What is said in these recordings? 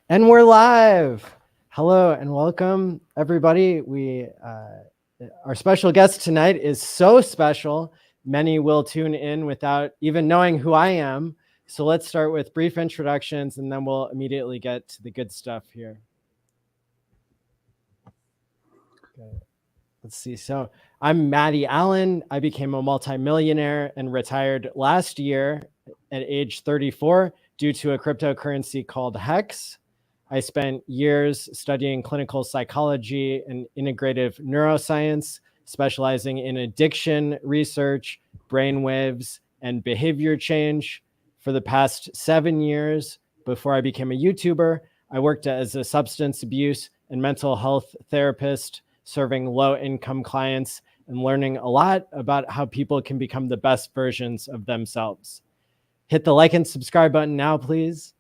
And we're live. Hello and welcome, everybody. Our special guest tonight is so special. Many will tune in without even knowing who I am. So let's start with brief introductions and then we'll immediately get to the good stuff here. Okay. Let's see. So I'm Maddie ALLin. I became a multimillionaire and retired last year at age 34 due to a cryptocurrency called Hex. I spent years studying clinical psychology and integrative neuroscience, specializing in addiction research, brainwaves, and behavior change. For the past 7 years, before I became a YouTuber, I worked as a substance abuse and mental health therapist, serving low-income clients and learning a lot about how people can become the best versions of themselves. Hit the like and subscribe button now, please.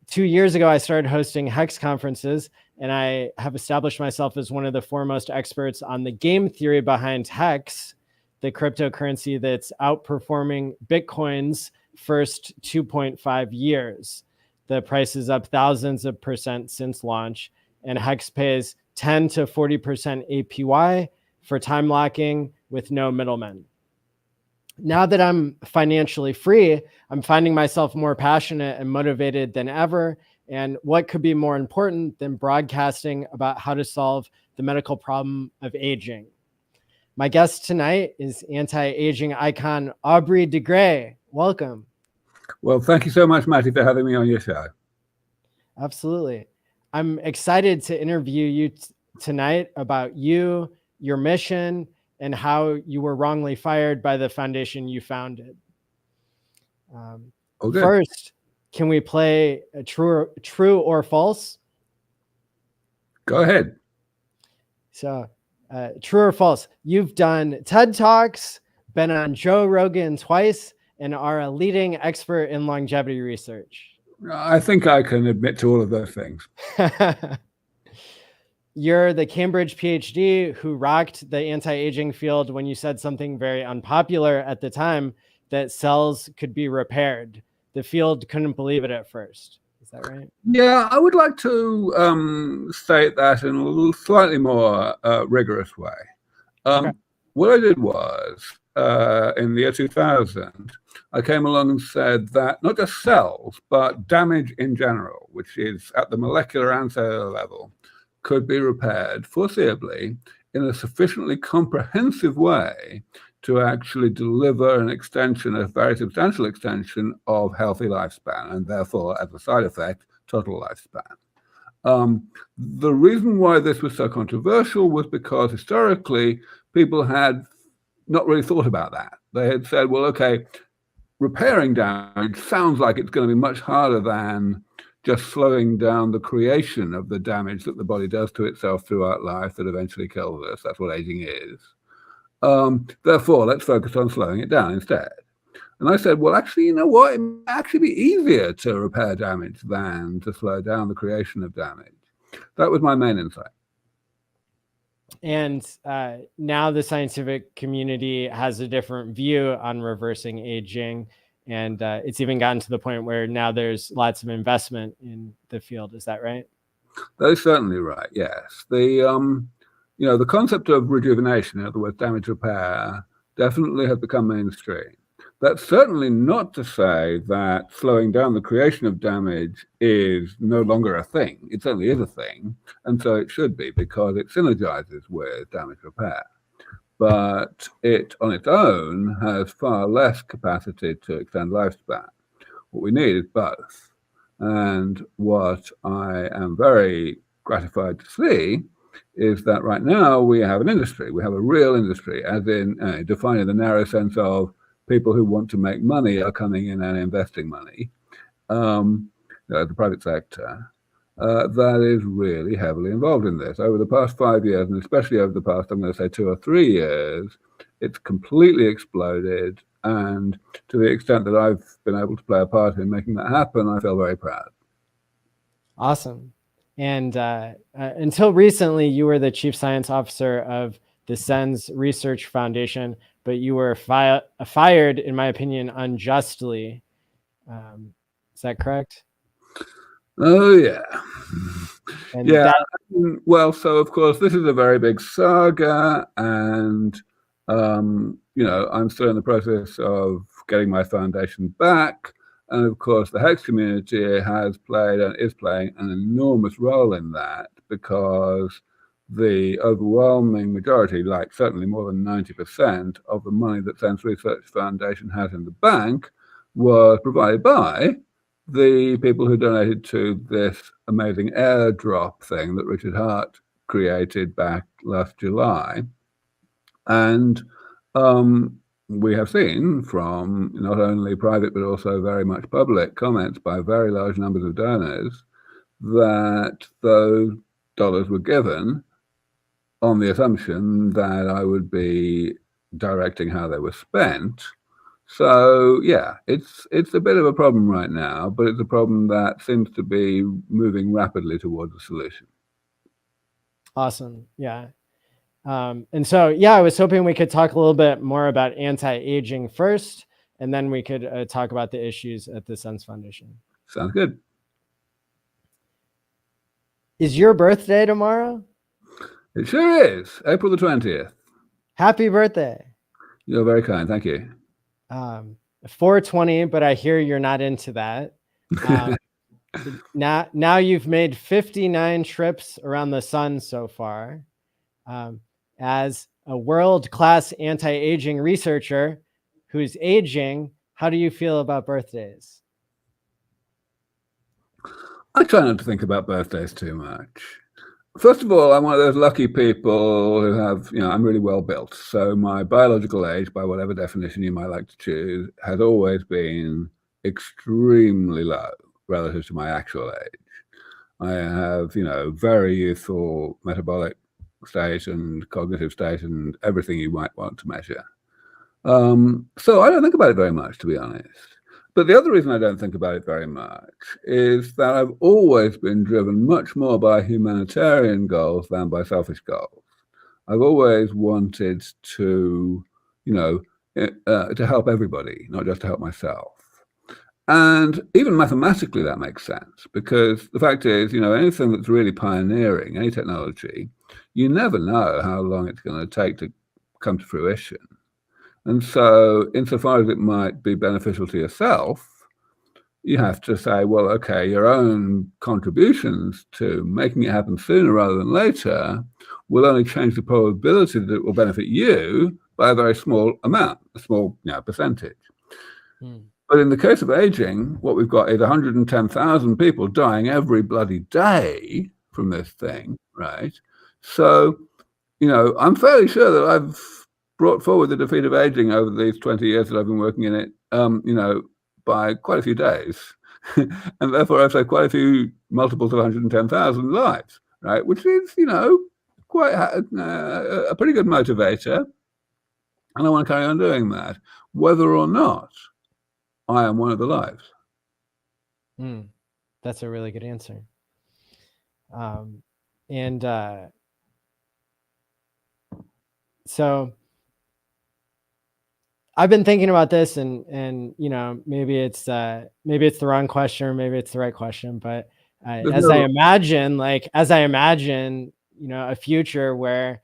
2 years ago, I started hosting Hex conferences, and I have established myself as one of the foremost experts on the game theory behind Hex, the cryptocurrency that's outperforming Bitcoin's first 2.5 years. The price is up thousands of percent since launch, and Hex pays 10 to 40% APY for time locking with no middlemen. Now that I'm financially free, I'm finding myself more passionate and motivated than ever. And what could be more important than broadcasting about how to solve the medical problem of aging? My guest tonight is anti-aging icon Aubrey de Grey. Welcome. Well, thank you so much, Maddie, for having me on your show. Absolutely. I'm excited to interview you tonight about you, your mission, and how you were wrongly fired by the foundation you founded. First, can we play a true or false? Go ahead. So, true or false? You've done TED Talks, been on Joe Rogan twice, and are a leading expert in longevity research. I think I can admit to all of those things. You're the Cambridge PhD who rocked the anti-aging field when you said something very unpopular at the time, that cells could be repaired. The field couldn't believe it at first. Is that right? Yeah, I would like to state that in a slightly more rigorous way. Okay. What I did was, in the year 2000, I came along and said that not just cells, but damage in general, which is at the molecular and cellular level, could be repaired foreseeably in a sufficiently comprehensive way to actually deliver an extension, a very substantial extension of healthy lifespan, and therefore, as a side effect, total lifespan. The reason why this was so controversial was because historically, people had not really thought about that. They had said, well, okay, repairing damage sounds like it's going to be much harder than just slowing down the creation of the damage that the body does to itself throughout life that eventually kills us. That's what aging is. Therefore, let's focus on slowing it down instead. And I said, well, actually, you know what? It might actually be easier to repair damage than to slow down the creation of damage. That was my main insight. And now the scientific community has a different view on reversing aging. And it's even gotten to the point where now there's lots of investment in the field. Is that right? That is certainly right, yes. The concept of rejuvenation, in other words, damage repair, definitely has become mainstream. That's certainly not to say that slowing down the creation of damage is no longer a thing. It certainly is a thing, and so it should be, because it synergizes with damage repair. But it, on its own, has far less capacity to extend lifespan. What we need is both. And what I am very gratified to see is that right now we have an industry. We have a real industry, as in defined in the narrow sense of people who want to make money are coming in and investing money, the private sector, that is really heavily involved in this. Over the past 5 years, and especially over the past, I'm going to say 2 or 3 years, it's completely exploded. And to the extent that I've been able to play a part in making that happen, I feel very proud. Awesome. And until recently, you were the chief science officer of the SENS Research Foundation, but you were fired, in my opinion, unjustly. Is that correct? Oh, yeah. And yeah. Well, so of course, this is a very big saga, and I'm still in the process of getting my foundation back. And of course, the Hex community has played and is playing an enormous role in that, because the overwhelming majority, like certainly more than 90% of the money that Sense Research Foundation has in the bank, was provided by the people who donated to this amazing airdrop thing that Richard Hart created back last July. And we have seen from not only private but also very much public comments by very large numbers of donors that those dollars were given on the assumption that I would be directing how they were spent. So yeah, it's a bit of a problem right now, but it's a problem that seems to be moving rapidly towards a solution. Awesome. Yeah. And so, yeah, I was hoping we could talk a little bit more about anti-aging first, and then we could talk about the issues at the Sense Foundation. Sounds good. Is your birthday tomorrow? It sure is. April the 20th. Happy birthday. You're very kind. Thank you. 420, but I hear you're not into that. Now you've made 59 trips around the sun so far. As a world-class anti-aging researcher who's aging, how do you feel about birthdays? I try not to think about birthdays too much. First of all, I'm one of those lucky people who have, I'm really well built. So my biological age, by whatever definition you might like to choose, has always been extremely low relative to my actual age. I have, very youthful metabolic state and cognitive state and everything you might want to measure. So I don't think about it very much, to be honest. But the other reason I don't think about it very much is that I've always been driven much more by humanitarian goals than by selfish goals. I've always wanted to, to help everybody, not just to help myself. And even mathematically, that makes sense, because the fact is, anything that's really pioneering, any technology, you never know how long it's going to take to come to fruition. And so insofar as it might be beneficial to yourself, you have to say, well, okay, your own contributions to making it happen sooner rather than later will only change the probability that it will benefit you by a very small amount, a small percentage. But in the case of aging, what we've got is 110,000 people dying every bloody day from this thing, right? So, I'm fairly sure that I've brought forward the defeat of aging over these 20 years that I've been working in it, by quite a few days. And therefore I've saved quite a few multiples of 110,000 lives, right? Which is, quite a pretty good motivator. And I want to carry on doing that, whether or not I am one of the lives. That's a really good answer. So I've been thinking about this, and maybe it's the wrong question, or maybe it's the right question, but as I imagine a future where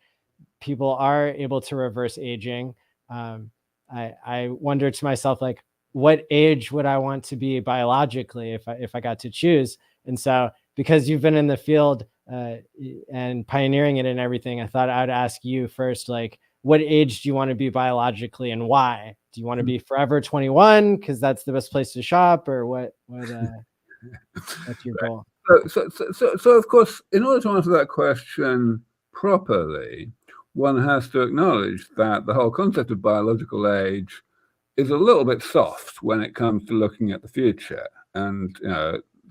people are able to reverse aging, I wonder to myself, like, what age would I want to be biologically if I got to choose? And so, because you've been in the field and pioneering it and everything, I thought I'd ask you first, like, what age do you want to be biologically, and why? Do you want to be forever 21 because that's the best place to shop, or what's your goal? So of course, in order to answer that question properly, one has to acknowledge that the whole concept of biological age is a little bit soft when it comes to looking at the future and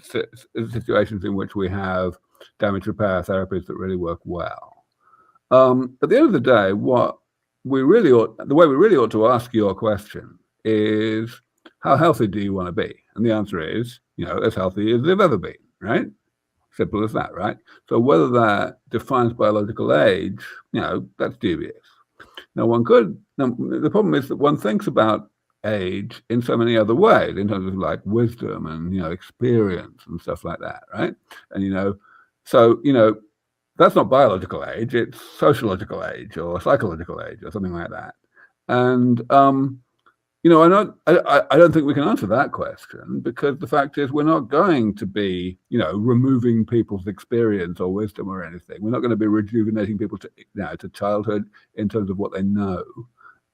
situations in which we have damage repair therapies that really work well. At the end of the day, the way we really ought to ask your question is, how healthy do you want to be? And the answer is, as healthy as they've ever been, right? Simple as that, right? So whether that defines biological age, that's dubious. Now the problem is that one thinks about age in so many other ways, in terms of like wisdom and, you know, experience and stuff like that, right? And, you know, so, you know, that's not biological age, it's sociological age or psychological age or something like that. And, you know, I don't think we can answer that question, because the fact is we're not going to be, you know, removing people's experience or wisdom or anything. We're not going to be rejuvenating people to, you know, to childhood in terms of what they know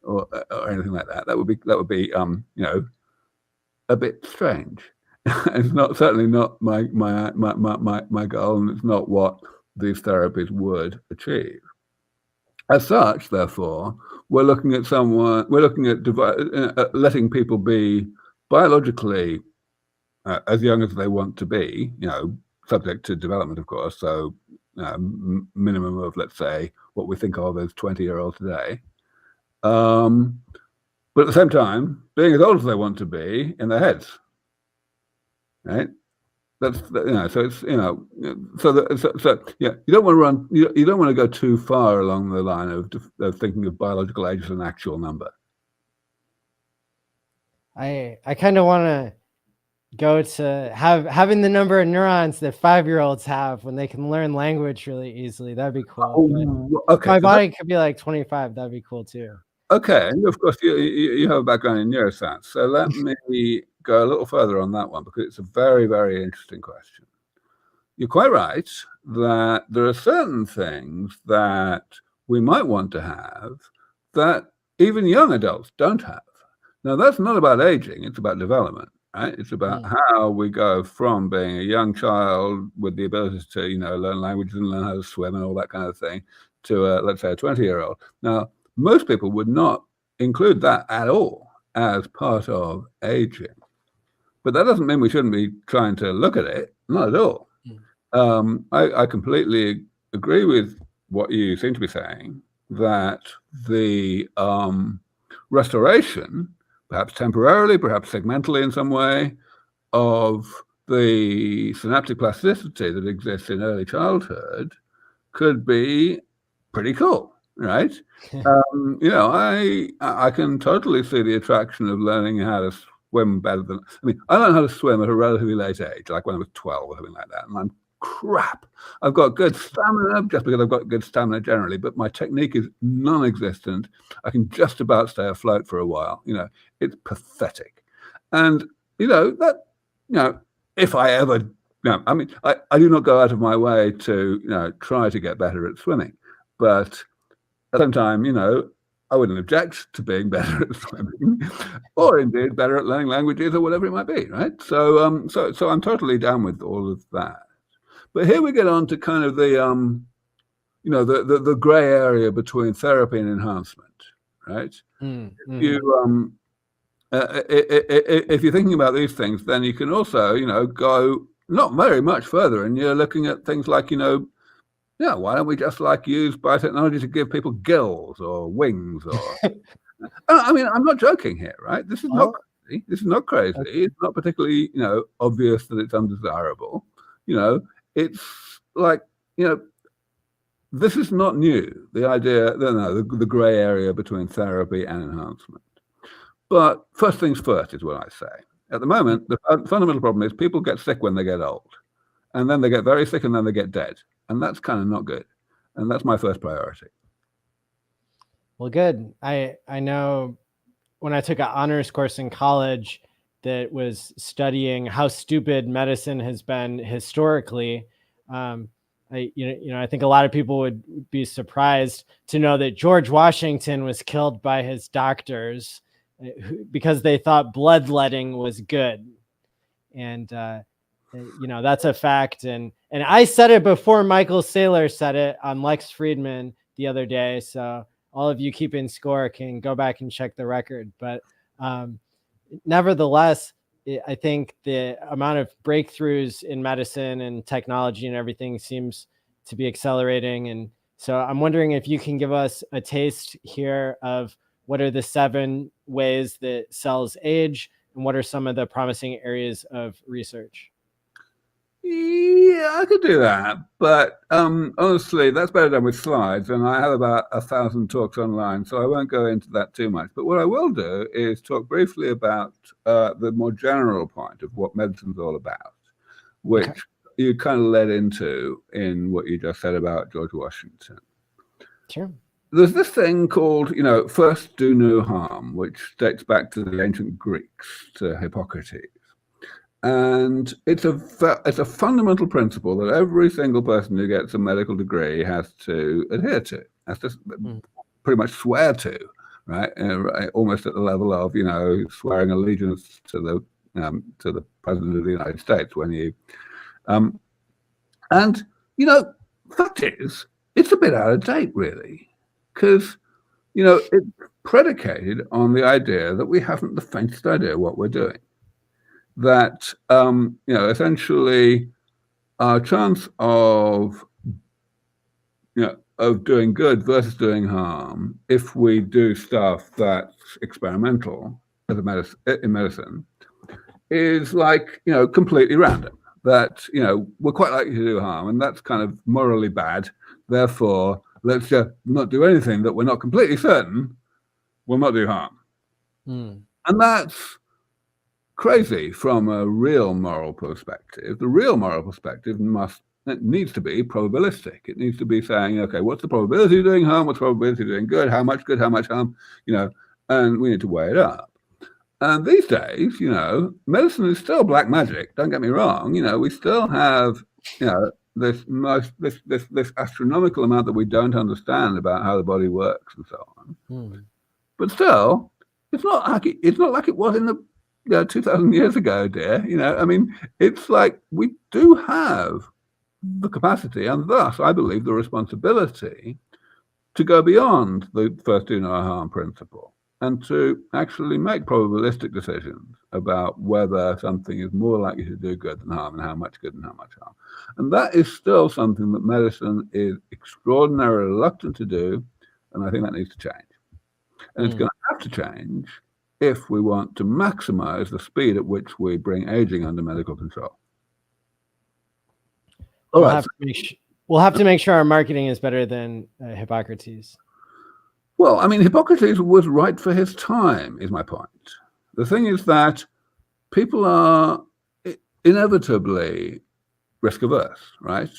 or anything like that. That would be you know, a bit strange. It's not, certainly not my goal, and it's not what these therapies would achieve. As such, therefore, we're looking at letting people be biologically as young as they want to be, you know, subject to development, of course. So, minimum of, let's say, what we think of as 20-year-olds today. But at the same time, being as old as they want to be in their heads, right? That's, you know, so it's, you know, so yeah, you don't want to run, you don't want to go too far along the line of thinking of biological age as an actual number. I kind of want to go to having the number of neurons that 5-year-olds have when they can learn language really easily. That'd be cool. Okay, my body could be like 25. That'd be cool too. Okay, and of course you have a background in neuroscience, so let me go a little further on that one, because it's a very, very interesting question. You're quite right that there are certain things that we might want to have that even young adults don't have. Now, that's not about aging, it's about development, right? It's about how we go from being a young child with the ability to, you know, learn languages and learn how to swim and all that kind of thing, to, let's say, a 20-year-old. Now, most people would not include that at all as part of aging. But that doesn't mean we shouldn't be trying to look at it, not at all. I completely agree with what you seem to be saying, that the restoration, perhaps temporarily, perhaps segmentally in some way, of the synaptic plasticity that exists in early childhood could be pretty cool, right? You know, I can totally see the attraction of learning how to swim better than, I mean, I learned how to swim at a relatively late age, like when I was 12 or something like that, and I'm crap. I've got good stamina just because I've got good stamina generally, but my technique is non-existent. I can just about stay afloat for a while. You know, it's pathetic. And, you know, that, you know, if I ever, you know, I mean, I do not go out of my way to, you know, try to get better at swimming, but at the same time, you know, I wouldn't object to being better at swimming, or indeed better at learning languages or whatever it might be, right? So, so I'm totally down with all of that. But here we get on to kind of the, you know, the gray area between therapy and enhancement, right? You, if you're thinking about these things, then you can also, you know, go not very much further, and you're looking at things like, you know, yeah, why don't we just like use biotechnology to give people gills or wings or? I mean, I'm not joking here, right? This is not crazy. This is not crazy. It's not particularly, you know, obvious that it's undesirable. You know, it's like, you know, this is not new. The idea, the gray area between therapy and enhancement. But first things first is what I say. At the moment, the fundamental problem is people get sick when they get old, and then they get very sick, and then they get dead. And that's kind of not good. And that's my first priority. Well, good. I know when I took an honors course in college that was studying how stupid medicine has been historically, I think a lot of people would be surprised to know that George Washington was killed by his doctors because they thought bloodletting was good. And, you know, that's a fact. And I said it before Michael Saylor said it on Lex Friedman the other day. So all of you keeping score can go back and check the record. But nevertheless, I think the amount of breakthroughs in medicine and technology and everything seems to be accelerating. And so I'm wondering if you can give us a taste here of what are the 7 ways that cells age, and what are some of the promising areas of research? Yeah, I could do that, but honestly, that's better done with slides, and I have about 1,000 talks online, so I won't go into that too much. But what I will do is talk briefly about the more general point of what medicine's all about, which you kind of led into in what you just said about George Washington. Sure. There's this thing called, first do no harm, which dates back to the ancient Greeks, to Hippocrates. And it's a fundamental principle that every single person who gets a medical degree has to adhere to, has to pretty much swear to, right? Almost at the level of, swearing allegiance to the President of the United States when you, and, fact is, it's a bit out of date, really, because, it's predicated on the idea that we haven't the faintest idea what we're doing. That essentially our chance of doing good versus doing harm, if we do stuff that's experimental as in medicine, is like completely random. That we're quite likely to do harm, and that's kind of morally bad. Therefore, let's just not do anything that we're not completely certain will not do harm. And that's crazy from a real moral perspective. The real moral perspective needs to be probabilistic. It needs to be saying, okay, what's the probability of doing harm? What's the probability of doing good? How much good? How much harm? And we need to weigh it up. And these days, medicine is still black magic. Don't get me wrong. We still have, this astronomical amount that we don't understand about how the body works and so on. But still, it's not like it was in the 2,000 years ago, dear. It's like we do have the capacity, and thus, I believe, the responsibility to go beyond the first do no harm principle and to actually make probabilistic decisions about whether something is more likely to do good than harm, and how much good and how much harm. And that is still something that medicine is extraordinarily reluctant to do, and I think that needs to change. And it's going to have to change if we want to maximize the speed at which we bring aging under medical control. We'll have to make sure our marketing is better than Hippocrates. Well, Hippocrates was right for his time, is my point. The thing is that people are inevitably risk averse, right?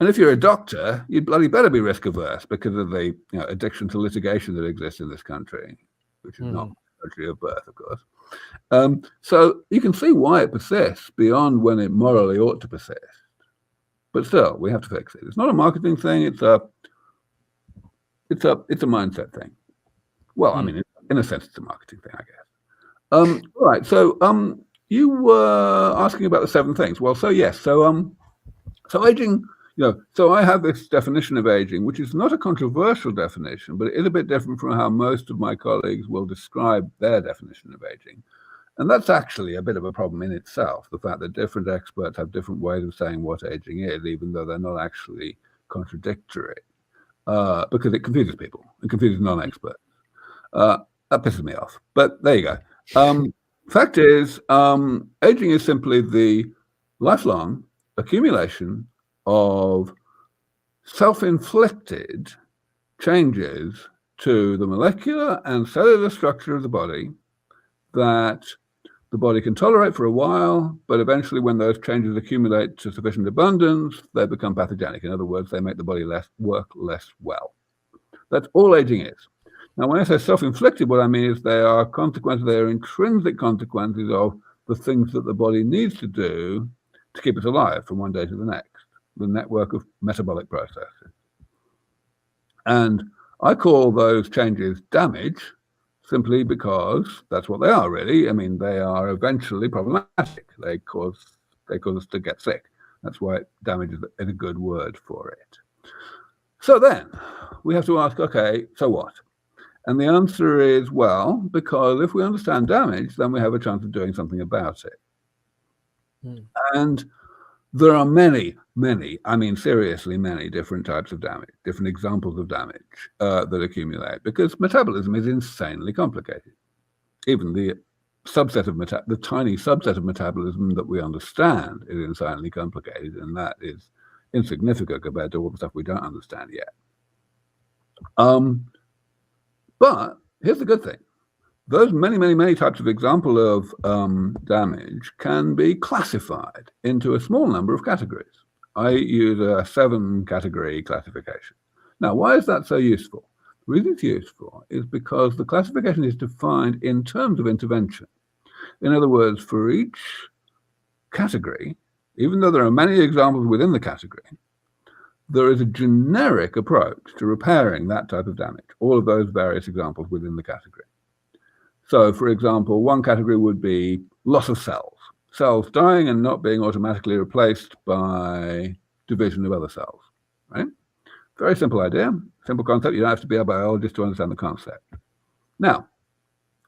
And if you're a doctor, you'd bloody better be risk averse because of the addiction to litigation that exists in this country, which is not country of birth, of course. So you can see why it persists beyond when it morally ought to persist. But still, we have to fix it. It's not a marketing thing. It's a mindset thing. Well, in a sense, it's a marketing thing, I guess. All right. So you were asking about the 7 things. Well, so yes. So aging. So I have this definition of aging, which is not a controversial definition, but it is a bit different from how most of my colleagues will describe their definition of aging. And that's actually a bit of a problem in itself, the fact that different experts have different ways of saying what aging is, even though they're not actually contradictory, because it confuses people. It confuses non-experts. That pisses me off, but there you go. Fact is, aging is simply the lifelong accumulation of self-inflicted changes to the molecular and cellular structure of the body that the body can tolerate for a while, but eventually when those changes accumulate to sufficient abundance, they become pathogenic. In other words, they make the body work less well. That's all aging is. Now, when I say self-inflicted, what I mean is they are consequences, they are intrinsic consequences of the things that the body needs to do to keep it alive from one day to the next. The network of metabolic processes. And I call those changes damage simply because that's what they are, really. They are eventually problematic. They cause us to get sick. That's why damage is a good word for it. So then we have to ask, okay, so what? And the answer is, well, because if we understand damage, then we have a chance of doing something about it. And there are many, seriously many different types of damage, different examples of damage that accumulate, because metabolism is insanely complicated. Even the subset of the tiny subset of metabolism that we understand is insanely complicated, and that is insignificant compared to all the stuff we don't understand yet. But here's the good thing. Those many types of example of damage can be classified into a small number of categories. I use a 7-category classification. Now, why is that so useful? The reason it's useful is because the classification is defined in terms of intervention. In other words, for each category, even though there are many examples within the category, there is a generic approach to repairing that type of damage, all of those various examples within the category. So, for example, one category would be loss of cells. Cells dying and not being automatically replaced by division of other cells, right? Very simple idea, simple concept. You don't have to be a biologist to understand the concept. Now,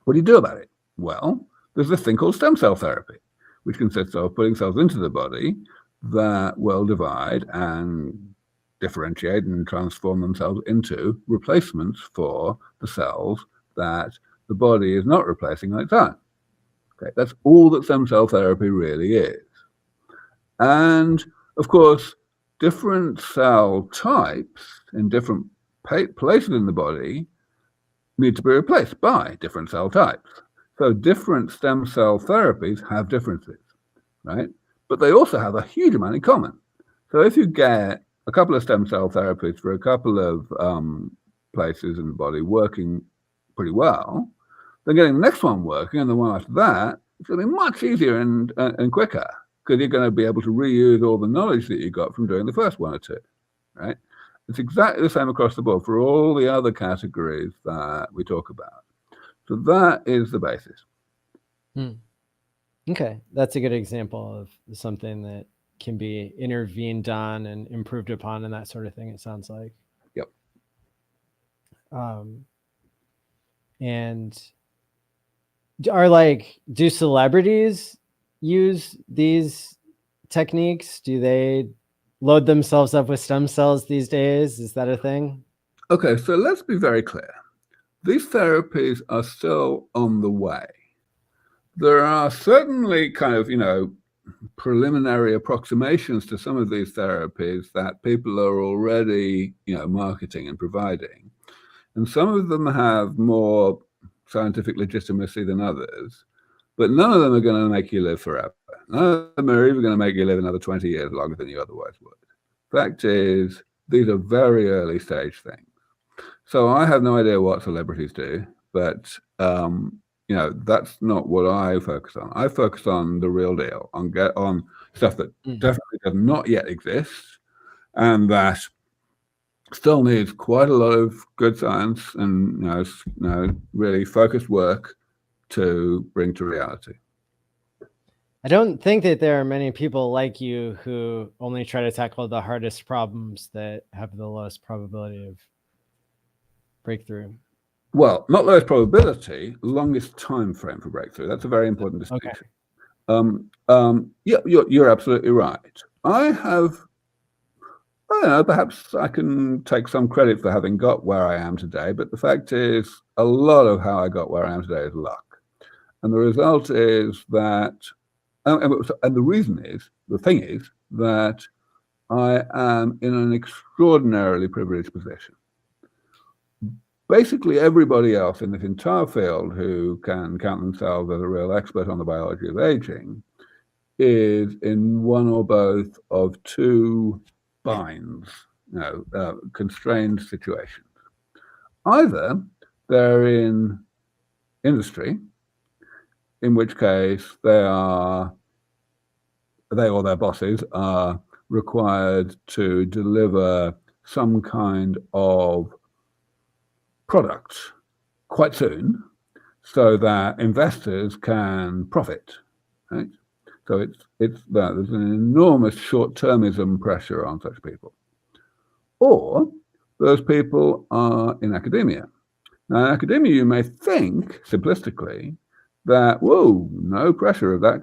what do you do about it? Well, there's this thing called stem cell therapy, which consists of putting cells into the body that will divide and differentiate and transform themselves into replacements for the cells that the body is not replacing on its own. Okay, that's all that stem cell therapy really is. And of course, different cell types in different places in the body need to be replaced by different cell types. So different stem cell therapies have differences, right? But they also have a huge amount in common. So if you get a couple of stem cell therapies for a couple of places in the body working pretty well, then getting the next one working and the one after that, it's going to be much easier and quicker, because you're going to be able to reuse all the knowledge that you got from doing the first one or two, right? It's exactly the same across the board for all the other categories that we talk about. So that is the basis. Okay, that's a good example of something that can be intervened on and improved upon and that sort of thing, it sounds like. Yep. And do celebrities use these techniques? Do they load themselves up with stem cells these days? Is that a thing? Okay, so let's be very clear. These therapies are still on the way. There are certainly kind of, preliminary approximations to some of these therapies that people are already, marketing and providing. And some of them have more scientific legitimacy than others, but none of them are going to make you live forever. None of them are even going to make you live another 20 years longer than you otherwise would. Fact is, these are very early stage things. So I have no idea what celebrities do, but that's not what I focus on. I focus on the real deal, on stuff that definitely does not yet exist, and that still needs quite a lot of good science and really focused work to bring to reality. I don't think that there are many people like you who only try to tackle the hardest problems that have the lowest probability of breakthrough. Well, not lowest probability, longest time frame for breakthrough. That's a very important distinction. Okay. Yeah, you're absolutely right. I don't know, perhaps I can take some credit for having got where I am today, but the fact is a lot of how I got where I am today is luck. And the result is that, and the thing is that I am in an extraordinarily privileged position. Basically, everybody else in this entire field who can count themselves as a real expert on the biology of aging is in one or both of two binds, constrained situations. Either they're in industry, in which case they or their bosses are required to deliver some kind of product quite soon so that investors can profit, right? So there's an enormous short-termism pressure on such people. Or those people are in academia. Now, in academia, you may think simplistically that, whoa, no pressure of that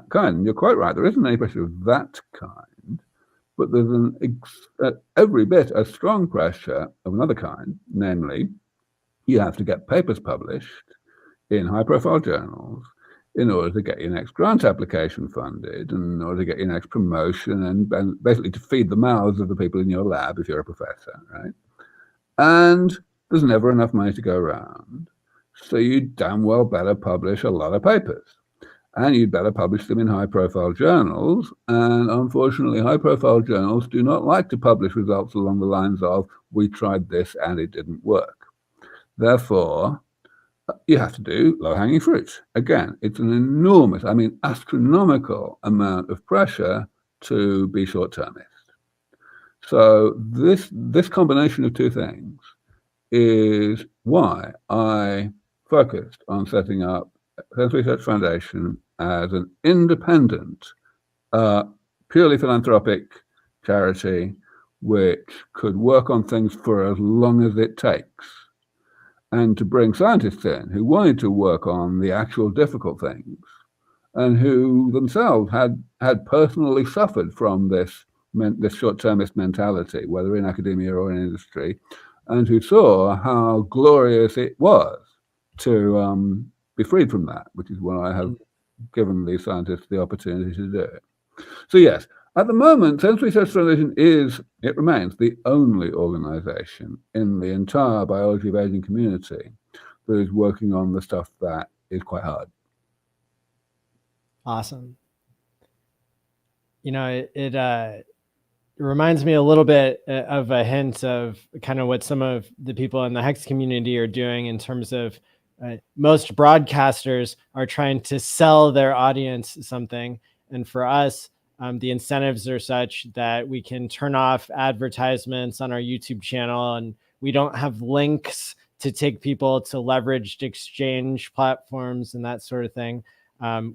kind. You're quite right. There isn't any pressure of that kind, but there's every bit a strong pressure of another kind, namely, you have to get papers published in high-profile journals, in order to get your next grant application funded, and in order to get your next promotion, and basically to feed the mouths of the people in your lab if you're a professor, right? And there's never enough money to go around. So you damn well better publish a lot of papers. And you'd better publish them in high-profile journals. And unfortunately, high-profile journals do not like to publish results along the lines of, we tried this and it didn't work. Therefore, you have to do low-hanging fruit. Again, it's an enormous, I mean, astronomical amount of pressure to be short-termist. So this combination of two things is why I focused on setting up Sense Research Foundation as an independent, purely philanthropic charity which could work on things for as long as it takes, and to bring scientists in who wanted to work on the actual difficult things and who themselves had personally suffered from this short-termist mentality, whether in academia or in industry, and who saw how glorious it was to be freed from that, which is what I have given these scientists the opportunity to do. So yes, at the moment, Sense Research Foundation remains the only organization in the entire biology of aging community that is working on the stuff that is quite hard. Awesome. You know, it reminds me a little bit of a hint of kind of what some of the people in the Hex community are doing in terms of most broadcasters are trying to sell their audience something. And for us, the incentives are such that we can turn off advertisements on our YouTube channel, and we don't have links to take people to leveraged exchange platforms and that sort of thing.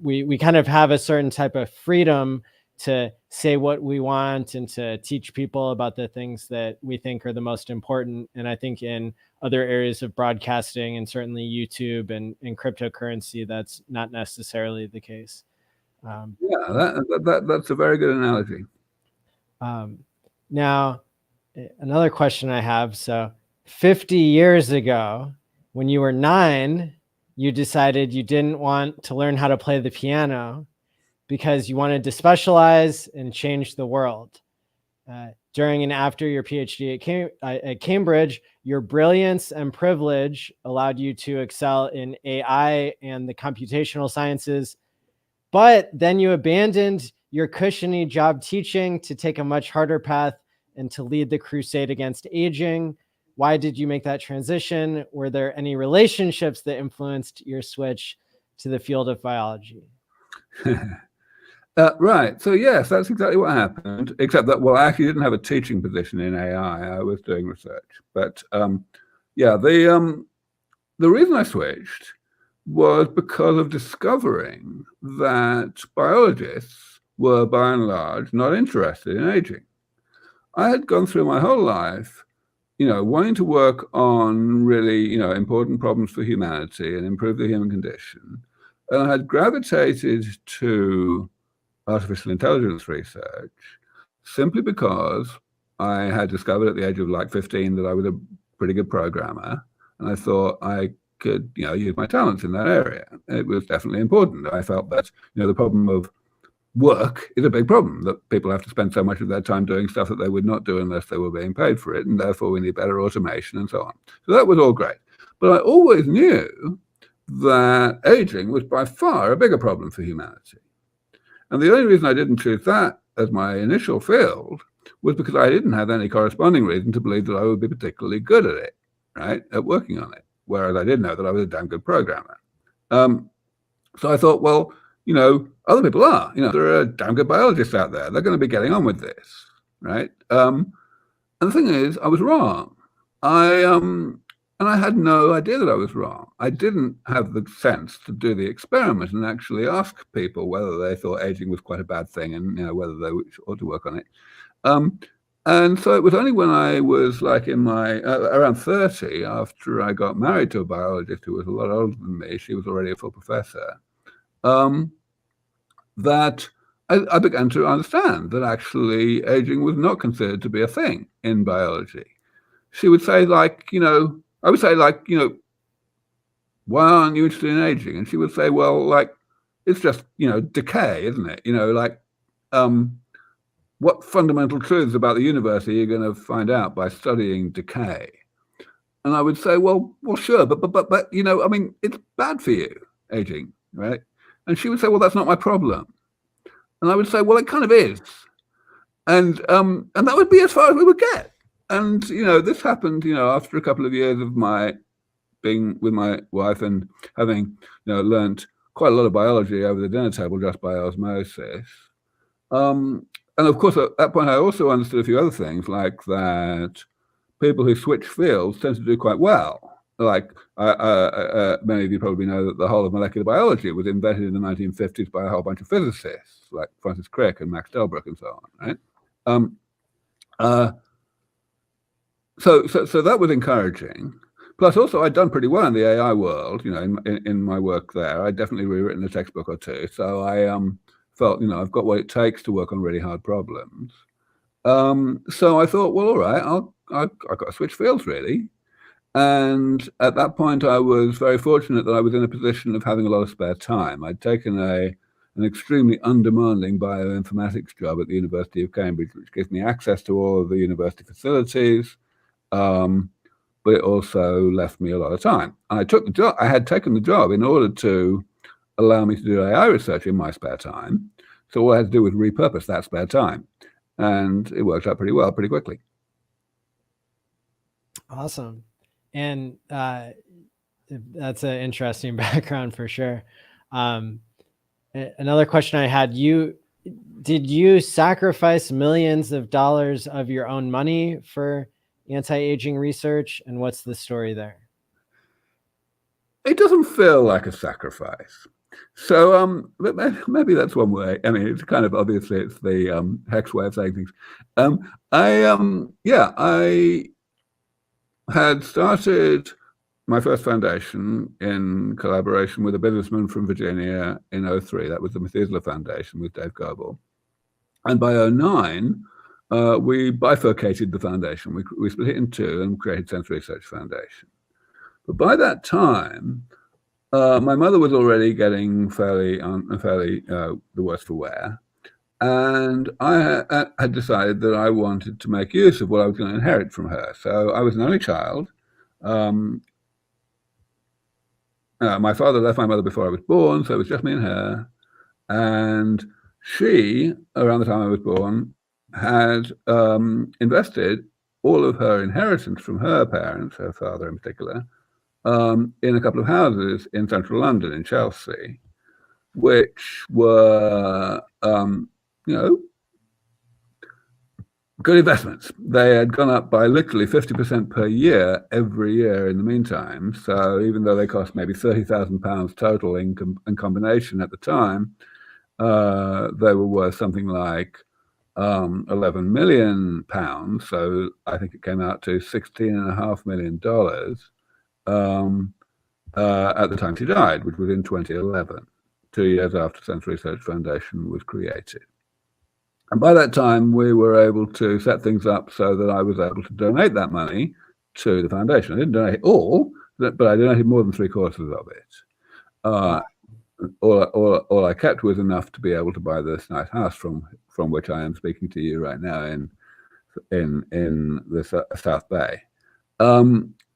We kind of have a certain type of freedom to say what we want and to teach people about the things that we think are the most important. And I think in other areas of broadcasting, and certainly YouTube and cryptocurrency, that's not necessarily the case. Yeah, that's a very good analogy. Now, another question I have. So 50 years ago, when you were 9, you decided you didn't want to learn how to play the piano because you wanted to specialize and change the world. During and after your PhD at Cambridge, your brilliance and privilege allowed you to excel in AI and the computational sciences, but then you abandoned your cushiony job teaching to take a much harder path and to lead the crusade against aging. Why did you make that transition? Were there any relationships that influenced your switch to the field of biology? Right. So yes, that's exactly what happened, except that, well, I actually didn't have a teaching position in AI. I was doing research. But yeah, the reason I switched was because of discovering that biologists were, by and large, not interested in aging. I had gone through my whole life, wanting to work on really, important problems for humanity and improve the human condition. And I had gravitated to artificial intelligence research simply because I had discovered at the age of like 15 that I was a pretty good programmer, and I thought I could use my talents in that area. It was definitely important. I felt that the problem of work is a big problem, that people have to spend so much of their time doing stuff that they would not do unless they were being paid for it, and therefore we need better automation and so on. So that was all great, but I always knew that aging was by far a bigger problem for humanity. And the only reason I didn't choose that as my initial field was because I didn't have any corresponding reason to believe that I would be particularly good at it, right, at working on it, whereas I did know that I was a damn good programmer. So I thought, well, other people are, there are damn good biologists out there. They're going to be getting on with this, right? And the thing is, I was wrong. And I had no idea that I was wrong. I didn't have the sense to do the experiment and actually ask people whether they thought aging was quite a bad thing and whether they ought to work on it. And so it was only when I was like in my around 30, after I got married to a biologist who was a lot older than me, she was already a full professor, that I began to understand that actually aging was not considered to be a thing in biology. She would say, like, I would say, like, why aren't you interested in aging? And she would say, well, like, it's just, decay, isn't it? Like, what fundamental truths about the universe are you going to find out by studying decay? And I would say, well, sure, but I mean, it's bad for you, aging, right? And she would say, well, that's not my problem. And I would say, well, it kind of is. And that would be as far as we would get. And, this happened, after a couple of years of my being with my wife and having, learned quite a lot of biology over the dinner table just by osmosis. And of course, at that point, I also understood a few other things, like that people who switch fields tend to do quite well. Like many of you probably know that the whole of molecular biology was invented in the 1950s by a whole bunch of physicists, like Francis Crick and Max Delbruck and so on, right? So that was encouraging. Plus, also, I'd done pretty well in the AI world, in my work there. I'd definitely rewritten a textbook or two. So I felt, I've got what it takes to work on really hard problems. So I thought, well, all right, I've got to switch fields, really. And at that point, I was very fortunate that I was in a position of having a lot of spare time. I'd taken an extremely undemanding bioinformatics job at the University of Cambridge, which gives me access to all of the university facilities, but it also left me a lot of time. And I took the job. I had taken the job in order to allow me to do AI research in my spare time. So all I had to do was repurpose that spare time. And it worked out pretty well, pretty quickly. Awesome. And that's an interesting background for sure. Another question I had, did you sacrifice millions of dollars of your own money for anti-aging research? And what's the story there? It doesn't feel like a sacrifice. So maybe that's one way. I mean, it's kind of obviously it's the Hex way of saying things. I had started my first foundation in collaboration with a businessman from Virginia in 2003. That was the Methuselah Foundation with Dave Goebel. And by 2009, we bifurcated the foundation. We split it in two and created Sense Research Foundation. But by that time, my mother was already getting fairly the worse for wear. And I had decided that I wanted to make use of what I was going to inherit from her. So I was an only child. My father left my mother before I was born, so it was just me and her. And she, around the time I was born, had invested all of her inheritance from her parents, her father in particular, in a couple of houses in central London, in Chelsea, which were, good investments. They had gone up by literally 50% per year every year in the meantime. So even though they cost maybe £30,000 total in combination at the time, they were worth something like £11 million. So I think it came out to $16.5 million at the time she died, which was in 2011, 2 years after Sense Research Foundation was created. And by that time, we were able to set things up so that I was able to donate that money to the foundation. I didn't donate all, but I donated more than 3/4 of it. All I kept was enough to be able to buy this nice house from which I am speaking to you right now in the South Bay.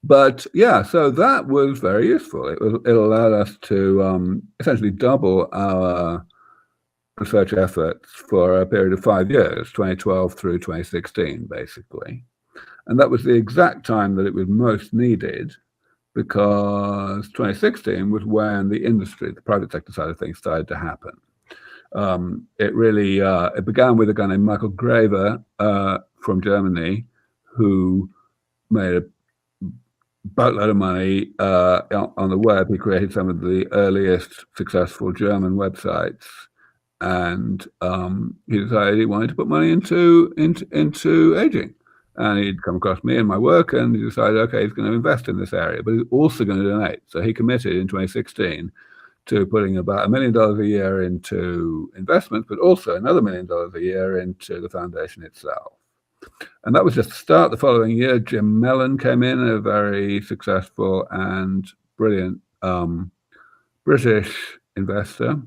But yeah, so that was very useful. It allowed us to essentially double our research efforts for a period of 5 years, 2012 through 2016, basically. And that was the exact time that it was most needed, because 2016 was when the industry, the private sector side of things, started to happen. It began with a guy named Michael Graver from Germany, who made a boatload of money on the web. He created some of the earliest successful German websites. And he decided he wanted to put money into aging. And he'd come across me and my work, and he decided, okay, he's going to invest in this area, but he's also going to donate. So he committed in 2016 to putting about $1 million a year into investments, but also another $1 million a year into the foundation itself. And that was just the start. The following year, Jim Mellon came in, a very successful and brilliant British investor.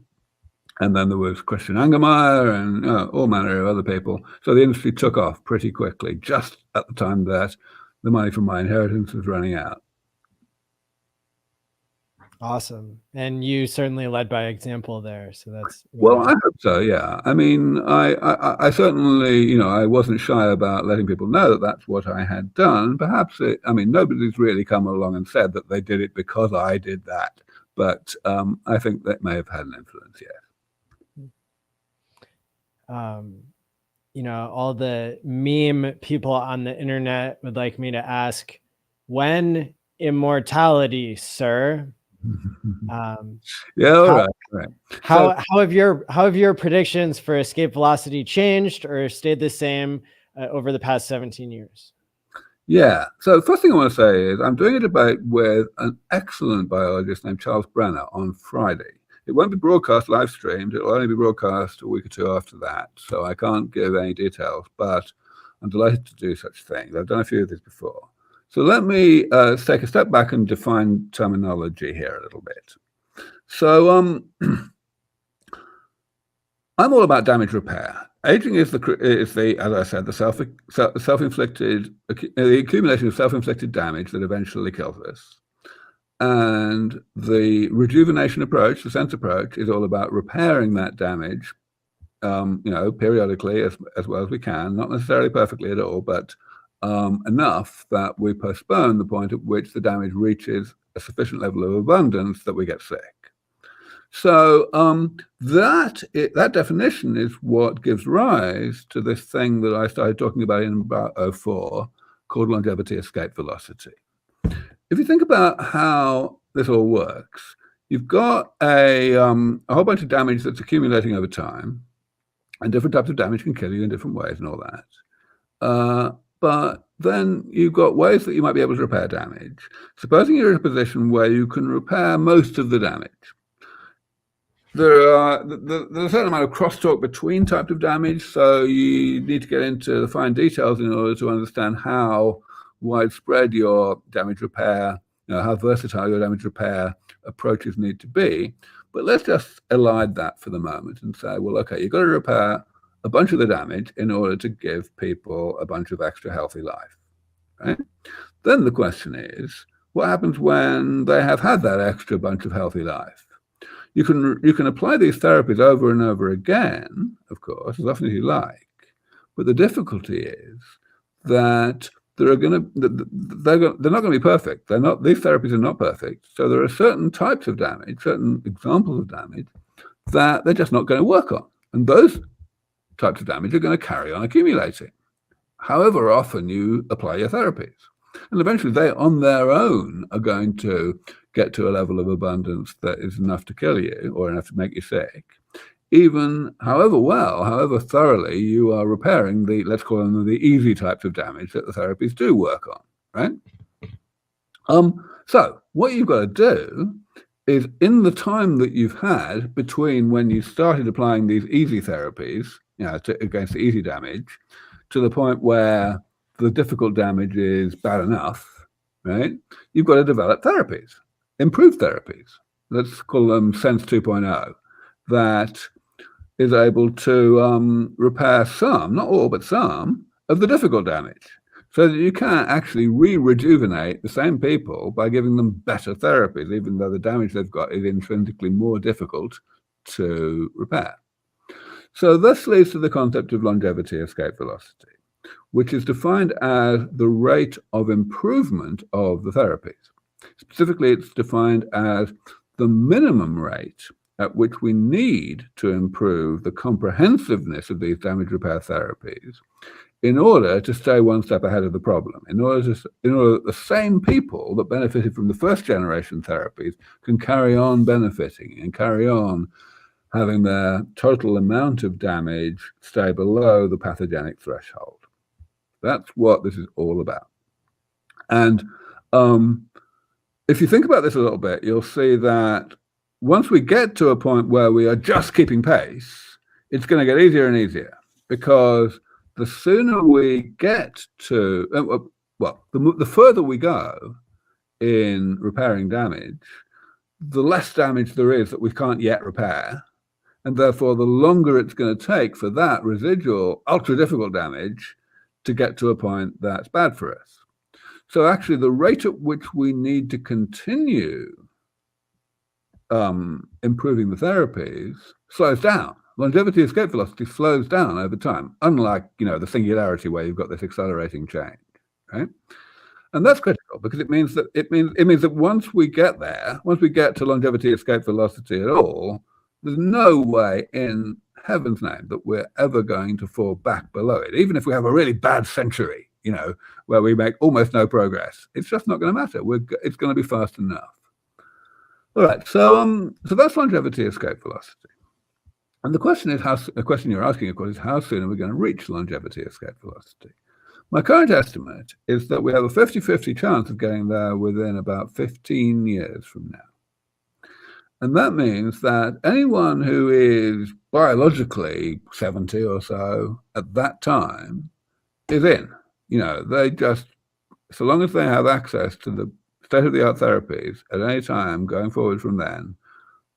And then there was Christian Angermeyer and all manner of other people. So the industry took off pretty quickly, just at the time that the money from my inheritance was running out. Awesome. And you certainly led by example there. So that's well, I hope so. Yeah. I mean, I certainly, I wasn't shy about letting people know that that's what I had done. Perhaps nobody's really come along and said that they did it because I did that. But I think that may have had an influence. Yes. All the meme people on the internet would like me to ask, when immortality, sir? Yeah, right. How have your predictions for escape velocity changed or stayed the same over the past 17 years? Yeah. So the first thing I want to say is I'm doing a debate with an excellent biologist named Charles Brenner on Friday. It won't be broadcast live streamed. It'll only be broadcast a week or two after that. So I can't give any details, but I'm delighted to do such things. I've done a few of these before. So let me take a step back and define terminology here a little bit. So I'm all about damage repair. Aging is the as I said, the self-inflicted, the accumulation of self-inflicted damage that eventually kills us. And the rejuvenation approach, the sense approach, is all about repairing that damage, periodically as well as we can, not necessarily perfectly at all, but enough that we postpone the point at which the damage reaches a sufficient level of abundance that we get sick. So that definition is what gives rise to this thing that I started talking about in about 2004 called longevity escape velocity. If you think about how this all works, you've got a whole bunch of damage that's accumulating over time, and different types of damage can kill you in different ways and all that. But then you've got ways that you might be able to repair damage. Supposing you're in a position where you can repair most of the damage. There's a certain amount of crosstalk between types of damage, so you need to get into the fine details in order to understand how widespread your damage repair, how versatile your damage repair approaches need to be. But let's just elide that for the moment and say, well, okay, you've got to repair a bunch of the damage in order to give people a bunch of extra healthy life, right? Then the question is, what happens when they have had that extra bunch of healthy life? You can apply these therapies over and over again, of course, as often as you like. But the difficulty is that they're not going to be perfect. These therapies are not perfect. So there are certain types of damage, certain examples of damage that they're just not going to work on. And those types of damage are going to carry on accumulating, however often you apply your therapies. And eventually they on their own are going to get to a level of abundance that is enough to kill you or enough to make you sick, even however thoroughly you are repairing let's call them the easy types of damage that the therapies do work on, right? So what you've got to do is, in the time that you've had between when you started applying these easy therapies, against the easy damage, to the point where the difficult damage is bad enough, right? You've got to develop therapies, improved therapies. Let's call them Sense 2.0, that is able to repair some, not all, but some of the difficult damage, so that you can actually rejuvenate the same people by giving them better therapies, even though the damage they've got is intrinsically more difficult to repair. So this leads to the concept of longevity escape velocity, which is defined as the rate of improvement of the therapies. Specifically, it's defined as the minimum rate at which we need to improve the comprehensiveness of these damage repair therapies in order to stay one step ahead of the problem, in order that the same people that benefited from the first generation therapies can carry on benefiting and carry on having their total amount of damage stay below the pathogenic threshold. That's what this is all about. And if you think about this a little bit, you'll see that once we get to a point where we are just keeping pace, it's going to get easier and easier, because the sooner we get to, the further we go in repairing damage, the less damage there is that we can't yet repair, And therefore, the longer it's going to take for that residual ultra difficult damage to get to a point that's bad for us. So actually, the rate at which we need to continue improving the therapies slows down. Longevity escape velocity slows down over time, unlike, the singularity where you've got this accelerating change, right? And that's critical because it means that once we get there, once we get to longevity escape velocity at all, there's no way in heaven's name that we're ever going to fall back below it. Even if we have a really bad century, where we make almost no progress, it's just not going to matter. It's going to be fast enough. All right, so that's longevity escape velocity. And the question you're asking, of course, is how soon are we going to reach longevity escape velocity? My current estimate is that we have a 50-50 chance of getting there within about 15 years from now. And that means that anyone who is biologically 70 or so at that time is in. They just, so long as they have access to the state-of-the-art therapies at any time going forward from then,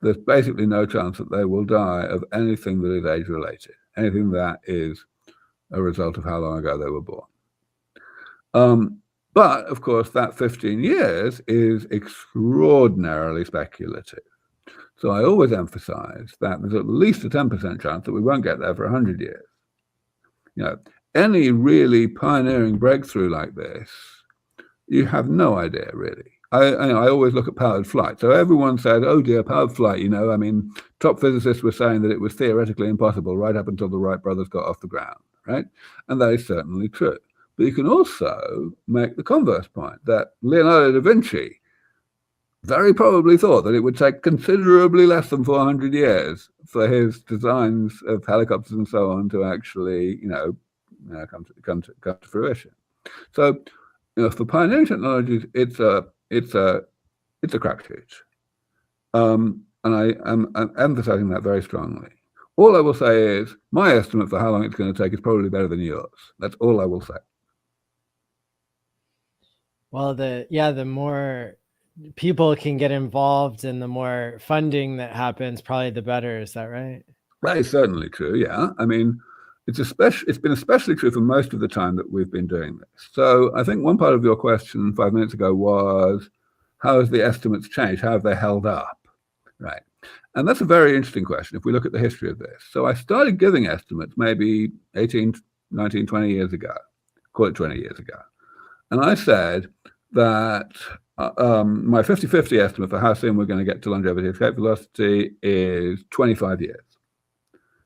there's basically no chance that they will die of anything that is age-related, anything that is a result of how long ago they were born. But, of course, that 15 years is extraordinarily speculative. So I always emphasize that there's at least a 10% chance that we won't get there for 100 years. Any really pioneering breakthrough like this, you have no idea, really. I always look at powered flight. So everyone said, oh dear, powered flight, top physicists were saying that it was theoretically impossible right up until the Wright brothers got off the ground, right? And that is certainly true. But you can also make the converse point that Leonardo da Vinci very probably thought that it would take considerably less than 400 years for his designs of helicopters and so on to actually, come to fruition. So, for pioneering technologies, it's a crapshoot. And I'm emphasizing that very strongly. All I will say is my estimate for how long it's going to take is probably better than yours. That's all I will say. Well, the more people can get involved and the more funding that happens, probably the better. Is that right? That is certainly true. Yeah. I mean, it's been especially true for most of the time that we've been doing this. So I think one part of your question 5 minutes ago was, how has the estimates changed? How have they held up? Right. And that's a very interesting question if we look at the history of this. So I started giving estimates maybe 18, 19, 20 years ago, call it 20 years ago. And I said that my 50-50 estimate for how soon we're going to get to longevity escape velocity is 25 years.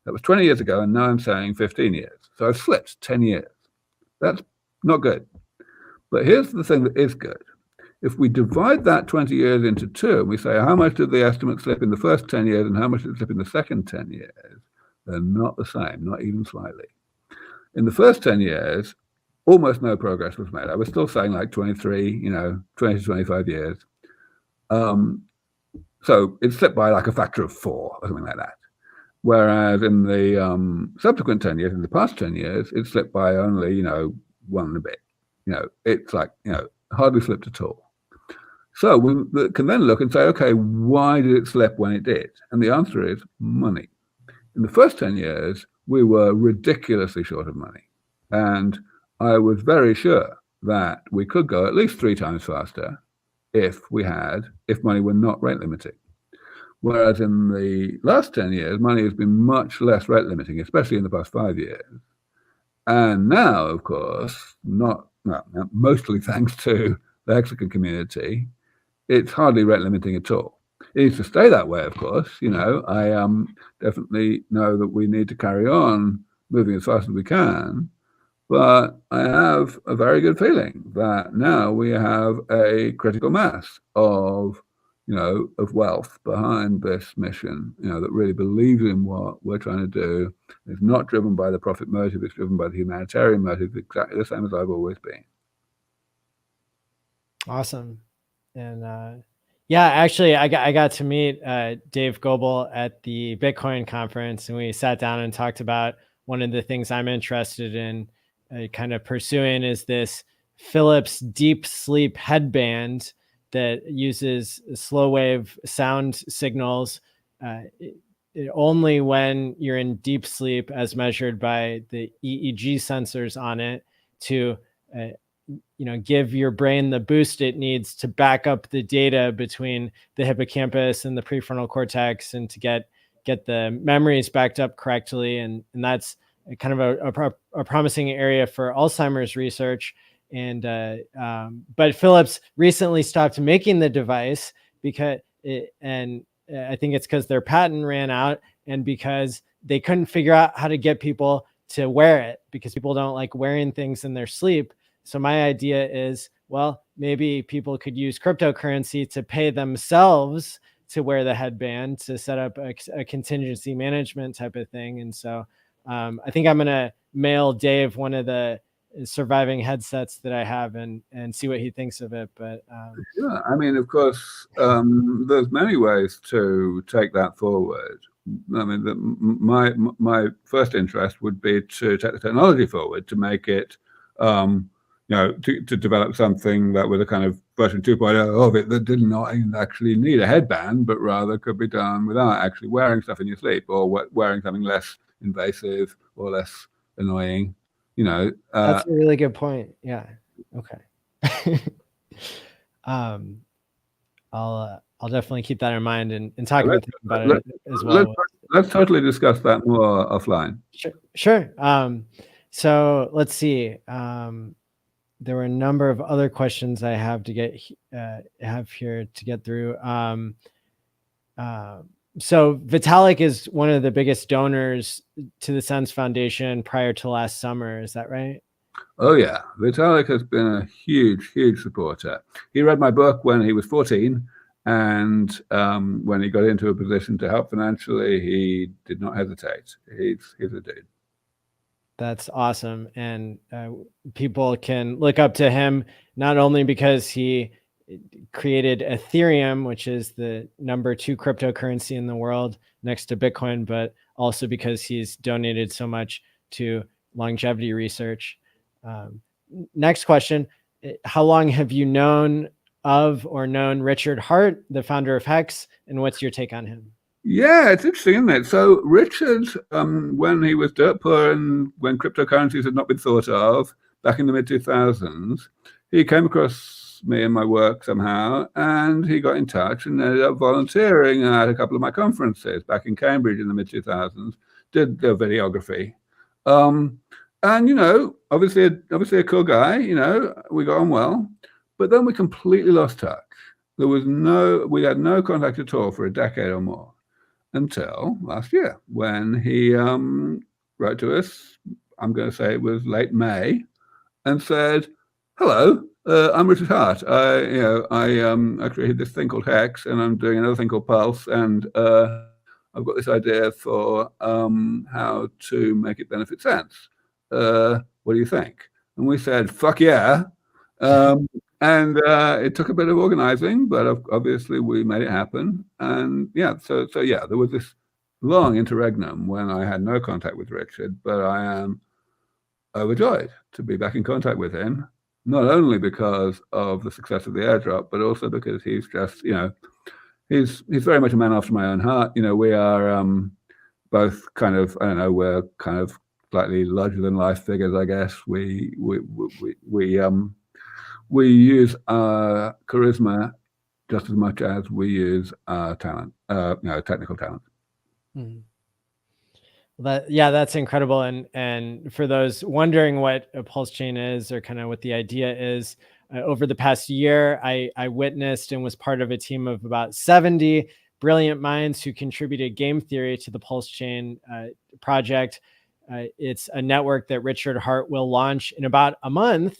That was 20 years ago, and now I'm saying 15 years. So I've slipped 10 years. That's not good. But here's the thing that is good. If we divide that 20 years into two, and we say, how much did the estimate slip in the first 10 years and how much did it slip in the second 10 years? They're not the same, not even slightly. In the first 10 years, almost no progress was made. I was still saying like 23, 20 to 25 years. So it slipped by like a factor of 4 or something like that. Whereas in the subsequent 10 years, in the past 10 years, it slipped by only, 1 and a bit. It's like, hardly slipped at all. So we can then look and say, okay, why did it slip when it did? And the answer is money. In the first 10 years, we were ridiculously short of money. And I was very sure that we could go at least 3 times faster if money were not rate limiting. Whereas in the last 10 years, money has been much less rate limiting, especially in the past 5 years. And now, of course, mostly thanks to the Hex community, it's hardly rate limiting at all. It needs to stay that way, of course. I definitely know that we need to carry on moving as fast as we can. But I have a very good feeling that now we have a critical mass of wealth behind this mission, that really believes in what we're trying to do. It's not driven by the profit motive, it's driven by the humanitarian motive, exactly the same as I've always been. Awesome. And actually, I got to meet Dave Goebel at the Bitcoin conference, and we sat down and talked about one of the things I'm interested in kind of pursuing is this Philips deep sleep headband that uses slow wave sound signals. only when you're in deep sleep, as measured by the EEG sensors on it, to give your brain the boost it needs to back up the data between the hippocampus and the prefrontal cortex, and to get the memories backed up correctly. And that's kind of a promising area for Alzheimer's research. And but Philips recently stopped making the device because I think it's because their patent ran out, and because they couldn't figure out how to get people to wear it, because people don't like wearing things in their sleep. So my idea is, well, maybe people could use cryptocurrency to pay themselves to wear the headband, to set up a contingency management type of thing. And so I think I'm going to mail Dave one of the surviving headsets that I have and see what he thinks of it. But yeah, I mean, of course, there's many ways to take that forward. I mean, my first interest would be to take the technology forward, to make it, to develop something that was a kind of version 2.0 of it, that did not actually need a headband, but rather could be done without actually wearing stuff in your sleep, or wearing something less invasive or less annoying. That's a really good point. Yeah. Okay. I'll definitely keep that in mind and talk with him about it as well. Let's totally discuss that more offline. Sure. So let's see. There were a number of other questions I have here to get through. So Vitalik is one of the biggest donors to the Sense Foundation prior to last summer. Is that right? Oh yeah, Vitalik has been a huge supporter. He read my book when he was 14, and when he got into a position to help financially, he did not hesitate. He's a dude. That's awesome. And people can look up to him not only because he created Ethereum, which is the #2 cryptocurrency in the world next to Bitcoin, but also because he's donated so much to longevity research. Next question. How long have you known Richard Hart, the founder of Hex, and what's your take on him? Yeah, it's interesting, isn't it? So Richard, when he was dirt poor and when cryptocurrencies had not been thought of back in the mid-2000s, he came across me and my work somehow, and he got in touch and ended up volunteering at a couple of my conferences back in Cambridge in the mid-2000s, did the videography. And, obviously a cool guy, we got on well, but then we completely lost touch. We had no contact at all for a decade or more, until last year when he wrote to us, I'm going to say it was late May, and said, hello, I'm Richard Hart. I created this thing called Hex, and I'm doing another thing called Pulse, and I've got this idea for how to make it benefit Sense. What do you think? And we said, fuck yeah. And it took a bit of organizing, but obviously we made it happen. And yeah, so yeah, there was this long interregnum when I had no contact with Richard, but I am overjoyed to be back in contact with him, not only because of the success of the airdrop, but also because he's just, he's very much a man after my own heart. We are both kind of, I don't know, we're kind of slightly larger than life figures, I guess. We use our charisma just as much as we use our talent, technical talent. Mm-hmm. That's incredible. And for those wondering what a pulse chain is, or kind of what the idea is, over the past year, I witnessed and was part of a team of about 70 brilliant minds who contributed game theory to the pulse chain project. It's a network that Richard Hart will launch in about a month,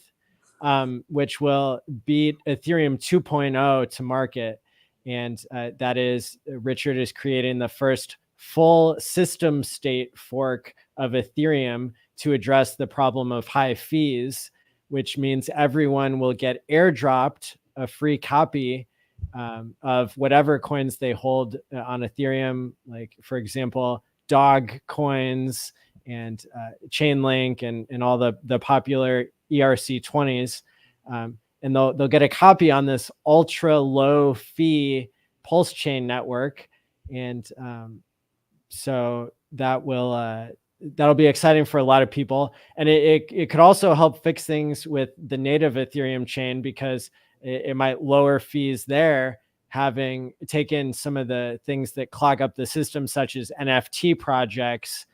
which will beat Ethereum 2.0 to market. And that is, Richard is creating the first full system state fork of Ethereum to address the problem of high fees, which means everyone will get airdropped a free copy of whatever coins they hold on Ethereum, like, for example, dog coins and Chainlink and all the popular ERC20s. And they'll get a copy on this ultra low fee pulse chain network. And so that will that'll be exciting for a lot of people, and it could also help fix things with the native Ethereum chain, because it might lower fees there, having taken some of the things that clog up the system, such as NFT projects,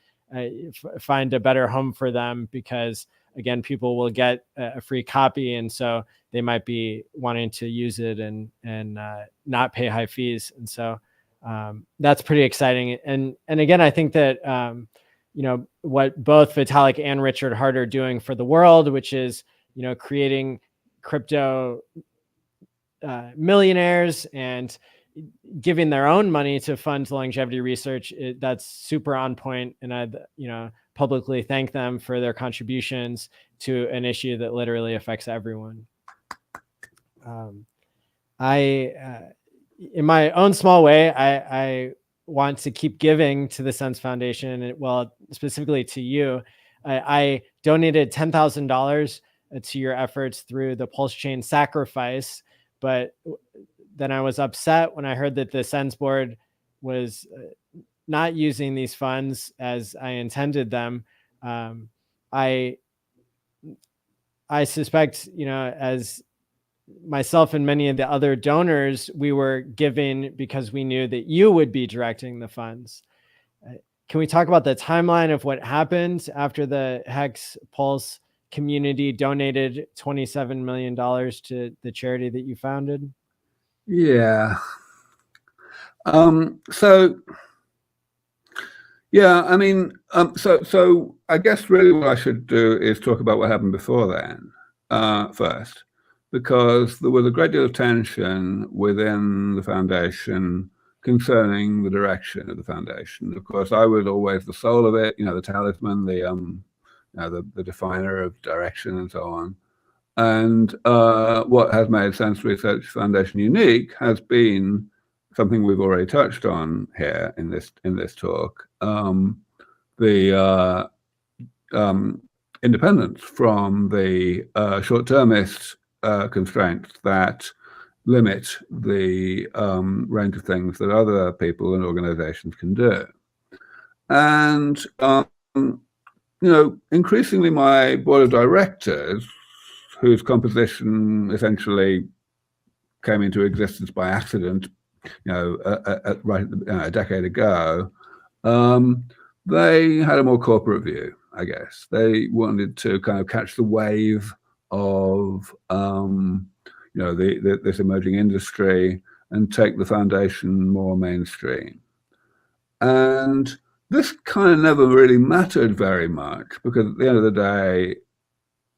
find a better home for them, because again, people will get a free copy, and so they might be wanting to use it and not pay high fees, and so that's pretty exciting. And again, I think that what both Vitalik and Richard Hart are doing for the world, which is creating crypto millionaires and giving their own money to fund longevity research, that's super on point. And I'd publicly thank them for their contributions to an issue that literally affects everyone. In my own small way, I want to keep giving to the Sense Foundation. Well, specifically to you, I donated $10,000 to your efforts through the Pulse Chain sacrifice, but then I was upset when I heard that the Sense board was not using these funds as I intended them. I suspect, as myself and many of the other donors, we were giving because we knew that you would be directing the funds. Can we talk about the timeline of what happened after the Hex Pulse community donated $27 million to the charity that you founded? Yeah. So I mean, so I guess really what I should do is talk about what happened before then, first, because there was a great deal of tension within the foundation concerning the direction of the foundation. Of course, I was always the soul of it, the talisman, the definer of direction and so on. And what has made Sense Research Foundation unique has been something we've already touched on here in this talk: the independence from the short-termist constraints that limit the range of things that other people and organizations can do. And increasingly, my board of directors, whose composition essentially came into existence by accident, a decade ago, they had a more corporate view, I guess. They wanted to kind of catch the wave of, this emerging industry and take the foundation more mainstream. And this kind of never really mattered very much, because at the end of the day,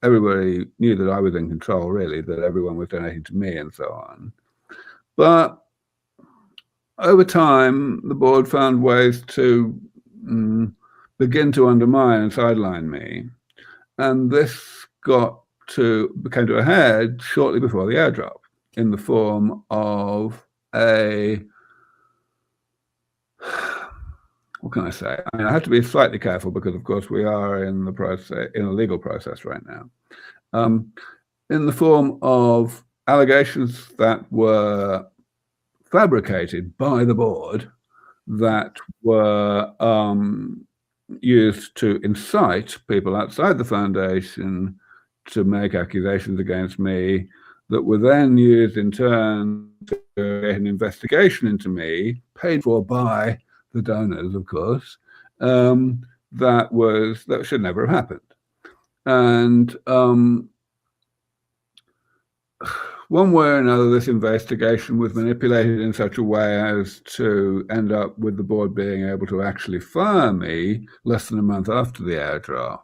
everybody knew that I was in control, really, that everyone was donating to me and so on. But over time, the board found ways to begin to undermine and sideline me. And this came to a head shortly before the airdrop, in the form of what can I say? I mean, I have to be slightly careful because, of course, we are in a legal process right now. In the form of allegations that were fabricated by the board, that were used to incite people outside the foundation to make accusations against me, that were then used in turn to get an investigation into me, paid for by the donors, of course, that should never have happened. And one way or another, this investigation was manipulated in such a way as to end up with the board being able to actually fire me less than a month after the airdrop.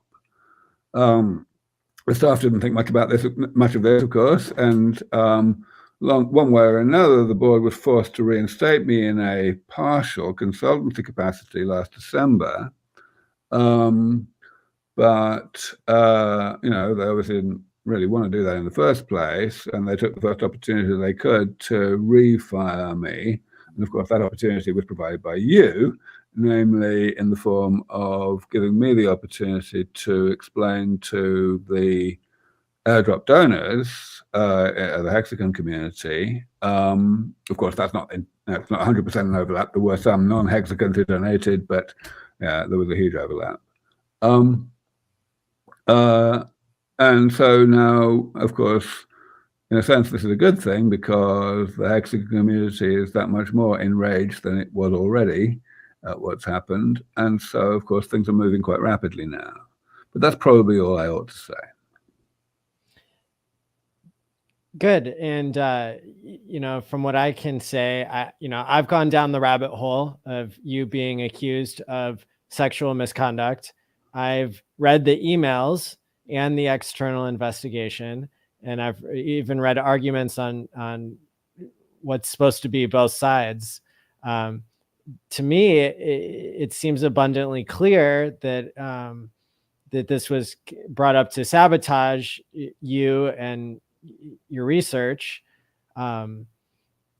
The staff didn't think much of this, of course, and one way or another, the board was forced to reinstate me in a partial consultancy capacity last December. But they obviously didn't really want to do that in the first place, and they took the first opportunity they could to refire me. And of course, that opportunity was provided by you, namely in the form of giving me the opportunity to explain to the airdrop donors, the Hex Community. Of course, that's not it's not 100% an overlap. There were some non-hexagons who donated, but yeah, there was a huge overlap. And so now, of course, in a sense, this is a good thing because the hexagon community is that much more enraged than it was already at what's happened. And so, of course, things are moving quite rapidly now. But that's probably all I ought to say. Good. And, you know, from what I can say, I've gone down the rabbit hole of you being accused of sexual misconduct. I've read the emails and the external investigation, and I've even read arguments on what's supposed to be both sides. To me, it seems abundantly clear that that this was brought up to sabotage you and your research. And,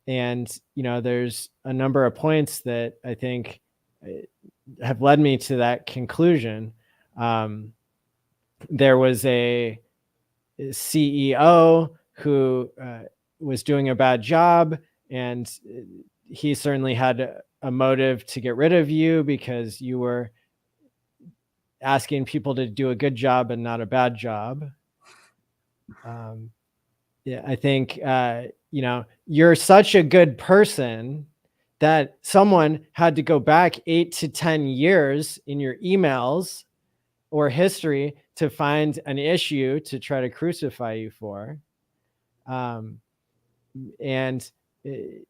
you know, there's a number of points that I think have led me to that conclusion. There was a CEO who was doing a bad job, and he certainly had a motive to get rid of you because you were asking people to do a good job and not a bad job. Yeah, I think, you know, you're such a good person that someone had to go back 8 to 10 years in your emails or history to find an issue to try to crucify you for. And, you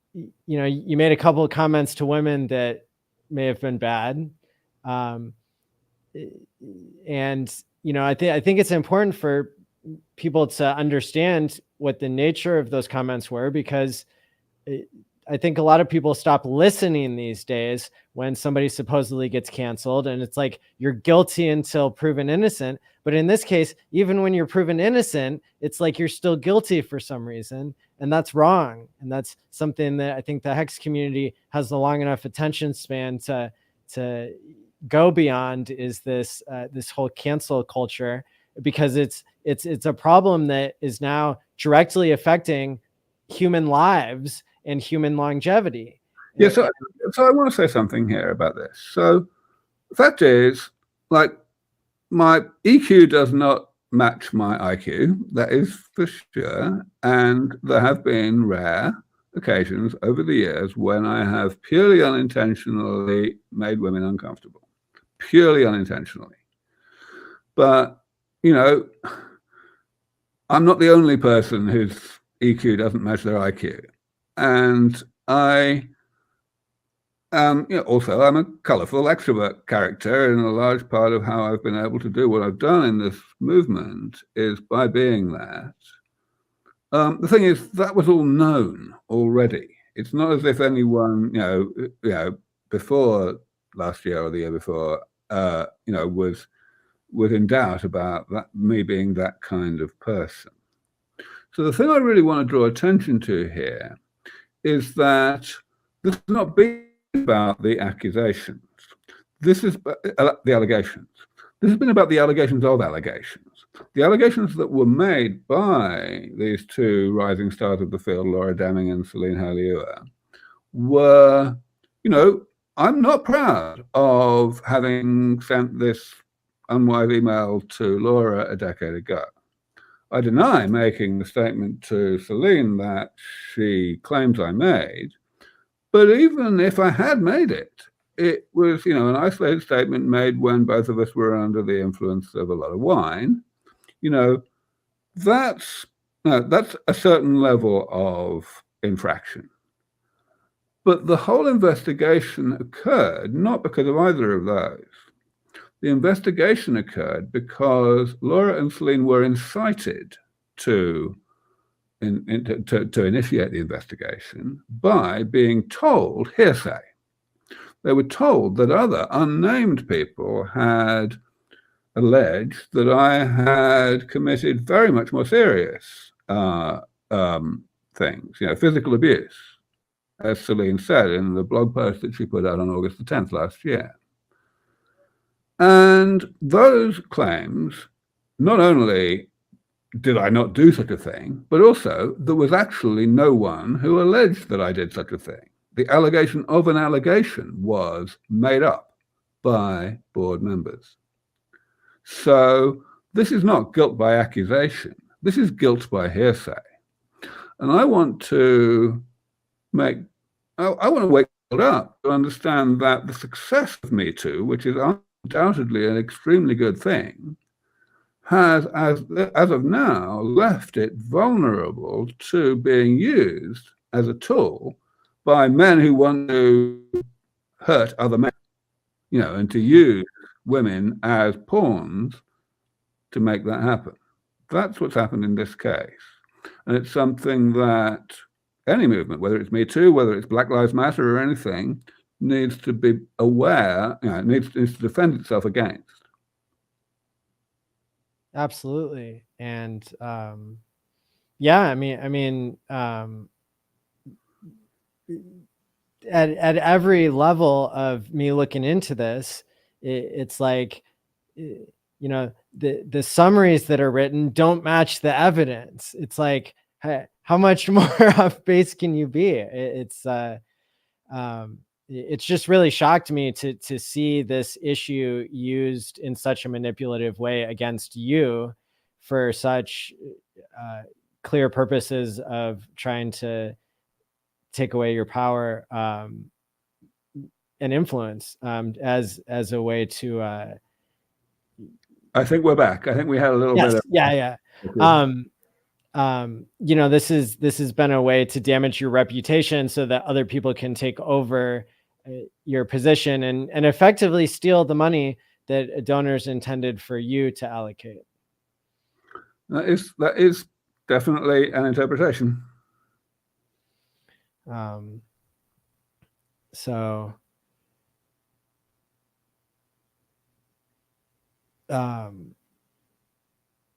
know, you made a couple of comments to women that may have been bad. And, you know, I think it's important for people to understand what the nature of those comments were, because I think a lot of people stop listening these days when somebody supposedly gets canceled, and it's like you're guilty until proven innocent. But in this case, even when you're proven innocent, it's like you're still guilty for some reason, and that's wrong. And that's something that I think the Hex community has a long enough attention span to go beyond, is this this whole cancel culture, because it's a problem that is now directly affecting human lives and human longevity. Yeah, so I want to say something here about this. So the fact is, like, my EQ does not match my IQ. That is for sure. And there have been rare occasions over the years when I have purely unintentionally made women uncomfortable. Purely unintentionally. But, you know, I'm not the only person whose EQ doesn't match their IQ. And I, you know, also I'm a colorful extrovert character, and a large part of how I've been able to do what I've done in this movement is by being that. The thing is, that was all known already. It's not as if anyone, you know, before last year or the year before, you know, was in doubt about that, me being that kind of person. So the thing I really want to draw attention to here is that this is not being about the accusations. This is the allegations. This has been about the allegations of allegations. The allegations that were made by these two rising stars of the field, Laura Deming and Celine Haliua, were, you know, I'm not proud of having sent this unwise email to Laura a decade ago. I deny making the statement to Celine that she claims I made, but even if I had made it, it was, you know, an isolated statement made when both of us were under the influence of a lot of wine. You know, that's a certain level of infraction. But the whole investigation occurred not because of either of those. The investigation occurred because Laura and Celine were incited to initiate the investigation by being told hearsay. They were told that other unnamed people had alleged that I had committed very much more serious things, you know, physical abuse, as Celine said in the blog post that she put out on August the 10th last year. And those claims, not only did I not do such a thing, but also there was actually no one who alleged that I did such a thing. the allegation of an allegation was made up by board members. So this is not guilt by accusation. This is guilt by hearsay. And I want to wake up to understand that the success of Me Too, which is undoubtedly an extremely good thing, has, as of now, left it vulnerable to being used as a tool by men who want to hurt other men, and to use women as pawns to make that happen. That's what's happened in this case. And it's something that any movement, whether it's Me Too, whether it's Black Lives Matter or anything, needs to be aware, needs to defend itself against. Absolutely. And yeah, I mean, at every level of me looking into this, it's like, the summaries that are written don't match the evidence. It's like, how much more off base can you be? It's just really shocked me to see this issue used in such a manipulative way against you for such clear purposes of trying to take away your power and influence as a way to. I think we're back. I think we had a little bit of. Yeah. This has been a way to damage your reputation so that other people can take over your position and effectively steal the money that donors intended for you to allocate. That is definitely an interpretation. So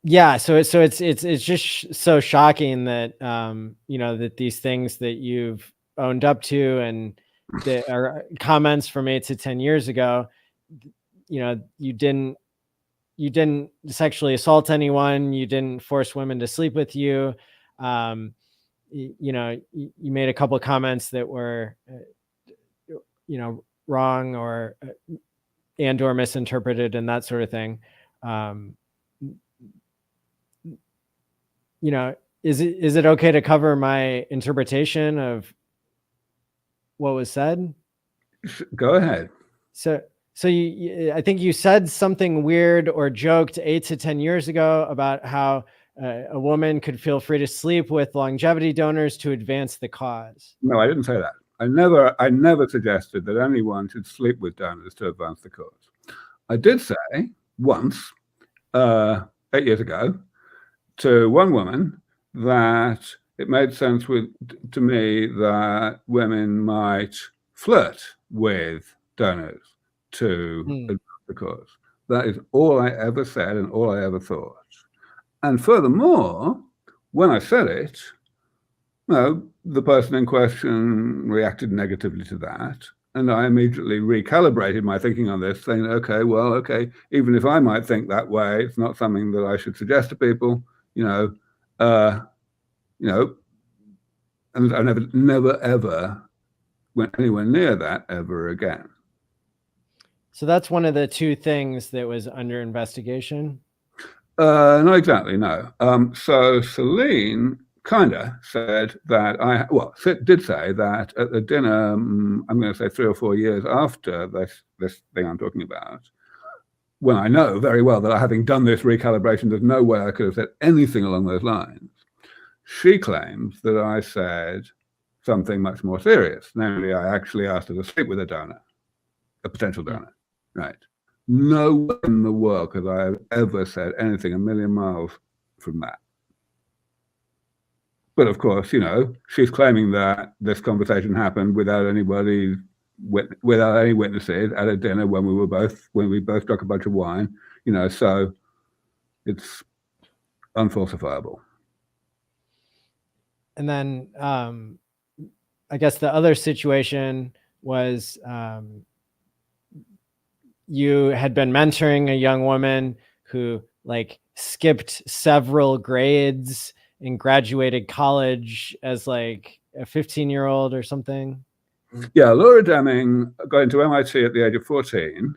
it's just so shocking that that these things that you've owned up to and that are comments from 8 to 10 years ago, you didn't sexually assault anyone, you didn't force women to sleep with you. You made a couple of comments that were wrong or misinterpreted and that sort of thing. Is it okay to cover my interpretation of what was said? Go ahead. So I think you said something weird or joked 8 to 10 years ago about how a woman could feel free to sleep with longevity donors to advance the cause. No, I didn't say that. I never suggested that anyone should sleep with donors to advance the cause. I did say once, 8 years ago, to one woman that it made sense to me that women might flirt with donors to advance the cause. That is all I ever said and all I ever thought. And furthermore, when I said it, the person in question reacted negatively to that. And I immediately recalibrated my thinking on this, saying, okay, even if I might think that way, it's not something that I should suggest to people, and I never ever went anywhere near that ever again. So that's one of the two things that was under investigation? Not exactly, no. So Celine kind of said that did say that at the dinner, I'm going to say 3 or 4 years after this thing I'm talking about, when I know very well that having done this recalibration, there's no way I could have said anything along those lines. She claims that I said something much more serious. Namely, I actually asked her to sleep with a donor, a potential donor, right? Nowhere in the world could I have ever said anything a million miles from that. But of course, she's claiming that this conversation happened without any witnesses at a dinner when we both drank a bunch of wine, so it's unfalsifiable. And then I guess the other situation was you had been mentoring a young woman who skipped several grades and graduated college as a 15-year-old or something. Yeah, Laura Deming got into MIT at the age of 14.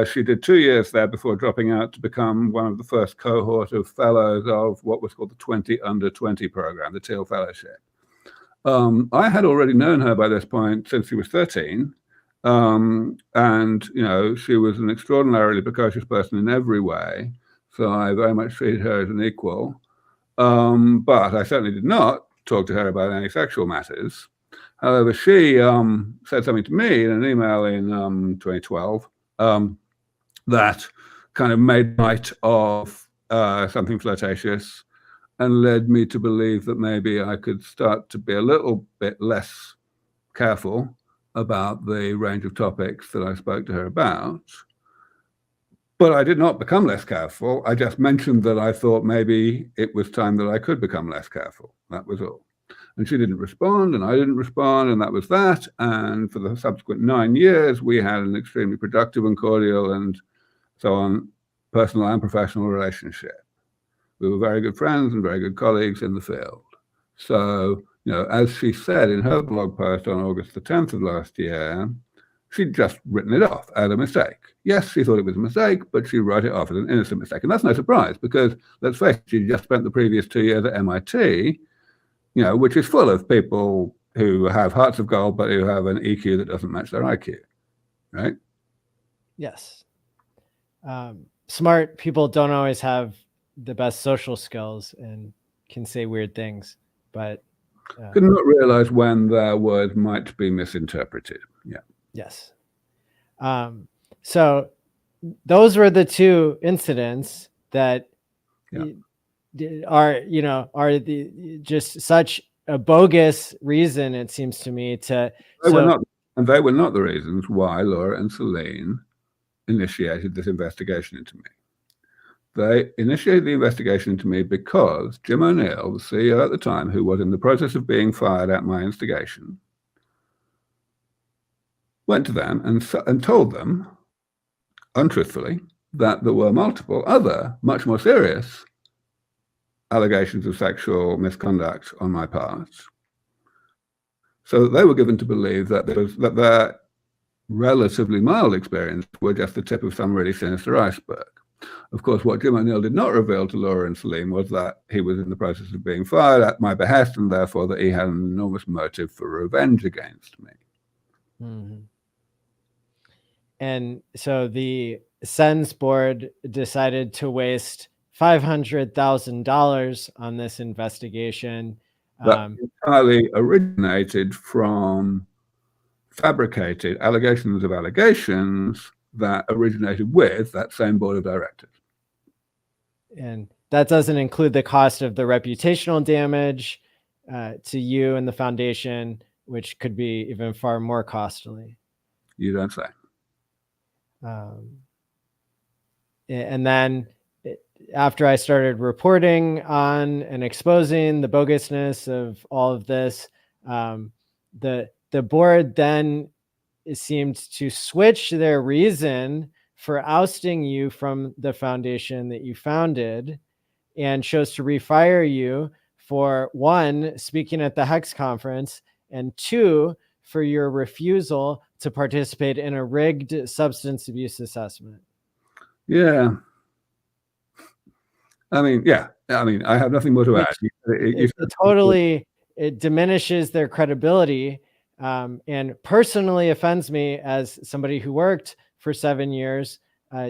She did 2 years there before dropping out to become one of the first cohort of fellows of what was called the 20 under 20 program, the Teal Fellowship. I had already known her by this point since she was 13. And, you know, she was an extraordinarily precocious person in every way. So I very much treated her as an equal. But I certainly did not talk to her about any sexual matters. However, she said something to me in an email in 2012 that kind of made light of something flirtatious and led me to believe that maybe I could start to be a little bit less careful about the range of topics that I spoke to her about. But I did not become less careful. I just mentioned that I thought maybe it was time that I could become less careful. That was all. And she didn't respond, and I didn't respond, and that was that. And for the subsequent 9 years, we had an extremely productive and cordial and so on, personal and professional relationship. We were very good friends and very good colleagues in the field. So, you know, as she said in her blog post on August the 10th of last year, she'd just written it off as a mistake. Yes, she thought it was a mistake, but she wrote it off as an innocent mistake. And that's no surprise because, let's face it, she just spent the previous 2 years at MIT, you know, which is full of people who have hearts of gold, but who have an EQ that doesn't match their IQ, right? Yes. Smart people don't always have the best social skills and can say weird things, but could not realize when their words might be misinterpreted. Yeah. Yes. So those were the two incidents that are just such a bogus reason, it seems to me, to they were not the reasons why Laura and Celine initiated this investigation into me. They initiated the investigation into me because Jim O'Neill, the CEO at the time, who was in the process of being fired at my instigation, went to them and told them, untruthfully, that there were multiple other, much more serious allegations of sexual misconduct on my part. So they were given to believe that their relatively mild experience were just the tip of some really sinister iceberg. Of course, what Jim O'Neill did not reveal to Laura and Celine was that he was in the process of being fired at my behest, and therefore that he had an enormous motive for revenge against me. Mm-hmm. And so the SENS board decided to waste $500,000 on this investigation. That entirely originated from fabricated allegations of allegations that originated with that same board of directors. And that doesn't include the cost of the reputational damage to you and the foundation, which could be even far more costly. You don't say. And then after I started reporting on and exposing the bogusness of all of this, the board then seemed to switch their reason for ousting you from the foundation that you founded and chose to refire you for, one, speaking at the Hex conference, and two, for your refusal to participate in a rigged substance abuse assessment. Yeah. I mean, I have nothing more to add. It diminishes their credibility, and personally offends me as somebody who worked for 7 years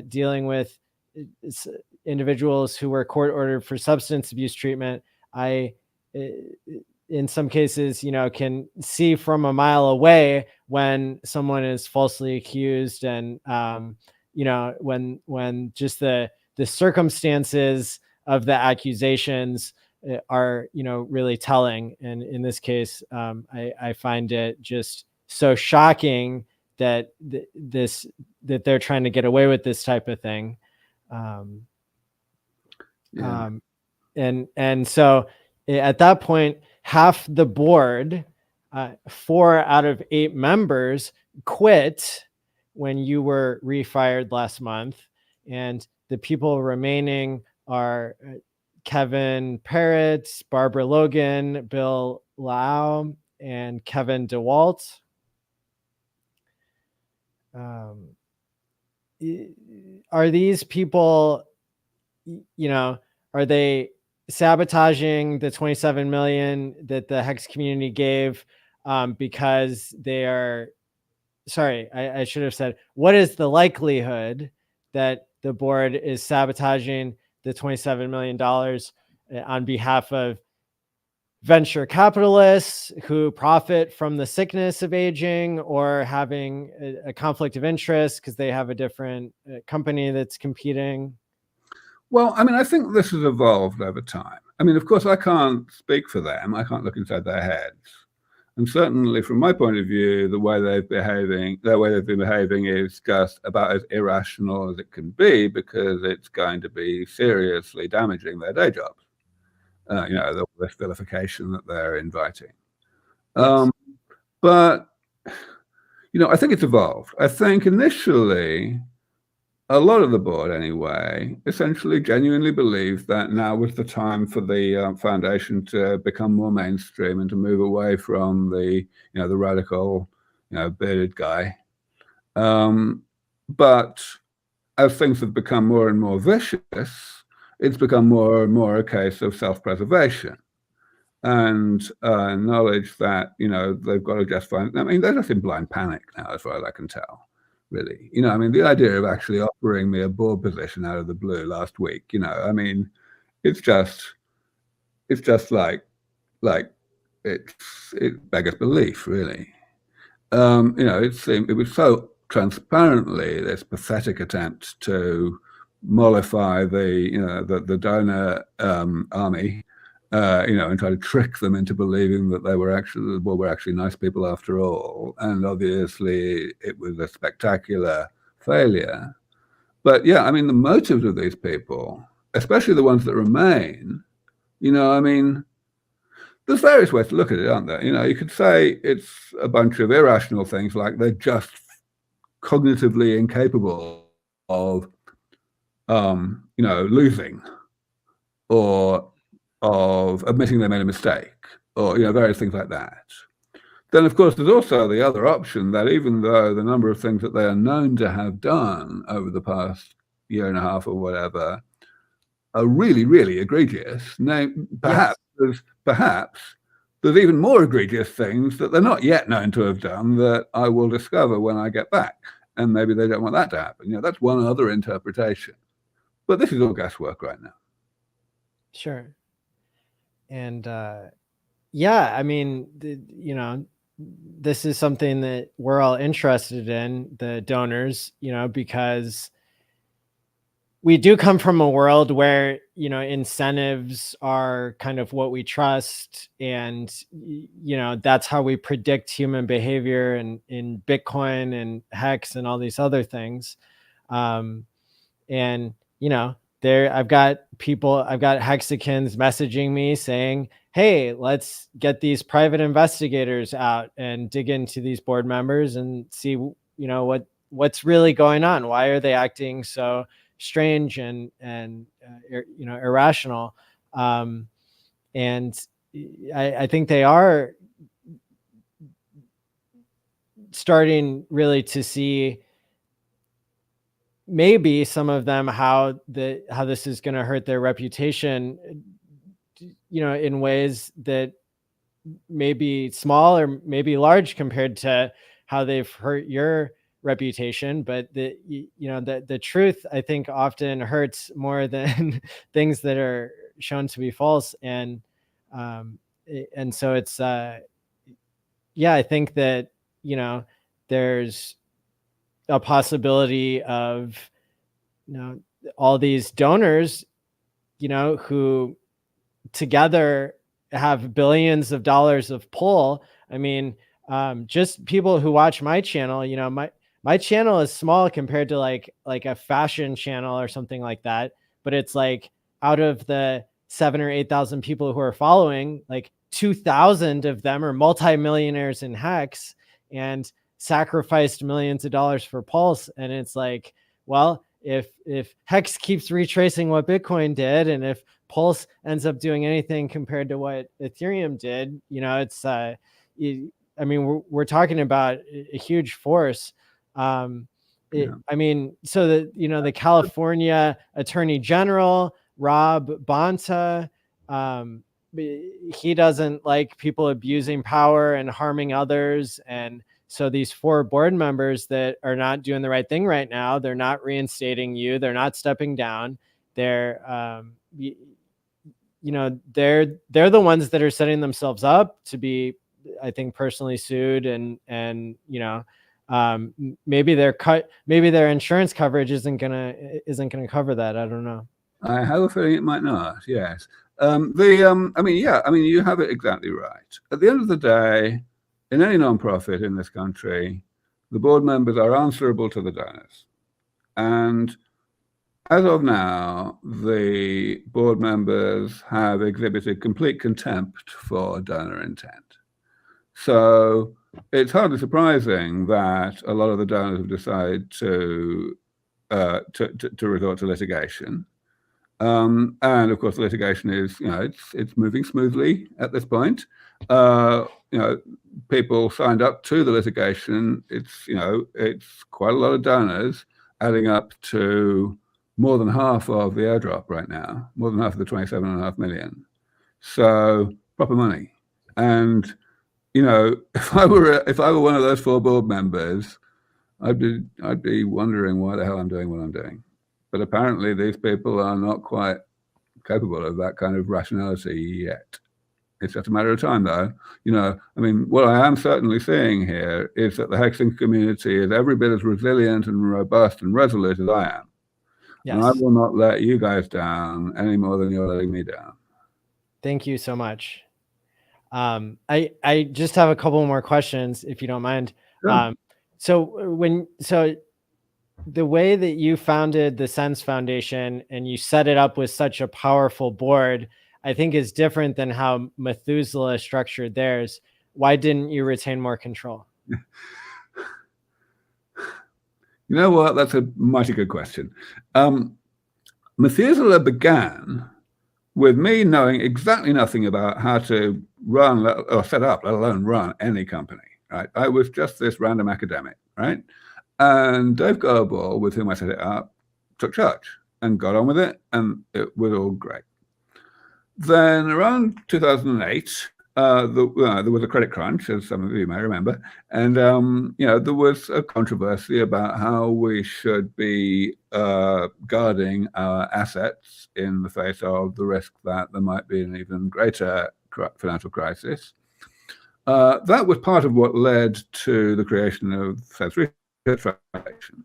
dealing with individuals who were court ordered for substance abuse treatment. I, in some cases, can see from a mile away when someone is falsely accused, and when just the circumstances of the accusations are really telling. And in this case, I find it just so shocking that that they're trying to get away with this type of thing. And so at that point, half the board, 4 out of 8 members, quit when you were refired last month, and the people remaining are Kevin Parrott, Barbara Logan, Bill Lau, and Kevin DeWalt. are these people, are they sabotaging the 27 million that the Hex community gave because they are, sorry, I should have said, what is the likelihood that the board is sabotaging the $27 million on behalf of venture capitalists who profit from the sickness of aging, or having a conflict of interest because they have a different company that's competing? Well, I mean, I think this has evolved over time. I mean, of course, I can't speak for them. I can't look inside their heads. And certainly from my point of view, the way they've been behaving is just about as irrational as it can be, because it's going to be seriously damaging their day jobs. The vilification that they're inviting. Yes. But, I think it's evolved. I think initially, a lot of the board anyway, essentially genuinely believed that now was the time for the foundation to become more mainstream and to move away from the radical, bearded guy. But as things have become more and more vicious, it's become more and more a case of self-preservation and knowledge that, they've got to just find, I mean, they're just in blind panic now, as far as I can tell. Really, I mean, the idea of actually offering me a board position out of the blue last week, I mean, it's just like it beggars belief, really. It was so transparently this pathetic attempt to mollify the donor army, and try to trick them into believing that they were actually nice people after all. And obviously it was a spectacular failure. But yeah, I mean, the motives of these people, especially the ones that remain, I mean, there's various ways to look at it, aren't there? You could say it's a bunch of irrational things, like they're just cognitively incapable of, losing, or of admitting they made a mistake, or various things like that. Then, of course, there's also the other option that even though the number of things that they are known to have done over the past year and a half or whatever are really, really egregious, perhaps there's even more egregious things that they're not yet known to have done that I will discover when I get back, and maybe they don't want that to happen. That's one other interpretation. But this is all guesswork right now. Sure. And yeah, I mean, this is something that we're all interested in, the donors, because we do come from a world where, incentives are kind of what we trust. And, that's how we predict human behavior in Bitcoin and Hex and all these other things. And, I've got Hexicans messaging me saying, hey, let's get these private investigators out and dig into these board members and see, what's really going on. Why are they acting so strange and irrational? And I think they are starting really to see, maybe some of them, how this is going to hurt their reputation, in ways that may be small or maybe large compared to how they've hurt your reputation. But the truth, I think, often hurts more than things that are shown to be false. And so it's I think that there's a possibility of all these donors who together have billions of dollars of pull. I mean, just people who watch my channel, my channel is small compared to like a fashion channel or something like that, but it's like, out of the 7,000 or 8,000 people who are following, like 2,000 of them are multimillionaires in Hex and sacrificed millions of dollars for Pulse. And it's like, well, if Hex keeps retracing what Bitcoin did, and if Pulse ends up doing anything compared to what Ethereum did, it's I mean, we're talking about a huge force. I mean, so the, you know, the California Attorney General, Rob Bonta, he doesn't like people abusing power and harming others. And so these 4 board members that are not doing the right thing right now, they're not reinstating you. They're not stepping down. They're, you know, they're the ones that are setting themselves up to be, I think, personally sued. And, you know, maybe their insurance coverage isn't gonna cover that. I don't know. I have a feeling it might not. Yes. I mean, yeah. I mean, you have it exactly right. At the end of the day, in any non-profit in this country, the board members are answerable to the donors, and as of now, the board members have exhibited complete contempt for donor intent. So it's hardly surprising that a lot of the donors have decided to resort to litigation. And of course, the litigation is, you know, it's moving smoothly at this point. You know, people signed up to the litigation. It's, you know, it's quite a lot of donors, adding up to more than half of the airdrop right now, more than half of the 27.5 million. So proper money. And, you know, if I were one of those 4 board members, I'd be wondering why the hell I'm doing what I'm doing. But apparently these people are not quite capable of that kind of rationality yet. It's just a matter of time, though. You know, I mean, what I am certainly seeing here is that the hexing community is every bit as resilient and robust and resolute as I am. Yes. And I will not let you guys down any more than you're letting me down. Thank you so much. I just have a couple more questions, if you don't mind. Sure. So the way that you founded the Sense Foundation and you set it up with such a powerful board, I think is different than how Methuselah structured theirs. Why didn't you retain more control? You know what? That's a mighty good question. Methuselah began with me knowing exactly nothing about how to run or set up, let alone run any company, right? I was just this random academic, right? And Dave Goebel, with whom I set it up, took charge and got on with it, and it was all great. Then around 2008, there was a credit crunch, as some of you may remember, and you know, there was a controversy about how we should be guarding our assets in the face of the risk that there might be an even greater financial crisis. That was part of what led to the creation of Sense Research Foundation.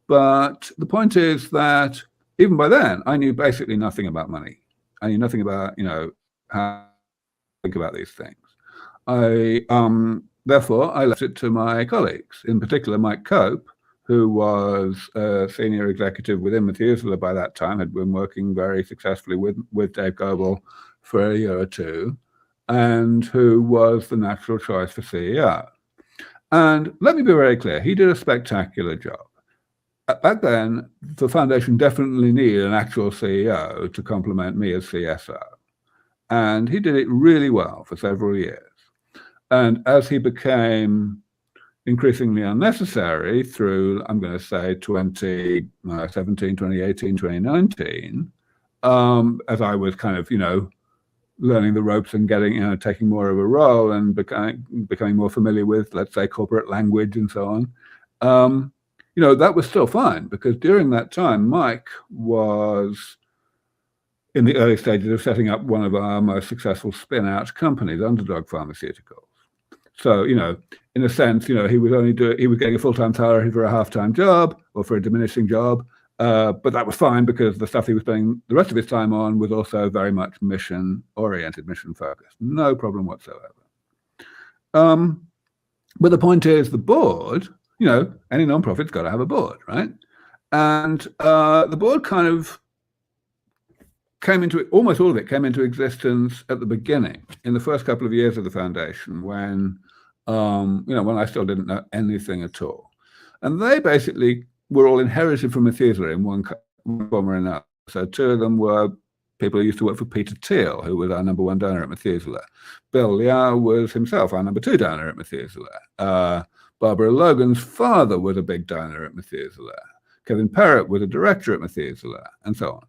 But the point is that even by then, I knew basically nothing about money. I knew nothing about, you know, how to think about these things. Therefore, I left it to my colleagues, in particular Mike Cope, who was a senior executive within Methuselah by that time, had been working very successfully with Dave Goebel for a year or two, and who was the natural choice for CEO. And let me be very clear, he did a spectacular job. Back then, the foundation definitely needed an actual CEO to complement me as CSO. And he did it really well for several years. And as he became increasingly unnecessary through, I'm going to say, 2017, 2018, 2019, as I was kind of, you know, learning the ropes and getting, you know, taking more of a role and becoming more familiar with, let's say, corporate language and so on, you know, that was still fine, because during that time, Mike was in the early stages of setting up one of our most successful spin-out companies, Underdog Pharmaceuticals. So, you know, in a sense, you know, he was getting a full-time salary for a half-time job or for a diminishing job, but that was fine because the stuff he was spending the rest of his time on was also very much mission-oriented, mission-focused. No problem whatsoever. But the point is, the board, you know, any nonprofit's got to have a board, right? And the board kind of came into, almost all of it came into existence at the beginning, in the first couple of years of the foundation, when, you know, when I still didn't know anything at all. And they basically were all inherited from Methuselah in one form or another. So 2 of them were people who used to work for Peter Thiel, who was our #1 donor at Methuselah. Bill Liao was himself our #2 donor at Methuselah. Barbara Logan's father was a big donor at Methuselah. Kevin Parrott was a director at Methuselah, and so on.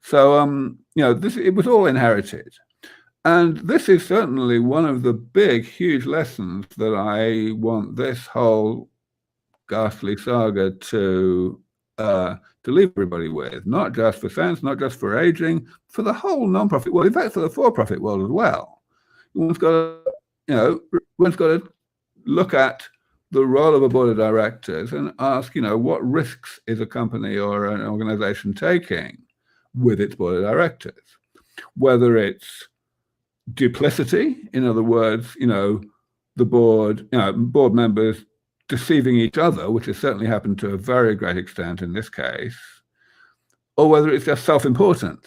So, it was all inherited. And this is certainly one of the big, huge lessons that I want this whole ghastly saga to leave everybody with, not just for science, not just for aging, for the whole non-profit world, in fact, for the for-profit world as well. One's got to look at the role of a board of directors and ask, what risks is a company or an organization taking with its board of directors? Whether it's duplicity, in other words, the board members deceiving each other, which has certainly happened to a very great extent in this case, or whether it's just self-importance,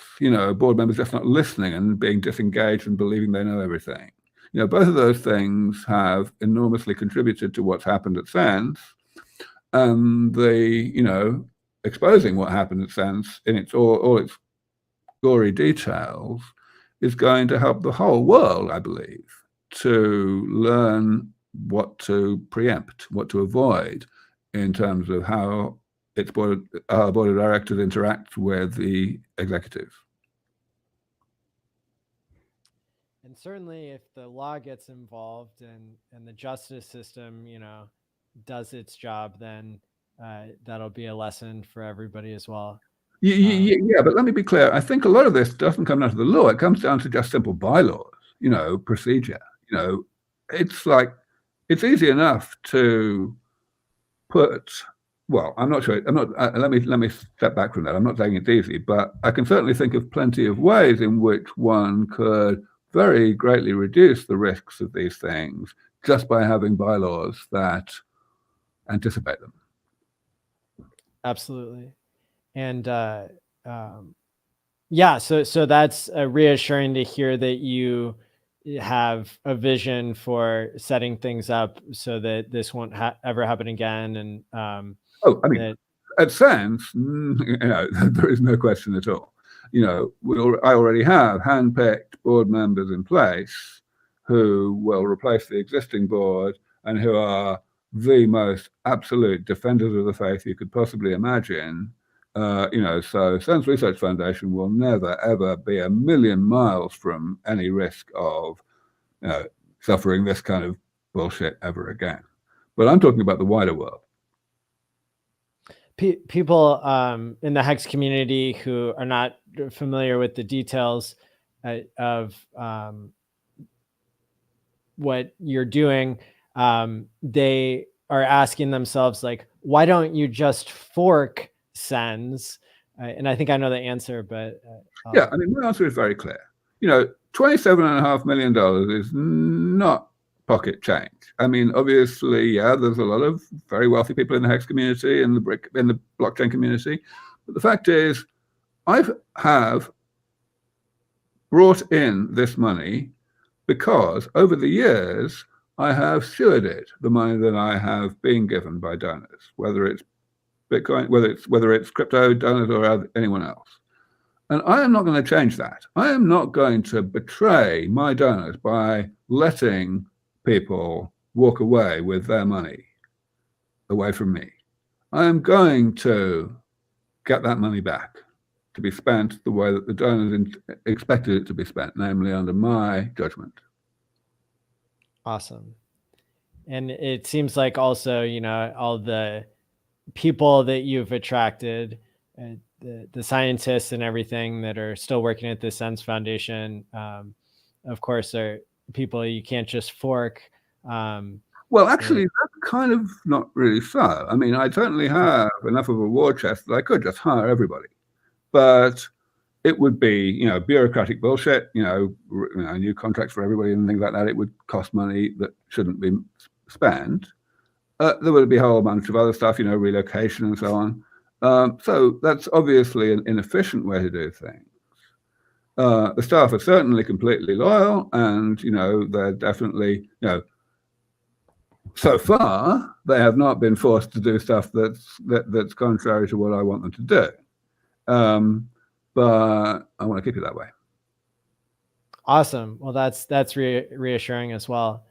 board members just not listening and being disengaged and believing they know everything. Both of those things have enormously contributed to what's happened at Sands, and exposing what happened at Sands in all its gory details is going to help the whole world, I believe, to learn what to preempt, what to avoid in terms of how our board of directors interact with the executives. And certainly if the law gets involved and the justice system, does its job, then that'll be a lesson for everybody as well. Yeah, but let me be clear. I think a lot of this doesn't come down to the law. It comes down to just simple bylaws, procedure. It's easy enough to put, well, I'm not sure. Let me step back from that. I'm not saying it's easy, but I can certainly think of plenty of ways in which one could very greatly reduce the risks of these things just by having bylaws that anticipate them. Absolutely. And yeah, so that's reassuring to hear that you have a vision for setting things up so that this won't ever happen again. And at Sands, there is no question at all. I already have handpicked board members in place who will replace the existing board and who are the most absolute defenders of the faith you could possibly imagine. So Sands Research Foundation will never, ever be a million miles from any risk of suffering this kind of bullshit ever again. But I'm talking about the wider world. People in the Hex community who are not familiar with the details of what you're doing, they are asking themselves, like, why don't you just fork Sands? And I think I know the answer, but yeah, my answer is very clear. $27.5 million is not pocket change. Obviously, yeah, there's a lot of very wealthy people in the Hex community and in the blockchain community, but the fact is, I have brought in this money because over the years I have stewarded the money that I have been given by donors, whether it's Bitcoin, whether it's crypto donors or anyone else. And I am not going to change that. I am not going to betray my donors by letting people walk away with their money away from me. I am going to get that money back to be spent the way that the donors expected it to be spent, namely under my judgment. Awesome. And it seems like also, all the people that you've attracted, the scientists and everything that are still working at the Sands Foundation, of course, are people you can't just fork. Well, actually, that's kind of not really so. I certainly have enough of a war chest that I could just hire everybody, but it would be, bureaucratic bullshit, new contracts for everybody and things like that. It would cost money that shouldn't be spent. There would be a whole bunch of other stuff, relocation and so on. So that's obviously an inefficient way to do things. The staff are certainly completely loyal, and they're definitely, so far they have not been forced to do stuff that's contrary to what I want them to do. But I want to keep it that way. Awesome. Well, that's reassuring as well.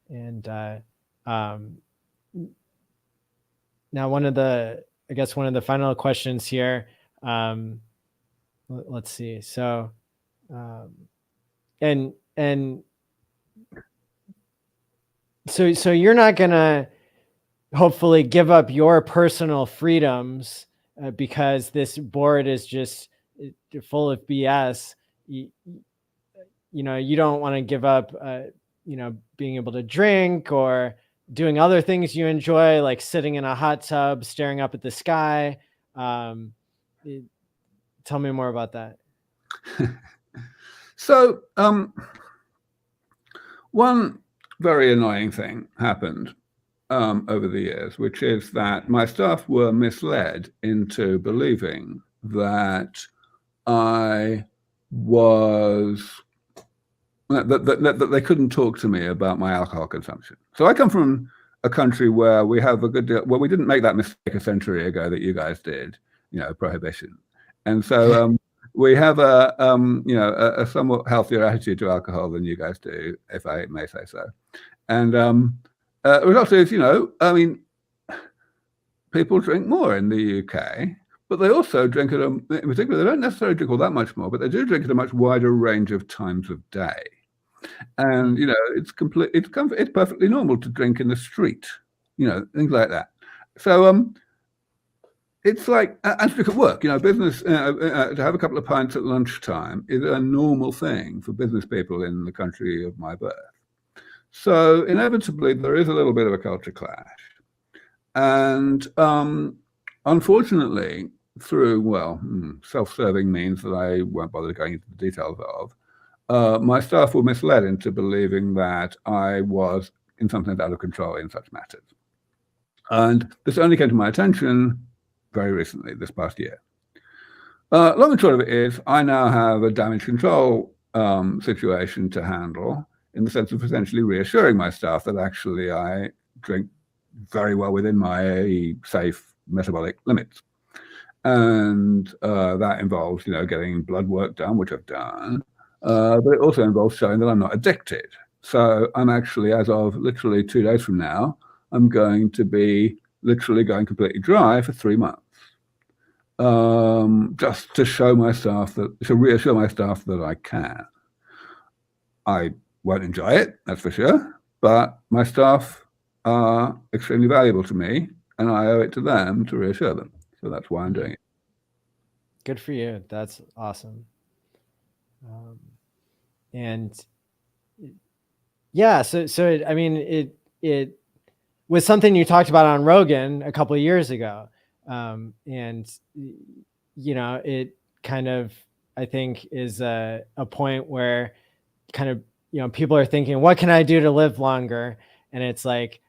And now I guess one of the final questions here. Let's see. So, and so you're not gonna hopefully give up your personal freedoms because this board is just full of BS. You don't want to give up, being able to drink or doing other things you enjoy, like sitting in a hot tub, staring up at the sky. Tell me more about that. So, one very annoying thing happened over the years, which is that my staff were misled into believing that I was that they couldn't talk to me about my alcohol consumption. So I come from a country where we have a good deal. Well, we didn't make that mistake a century ago that you guys did, prohibition, and so we have a somewhat healthier attitude to alcohol than you guys do, if I may say so. And the result is, people drink more in the UK, but they also drink in particular, they don't necessarily drink all that much more, but they do drink at a much wider range of times of day. And, it's perfectly normal to drink in the street, things like that. So, it's like, and to drink at work, business, to have a couple of pints at lunchtime is a normal thing for business people in the country of my birth. So inevitably, there is a little bit of a culture clash. And unfortunately, through, self-serving means that I won't bother going into the details of, my staff were misled into believing that I was, in some sense, out of control in such matters. And this only came to my attention very recently, this past year. Long and short of it is, I now have a damage control situation to handle, in the sense of essentially reassuring my staff that actually I drink very well within my safe metabolic limits. And that involves, getting blood work done, which I've done, but it also involves showing that I'm not addicted. So I'm actually, as of literally 2 days from now, I'm going to be literally going completely dry for 3 months. Just to show my staff to reassure my staff that I can. I won't enjoy it, that's for sure, but my staff are extremely valuable to me, and I owe it to them to reassure them. So that's why I'm doing it. Good for you. That's awesome. And yeah, so it was something you talked about on Rogan a couple of years ago. And it kind of, I think, is a point where kind of, people are thinking, what can I do to live longer? And it's like,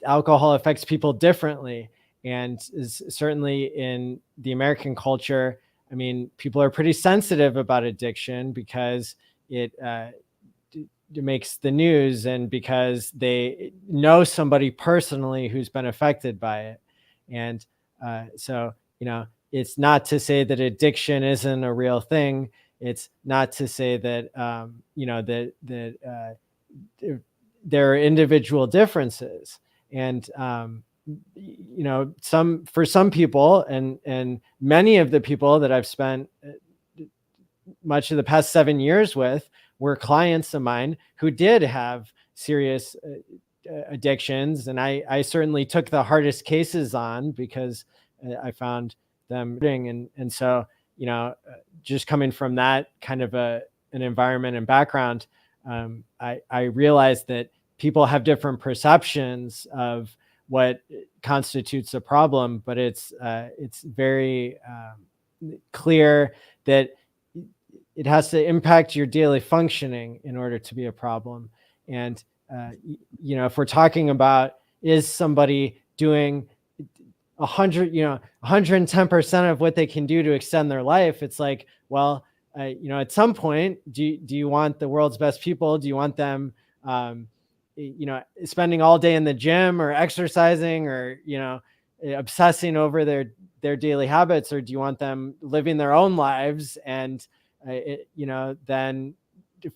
alcohol affects people differently. And is certainly in the American culture, people are pretty sensitive about addiction because it makes the news, and because they know somebody personally who's been affected by it. And so, it's not to say that addiction isn't a real thing. It's not to say that, that there are individual differences. And, for some people, and many of the people that I've spent much of the past 7 years with were clients of mine who did have serious addictions. And I certainly took the hardest cases on because I found them. And so, just coming from that kind of an environment and background, I realized that people have different perceptions of what constitutes a problem, but it's very clear that it has to impact your daily functioning in order to be a problem. And if we're talking about, is somebody doing 110% of what they can do to extend their life, it's like, well, at some point, do you want the world's best people? Do you want them, spending all day in the gym or exercising or, obsessing over their daily habits? Or do you want them living their own lives and, then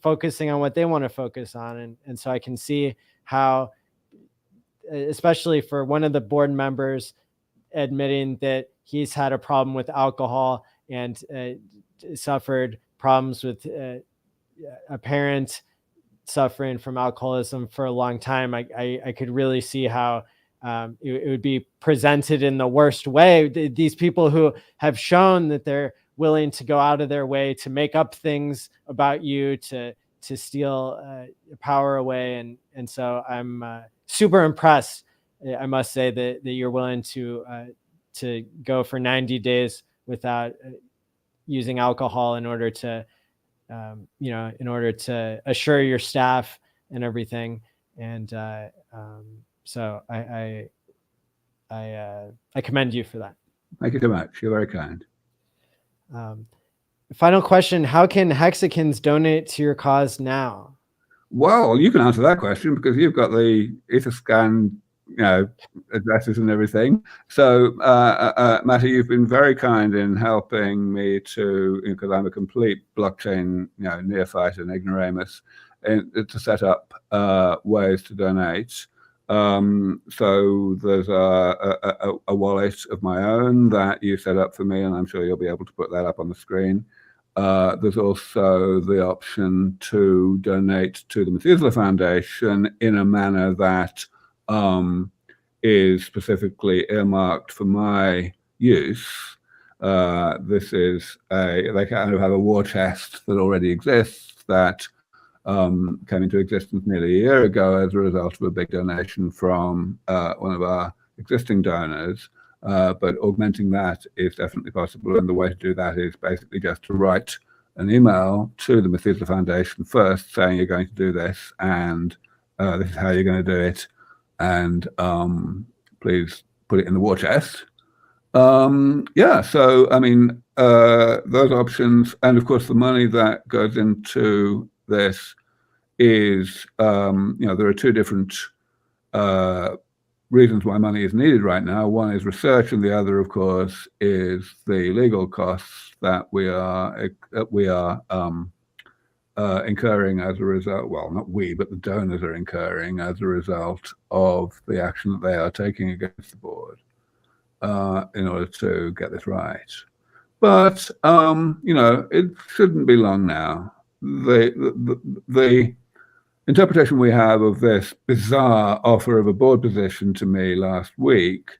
focusing on what they want to focus on? And so I can see how especially for one of the board members admitting that he's had a problem with alcohol and suffered problems with a parent suffering from alcoholism for a long time. I could really see how it would be presented in the worst way. These people who have shown that they're willing to go out of their way to make up things about you, to steal power away. And so I'm super impressed, I must say, that you're willing to go for 90 days without using alcohol in order to, in order to assure your staff and everything. And so I commend you for that. Thank you so much. You're very kind. Final question: how can Hexicans donate to your cause now? Well, you can answer that question because you've got the Etherscan, addresses and everything. So, Maddie, you've been very kind in helping me to, because I'm a complete blockchain, neophyte and ignoramus, to set up ways to donate. So there's a wallet of my own that you set up for me, and I'm sure you'll be able to put that up on the screen. There's also the option to donate to the Methuselah Foundation in a manner that is specifically earmarked for my use. This is they kind of have a war chest that already exists that came into existence nearly a year ago as a result of a big donation from one of our existing donors. But augmenting that is definitely possible. And the way to do that is basically just to write an email to the Methuselah Foundation first saying you're going to do this and this is how you're going to do it. And please put it in the war chest. Yeah, so, I mean, those options, and of course the money that goes into this is, there are two different reasons why money is needed right now. One is research, and the other, of course, is the legal costs that we are incurring as a result. Well, not we, but the donors are incurring as a result of the action that they are taking against the board in order to get this right. But it shouldn't be long now. The interpretation we have of this bizarre offer of a board position to me last week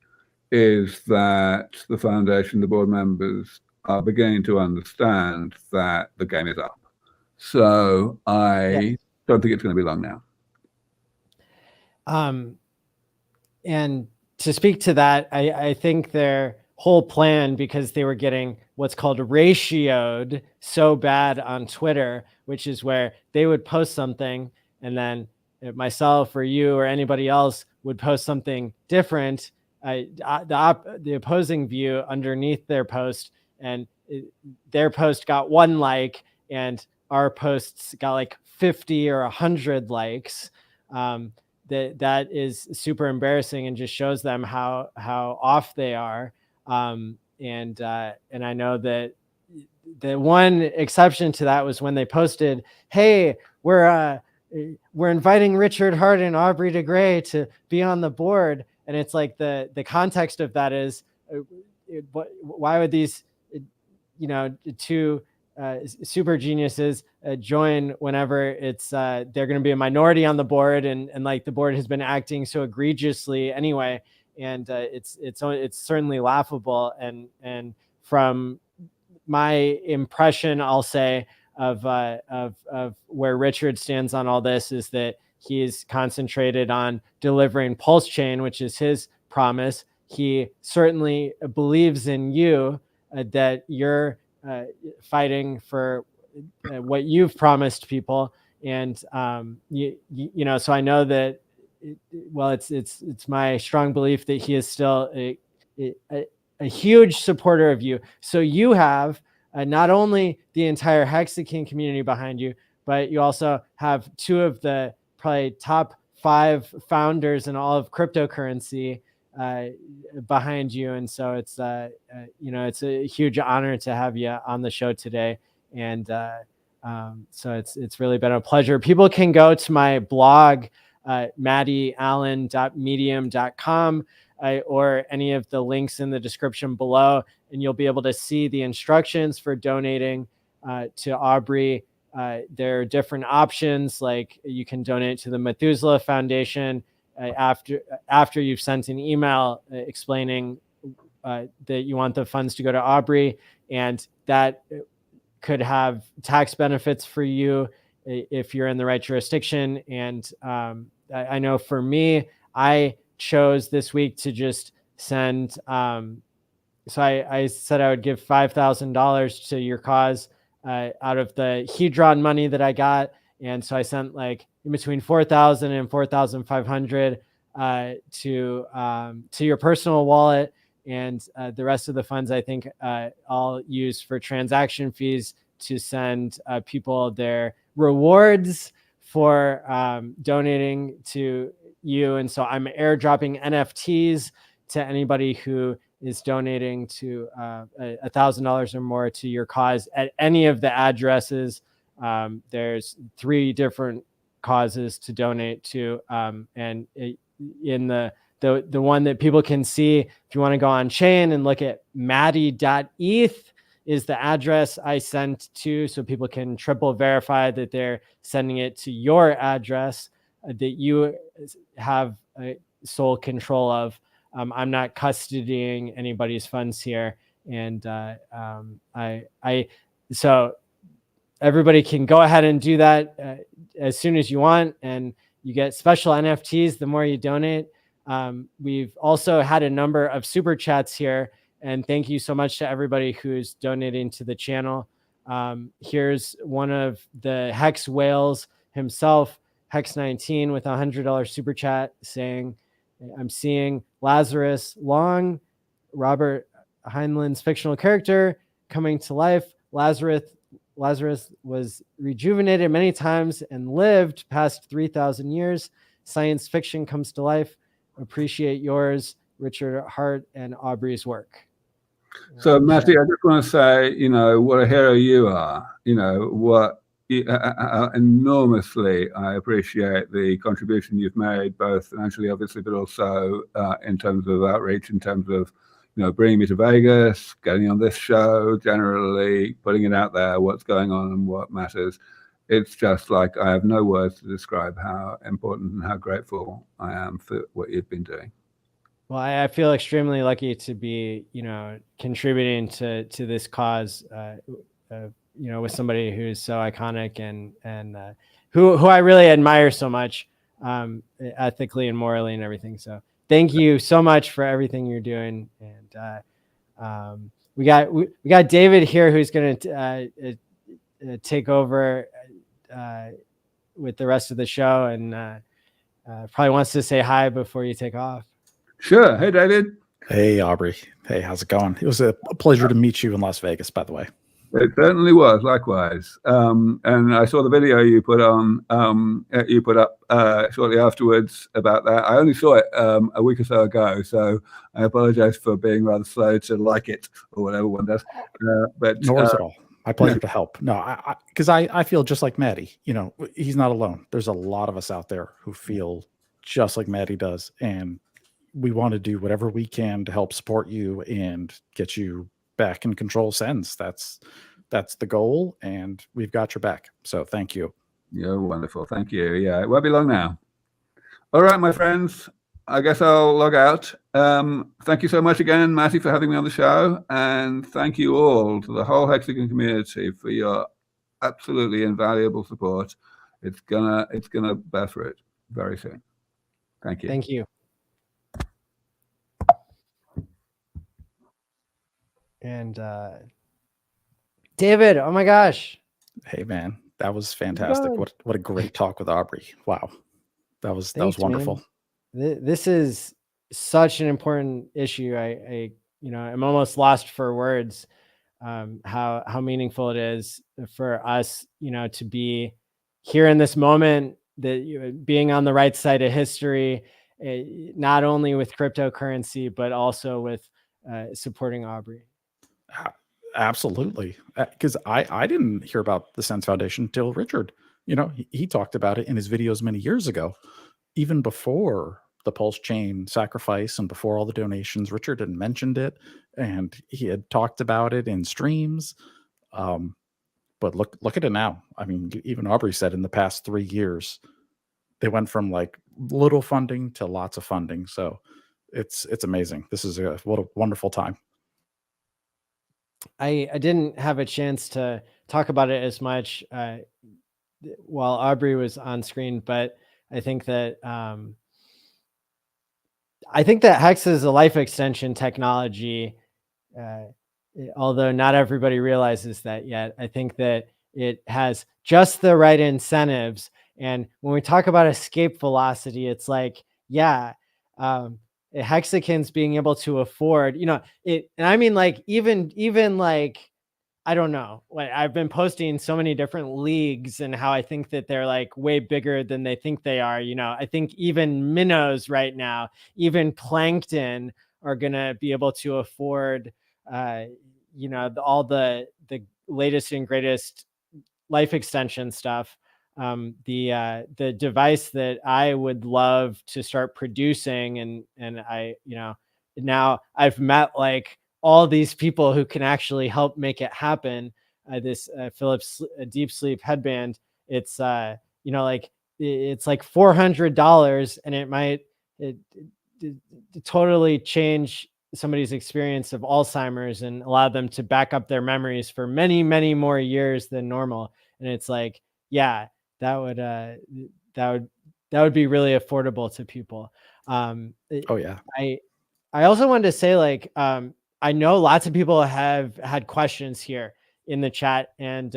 is that the foundation, the board members, are beginning to understand that the game is up. So I don't think it's going to be long now. And to speak to that, I think their whole plan, because they were getting what's called ratioed so bad on Twitter, which is where they would post something and then myself or you or anybody else would post something different, the opposing view underneath their post, and their post got 1 like and our posts got like 50 or 100 likes. That is super embarrassing and just shows them how off they are. And I know that the one exception to that was when they posted, "Hey, we're inviting Richard Hart and Aubrey de Grey to be on the board." And it's like the context of that is, why would these, two super geniuses join whenever it's they're going to be a minority on the board, and like the board has been acting so egregiously anyway, and it's certainly laughable. And from my impression, I'll say, of where Richard stands on all this is that he's concentrated on delivering Pulse Chain, which is his promise. He certainly believes in you, that you're fighting for what you've promised people. And so I know that it's my strong belief that he is still a huge supporter of you. So you have not only the entire Hexican community behind you, but you also have 2 of the probably top 5 founders in all of cryptocurrency behind you. And so it's it's a huge honor to have you on the show today. And so it's really been a pleasure. People can go to my blog, maddieallen.medium.com, or any of the links in the description below, and you'll be able to see the instructions for donating to Aubrey. There are different options, like you can donate to the Methuselah Foundation after you've sent an email explaining that you want the funds to go to Aubrey, and that could have tax benefits for you if you're in the right jurisdiction. And I know for me, I chose this week to just send. So I said I would give $5,000 to your cause out of the Hedron money that I got. And so I sent like in between 4,000 and 4,500 to your personal wallet. And the rest of the funds, I think I'll use for transaction fees to send people their rewards for donating to you. And so I'm airdropping NFTs to anybody who is donating to $1,000 or more to your cause at any of the addresses. There's 3 different causes to donate to, and in the one that people can see, if you want to go on chain and look at Maddie.eth is the address I sent to, so people can triple verify that they're sending it to your address that you have sole control of. I'm not custodying anybody's funds here, and so everybody can go ahead and do that as soon as you want, and you get special NFTs the more you donate. We've also had a number of super chats here, and thank you so much to everybody who's donating to the channel. Here's one of the Hex whales himself, Hex19, with $100 super chat saying, I'm seeing Lazarus Long, Robert Heinlein's fictional character, coming to life. Lazarus was rejuvenated many times and lived past 3,000 years. Science fiction comes to life. Appreciate yours, Richard Hart, and Aubrey's work. So, Maddie, I just want to say, what a hero you are. What enormously I appreciate the contribution you've made, both financially, obviously, but also in terms of outreach, in terms of, bringing me to Vegas, getting on this show, generally putting it out there, what's going on and what matters. It's just like I have no words to describe how important and how grateful I am for what you've been doing. Well, I feel extremely lucky to be, contributing to this cause, with somebody who's so iconic and who I really admire so much, ethically and morally and everything. So thank you so much for everything you're doing. And we got David here who's going to take over with the rest of the show, and probably wants to say hi before you take off. Sure. Hey, David. Hey, Aubrey. Hey, how's it going? It was a pleasure to meet you in Las Vegas, by the way. It certainly was. Likewise. And I saw the video you put up shortly afterwards about that. I only saw it a week or so ago, so I apologize for being rather slow to like it or whatever one does. But no worries at all. My pleasure to help. No, because I feel just like Maddie. He's not alone. There's a lot of us out there who feel just like Maddie does, and we want to do whatever we can to help support you and get you back in control of Sens. That's the goal, and we've got your back. So thank you. You're wonderful. Thank you. Yeah, it won't be long now. All right, my friends. I guess I'll log out. Thank you so much again, Maddie, for having me on the show, and thank you all to the whole Hexagon community for your absolutely invaluable support. It's gonna bear fruit very soon. Thank you. Thank you. And David, oh my gosh. Hey man, that was fantastic. What a great talk with Aubrey. Wow. That was wonderful. Man. This is such an important issue. I'm almost lost for words. How meaningful it is for us, to be here in this moment, that being on the right side of history, not only with cryptocurrency, but also with supporting Aubrey. Absolutely. Because I didn't hear about the Sens Foundation until Richard, he talked about it in his videos many years ago. even before the Pulse Chain sacrifice and before all the donations, Richard had mentioned it and he had talked about it in streams. But look at it now. I mean, even Aubrey said in the past 3 years, they went from like little funding to lots of funding. So it's amazing. This is what a wonderful time. I didn't have a chance to talk about it as much while Aubrey was on screen, but I think that Hex is a life extension technology. Although not everybody realizes that yet, I think that it has just the right incentives. And when we talk about escape velocity, it's like, yeah, hexagons being able to afford, it, and I mean, like, even like, I don't know, like, I've been posting so many different leagues and how I think that they're like way bigger than they think they are. I think even minnows right now, even plankton, are going to be able to afford, all the latest and greatest life extension stuff. The device that I would love to start producing, and I, now I've met like all these people who can actually help make it happen. This Philips deep sleep headband, it's like it's like $400, and it might totally change somebody's experience of Alzheimer's and allow them to back up their memories for many, many more years than normal. And it's like, yeah, that would be really affordable to people. Oh yeah. I also wanted to say, like, I know lots of people have had questions here in the chat, and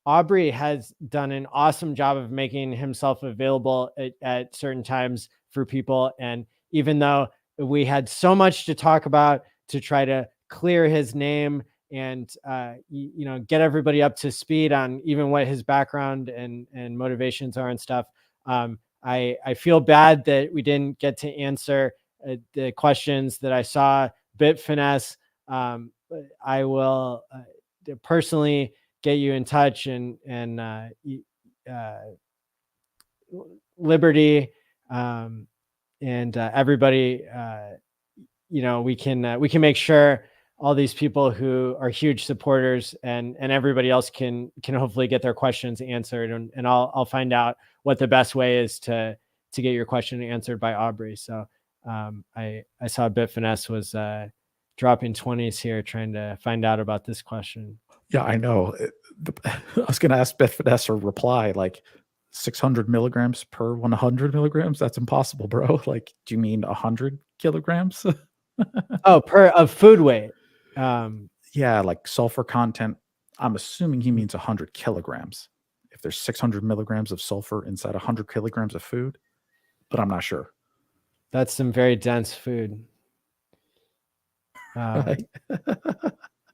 Aubrey has done an awesome job of making himself available at certain times for people. And even though we had so much to talk about to try to clear his name and get everybody up to speed on even what his background and motivations are and stuff, I feel bad that we didn't get to answer the questions that I saw. Bitfinesse, I will personally get you in touch, and Liberty, and everybody, we can make sure all these people who are huge supporters and everybody else can hopefully get their questions answered, and I'll find out what the best way is to get your question answered by Aubrey. So I saw Bitfinesse was dropping 20s here trying to find out about this question. Yeah, I know. I was going to ask Bitfinesse or reply like 600 milligrams per 100 milligrams. That's impossible, bro. Like, do you mean 100 kilograms? Oh, of food weight. Yeah, like sulfur content. I'm assuming he means 100 kilograms. If there's 600 milligrams of sulfur inside 100 kilograms of food, but I'm not sure. That's some very dense food. Right.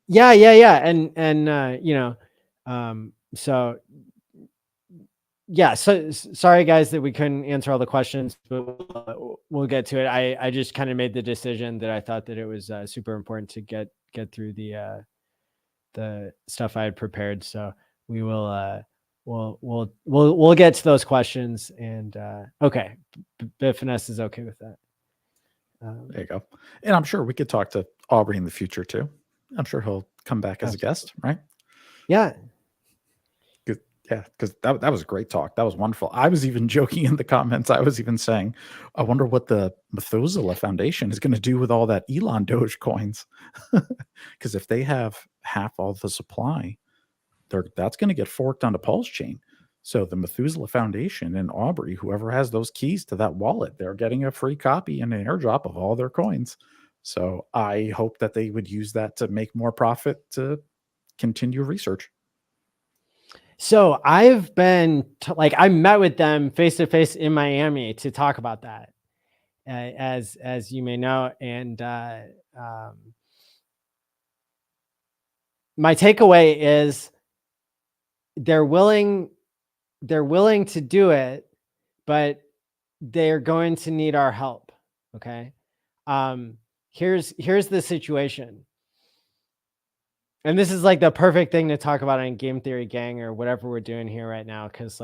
Yeah. And so yeah, so sorry guys that we couldn't answer all the questions, but we'll get to it. I just kind of made the decision that I thought that it was super important to get through the stuff I had prepared. So we will we'll get to those questions. And okay, Bitfinesse is okay with that. There you go. And I'm sure we could talk to Aubrey in the future too. I'm sure he'll come back as a guest, right? Yeah. Yeah, because that was a great talk. That was wonderful. I was even joking in the comments. I was even saying, I wonder what the Methuselah Foundation is going to do with all that ALLin Doge coins. Because if they have half all the supply, that's going to get forked onto Pulse Chain. So the Methuselah Foundation and Aubrey, whoever has those keys to that wallet, they're getting a free copy and an airdrop of all their coins. So I hope that they would use that to make more profit to continue research. So I've been I met with them face to face in Miami to talk about that, as you may know, and my takeaway is they're willing to do it, but they're going to need our help. Okay, here's the situation. And this is like the perfect thing to talk about on Game Theory Gang or whatever we're doing here right now. Cause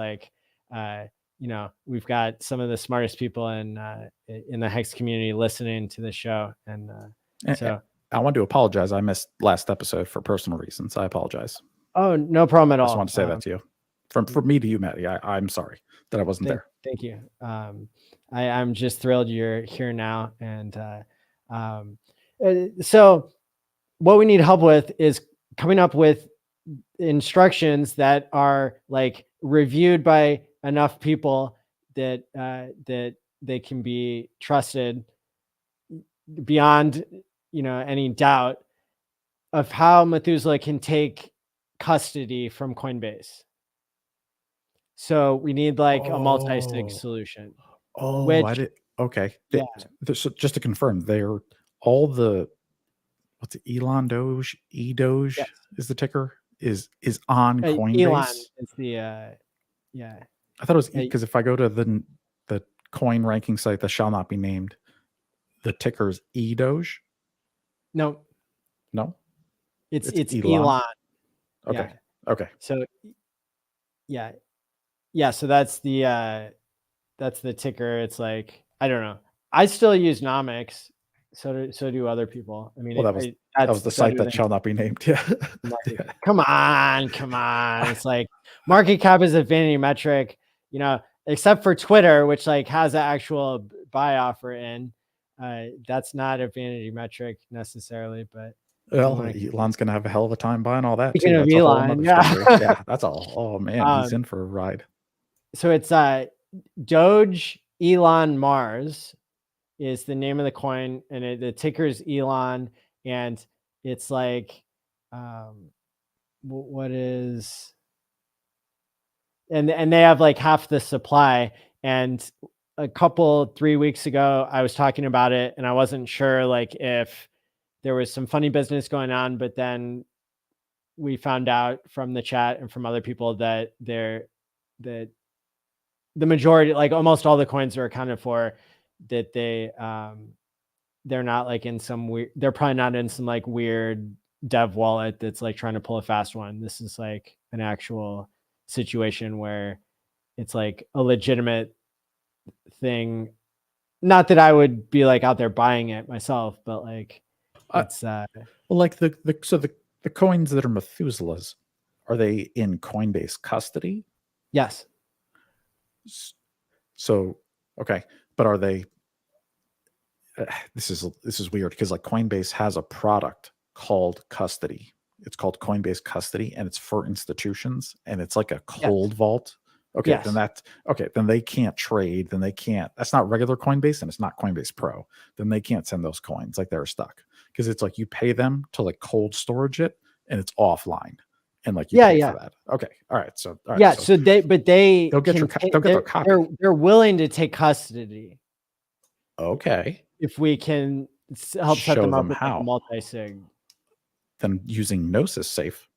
we've got some of the smartest people in the Hex community listening to the show. And so I want to apologize. I missed last episode for personal reasons. I apologize. Oh, no problem at all. I just want to say that to you. From me to you, Maddie. I'm sorry that I wasn't there. Thank you. I'm just thrilled you're here now. And so what we need help with is coming up with instructions that are like reviewed by enough people that that they can be trusted beyond any doubt of how Methuselah can take custody from Coinbase. So we need like a multi-sig solution. I did. Okay. Yeah. So just to confirm, they're all the what's it? Elon Doge, eDoge is the ticker. Is on Coinbase. Elon is the yeah. I thought it was because if I go to the coin ranking site that shall not be named, the ticker is eDoge. No. It's Elon. Okay. Yeah. Okay. So yeah. So that's the ticker. It's like, I don't know. I still use Nomics. So do other people. I mean, well, that was the site that shall not be named. Yeah. Come on. It's like market cap is a vanity metric, except for Twitter, which like has an actual buy offer in. That's not a vanity metric necessarily, but Elon's gonna have a hell of a time buying all that. Speaking of Elon, yeah, that's all. Oh man, he's in for a ride. So it's Doge Elon Mars is the name of the coin, and the ticker is Elon, and it's like what is, and they have like half the supply. And 3 weeks ago I was talking about it, and I wasn't sure like if there was some funny business going on, but then we found out from the chat and from other people that the majority, like almost all the coins are accounted for, that they're not like in some weird, they're probably not in some like weird dev wallet that's like trying to pull a fast one. This is like an actual situation where it's like a legitimate thing. Not that I would be like out there buying it myself, but like it's like the coins that are Methuselah's, are they in Coinbase custody? Yes. So okay, but are they? This is weird because like Coinbase has a product called Custody. It's called Coinbase Custody, and it's for institutions, and it's like a cold vault. Okay, yes. Then they can't trade. Then they can't. That's not regular Coinbase, and it's not Coinbase Pro. Then they can't send those coins. Like they're stuck because it's like you pay them to like cold storage it, and it's offline. And like pay for that. Okay, all right. So so they'll get their copy. They're willing to take custody. Okay, if we can help set them up with a multi-sig. Then using Gnosis Safe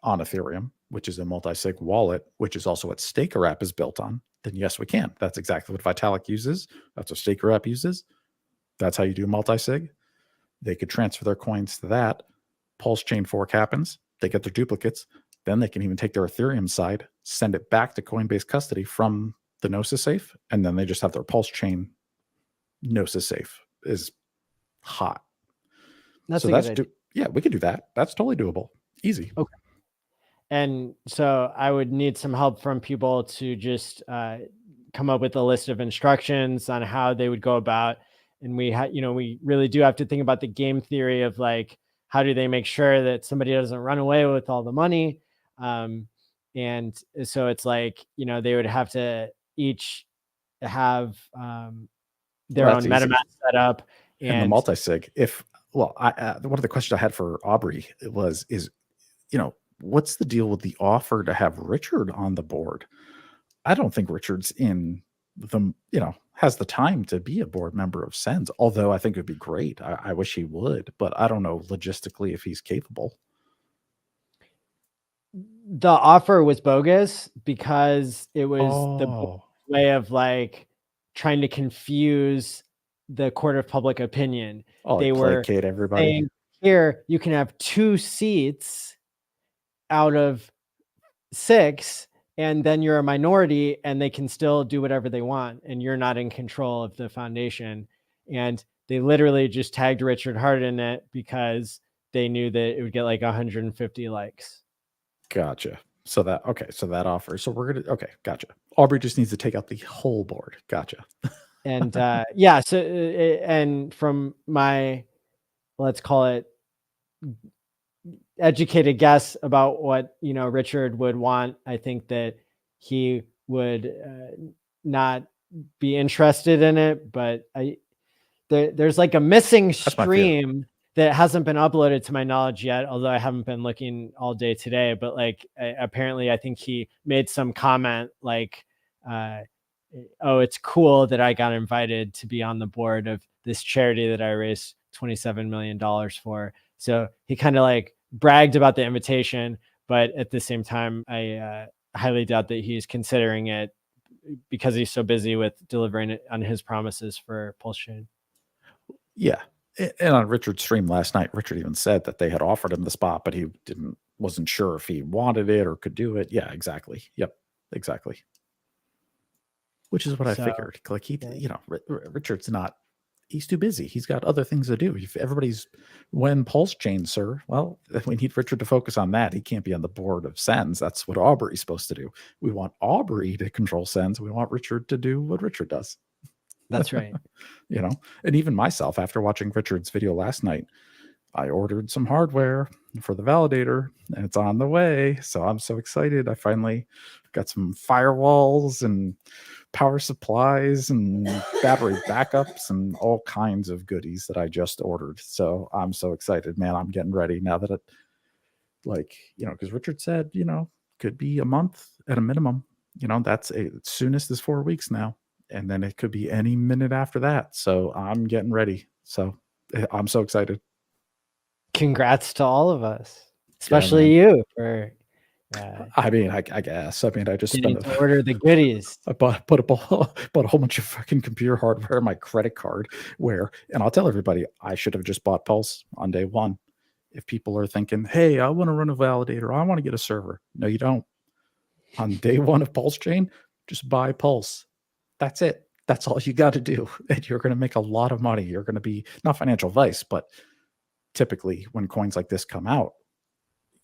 on Ethereum, which is a multi-sig wallet, which is also what Staker app is built on, then yes, we can. That's exactly what Vitalik uses. That's what Staker app uses. That's how you do multi-sig. They could transfer their coins to that. Pulse chain fork happens. They get their duplicates. Then they can even take their Ethereum side, send it back to Coinbase custody from the Gnosis Safe, and then they just have their Pulse chain Gnosis Safe is hot. That's yeah, we could do that. That's totally doable. Easy. Okay. And so I would need some help from people to just come up with a list of instructions on how they would go about. And we really do have to think about the game theory of like, how do they make sure that somebody doesn't run away with all the money? And so it's like, they would have to each have their own MetaMask set up. And the multi-sig, one of the questions I had for Aubrey is, what's the deal with the offer to have Richard on the board? I don't think Richard's has the time to be a board member of Sens, although I think it'd be great. I wish he would, but I don't know logistically if he's capable. The offer was bogus because it was the way of like trying to confuse the court of public opinion. They were everybody saying, here you can have 2 seats out of 6 and then you're a minority and they can still do whatever they want and you're not in control of the foundation. And they literally just tagged Richard Hart in it because they knew that it would get like 150 likes. Gotcha. So that, okay. So that offer. So we're going to, okay. Gotcha. Aubrey just needs to take out the whole board. Gotcha. And yeah. So, and from my, let's call it educated guess about what, you know, Richard would want, I think that he would not be interested in it, but there's like a missing stream that hasn't been uploaded to my knowledge yet, although I haven't been looking all day today. But like, apparently I think he made some comment like, oh, it's cool that I got invited to be on the board of this charity that I raised $27 million for. So he kind of like bragged about the invitation, but at the same time, I highly doubt that he's considering it because he's so busy with delivering it on his promises for Pulse Chain. Yeah. And on Richard's stream last night, Richard even said that they had offered him the spot, but he wasn't sure if he wanted it or could do it. Yeah, exactly. Yep, exactly. Which is what I figured. Like Richard's not, he's too busy. He's got other things to do. If everybody's when Pulse Chain, sir, well, we need Richard to focus on that. He can't be on the board of Sens. That's what Aubrey's supposed to do. We want Aubrey to control Sens. We want Richard to do what Richard does. That's right. You know, and even myself, after watching Richard's video last night, I ordered some hardware for the validator and it's on the way. So I'm so excited. I finally got some firewalls and power supplies and battery backups and all kinds of goodies that I just ordered. So I'm so excited, man. I'm getting ready now that because Richard said, could be a month at a minimum. That's soonest is 4 weeks now. And then it could be any minute after that. So I'm getting ready. So I'm so excited. Congrats to all of us, especially you for. I guess. I just spent to order the goodies. I bought a whole bunch of fucking computer hardware on my credit card. And I'll tell everybody, I should have just bought Pulse on day one. If people are thinking, hey, I want to run a validator, I want to get a server. No, you don't. On day one of Pulse Chain, just buy Pulse. That's it. That's all you got to do. And you're going to make a lot of money. You're going to be not financial advice, but typically when coins like this come out,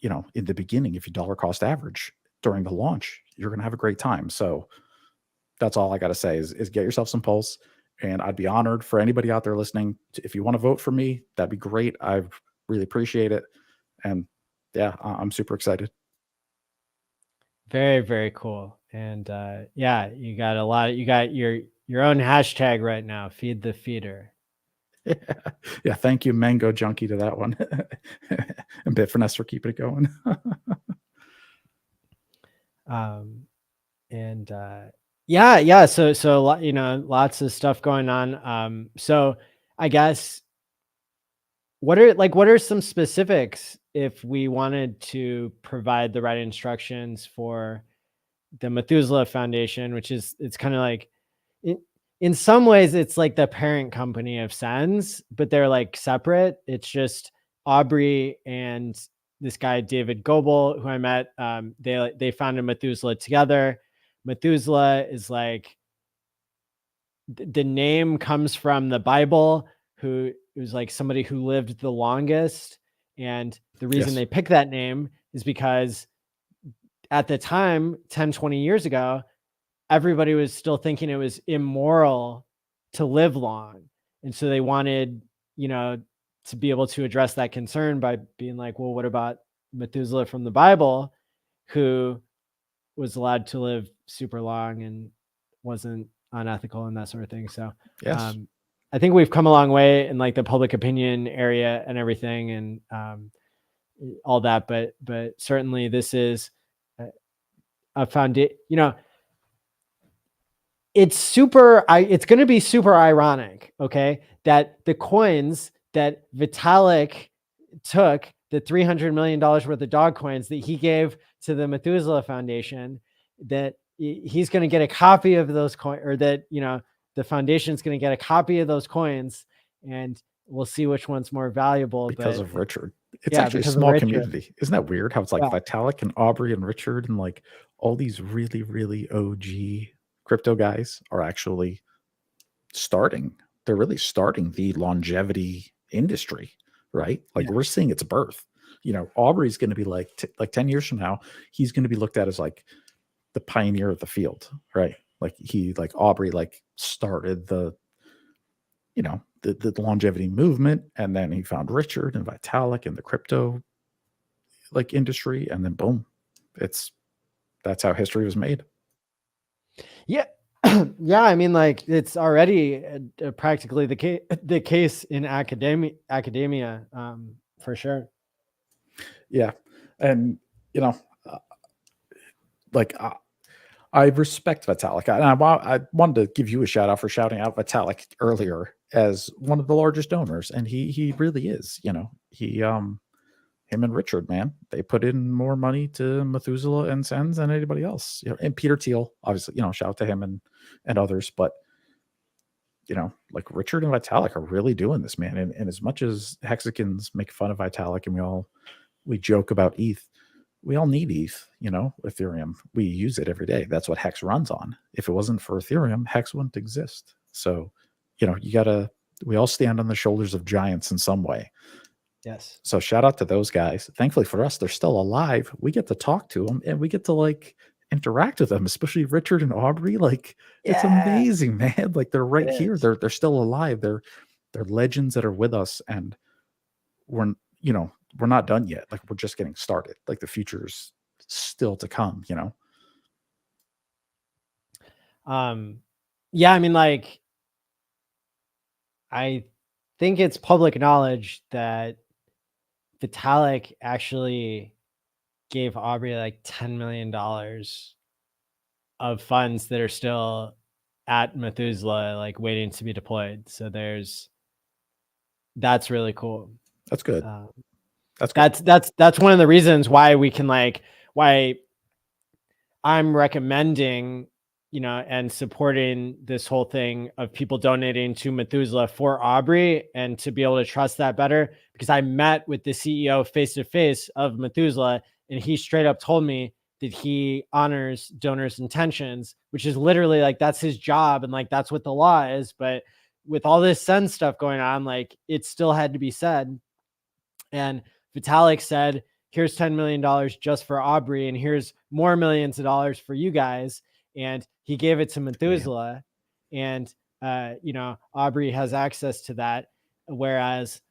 in the beginning, if you dollar cost average during the launch, you're going to have a great time. So that's all I got to say is get yourself some Pulse. And I'd be honored for anybody out there listening. If you want to vote for me, that'd be great. I really appreciate it. And yeah, I'm super excited. Very, very cool. And you got you got your own hashtag right now. Feed the feeder. Yeah. Thank you, Mango Junkie, to that one. And Bitfinesse for keeping it going. So lots of stuff going on. So I guess what are some specifics if we wanted to provide the right instructions for the Methuselah Foundation, which is, it's kind of like, in some ways it's like the parent company of Sens, but they're like separate. It's just Aubrey and this guy, David Goebel, who I met. They founded Methuselah together. Methuselah is like, the name comes from the Bible, who was like somebody who lived the longest. And the reason they picked that name is because at the time, 10, 20 years ago, everybody was still thinking it was immoral to live long. And so they wanted, to be able to address that concern by being like, well, what about Methuselah from the Bible, who was allowed to live super long and wasn't unethical and that sort of thing. So I think we've come a long way in like the public opinion area and everything and all that. But certainly this is a foundation, it's going to be super ironic, okay, that the coins that Vitalik took, the $300 million worth of dog coins that he gave to the Methuselah Foundation, that he's going to get a copy of those coins, or that, the foundation's going to get a copy of those coins, and we'll see which one's more valuable because of Richard. It's Yeah, actually a because of small Richard. community. Isn't that weird? How it's like Yeah. Vitalik and Aubrey and Richard and like all these really, really OG crypto guys are actually starting. They're really starting the longevity industry, right? Like we're seeing its birth. Aubrey's going to be like 10 years from now, he's going to be looked at as like the pioneer of the field, right? Like Aubrey started the longevity movement, and then he found Richard and Vitalik in the crypto industry, and then boom, that's how history was made. Yeah. Yeah, I mean, like it's already practically the case in academia, for sure. Yeah, and I respect Vitalik. I wanted to give you a shout out for shouting out Vitalik earlier as one of the largest donors, and he really is. Him and Richard, man, they put in more money to Methuselah and Sens than anybody else. And Peter Thiel, obviously, shout out to him and others. But Richard and Vitalik are really doing this, man. And as much as Hexicans make fun of Vitalik and we joke about ETH, we all need ETH, Ethereum. We use it every day. That's what Hex runs on. If it wasn't for Ethereum, Hex wouldn't exist. So, we all stand on the shoulders of giants in some way. Yes. So shout out to those guys. Thankfully for us, they're still alive. We get to talk to them and we get to interact with them, especially Richard and Aubrey. It's amazing, man. They're right here. They're still alive. They're legends that are with us, and we're not done yet. We're just getting started. The future's still to come, Yeah, I mean, I think it's public knowledge that Vitalik actually gave Aubrey $10 million of funds that are still at Methuselah, waiting to be deployed. So that's really cool. That's good. That's one of the reasons why we can why I'm recommending, and supporting this whole thing of people donating to Methuselah for Aubrey, and to be able to trust that better, because I met with the CEO face to face of Methuselah, and he straight up told me that he honors donors' intentions, which is literally that's his job, and that's what the law is. But with all this Sen stuff going on, it still had to be said. And Vitalik said, here's $10 million just for Aubrey, and here's more millions of dollars for you guys. And he gave it to Methuselah, and Aubrey has access to that. Whereas,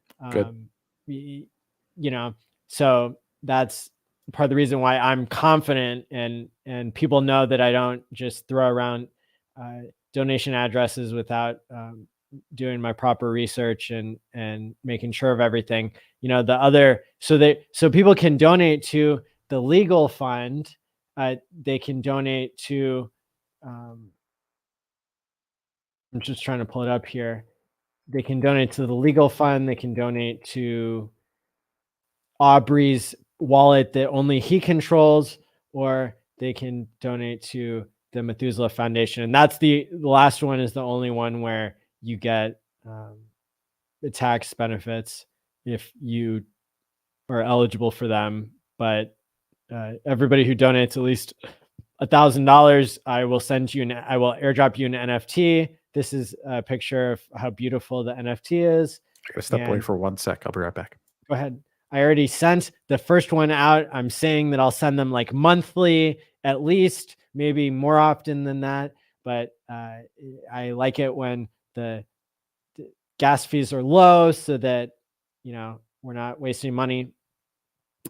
so that's part of the reason why I'm confident, and people know that I don't just throw around donation addresses without doing my proper research and making sure of everything. So people can donate to the legal fund. They can donate to, I'm just trying to pull it up here. They can donate to the legal fund. They can donate to Aubrey's wallet that only he controls, or they can donate to the Methuselah Foundation. And that's the last one is the only one where you get the tax benefits if you are eligible for them. But everybody who donates at least $1,000, I will send you I will airdrop you an NFT. This is a picture of how beautiful the NFT is. I gotta step away for 1 sec. I'll be right back. Go ahead. I already sent the first one out. I'm saying that I'll send them monthly, at least, maybe more often than that. But I like it when the gas fees are low, so that we're not wasting money.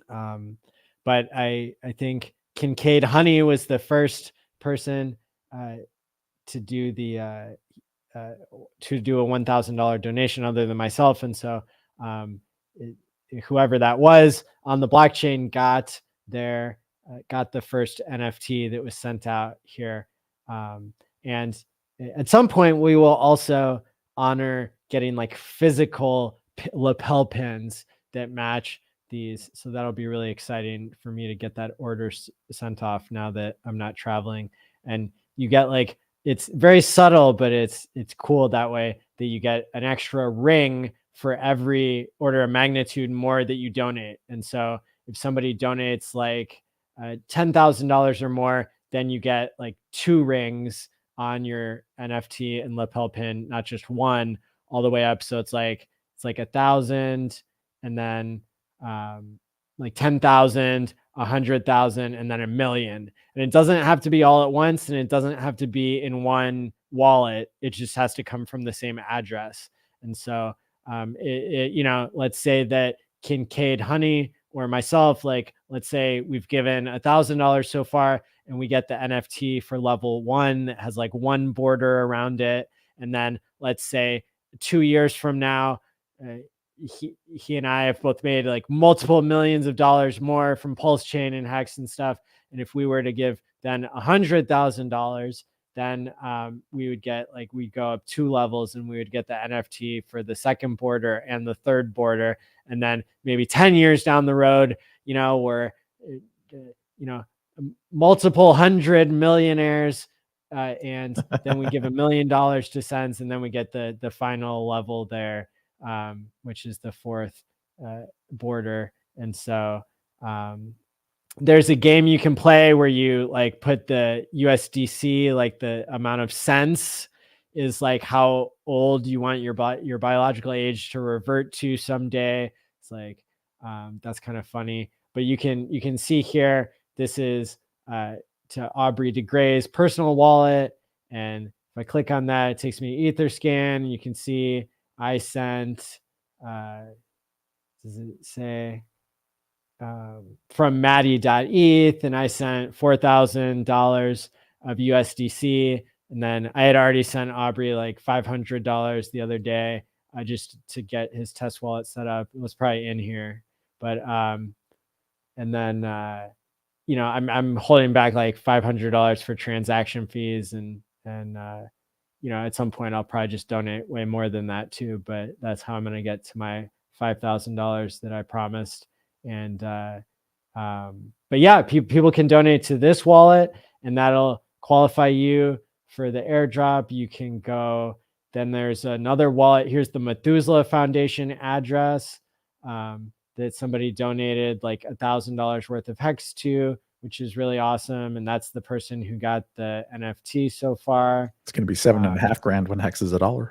But I think Kincaid Honey was the first person to do a $1,000 donation other than myself, and so whoever that was on the blockchain got the first NFT that was sent out here. And at some point we will also honor getting physical lapel pins that match these. So that'll be really exciting for me to get that order sent off now that I'm not traveling. And you get it's very subtle, but it's cool that way, that you get an extra ring for every order of magnitude more that you donate. And so if somebody donates like $10,000 or more, then you get like 2 rings on your NFT and lapel pin, not just one, all the way up. So it's like 1,000, and then like 10,000, 100,000, and then 1,000,000. And it doesn't have to be all at once, and it doesn't have to be in one wallet. It just has to come from the same address. And so, let's say that Kincaid Honey or myself, like, let's say we've given $1,000 so far, and we get the NFT for level 1 that has like 1 border around it. And then let's say 2 years from now, he and I have both made like multiple millions of dollars more from Pulse Chain and Hex and stuff. And if we were to give then $100,000, then we would get like, we'd go up 2 levels, and we would get the NFT for the 2nd border and the 3rd border. And then maybe 10 years down the road, we're, multiple 100 millionaires. And then we give $1 million to Sense, and then we get the final level there, which is the 4th border. And so there's a game you can play where you like put the USDC, like the amount of cents is like how old you want your biological age to revert to someday. It's like that's kind of funny, but you can see here, this is to Aubrey de Grey's personal wallet, and if I click on that, it takes me to Etherscan. You can see I sent does it say from Maddie.eth, and I sent $4,000 of USDC. And then I had already sent Aubrey like $500 the other day, just to get his test wallet set up. It was probably in here, but and then I'm holding back like $500 for transaction fees, and at some point I'll probably just donate way more than that too. But that's how I'm going to get to my $5,000 that I promised. And but yeah, people can donate to this wallet, and that'll qualify you for the airdrop. You can go, then there's another wallet. Here's the Methuselah Foundation address that somebody donated like $1,000 worth of Hex to, which is really awesome. And that's the person who got the NFT so far. It's going to be $7.5 grand when Hex is $1.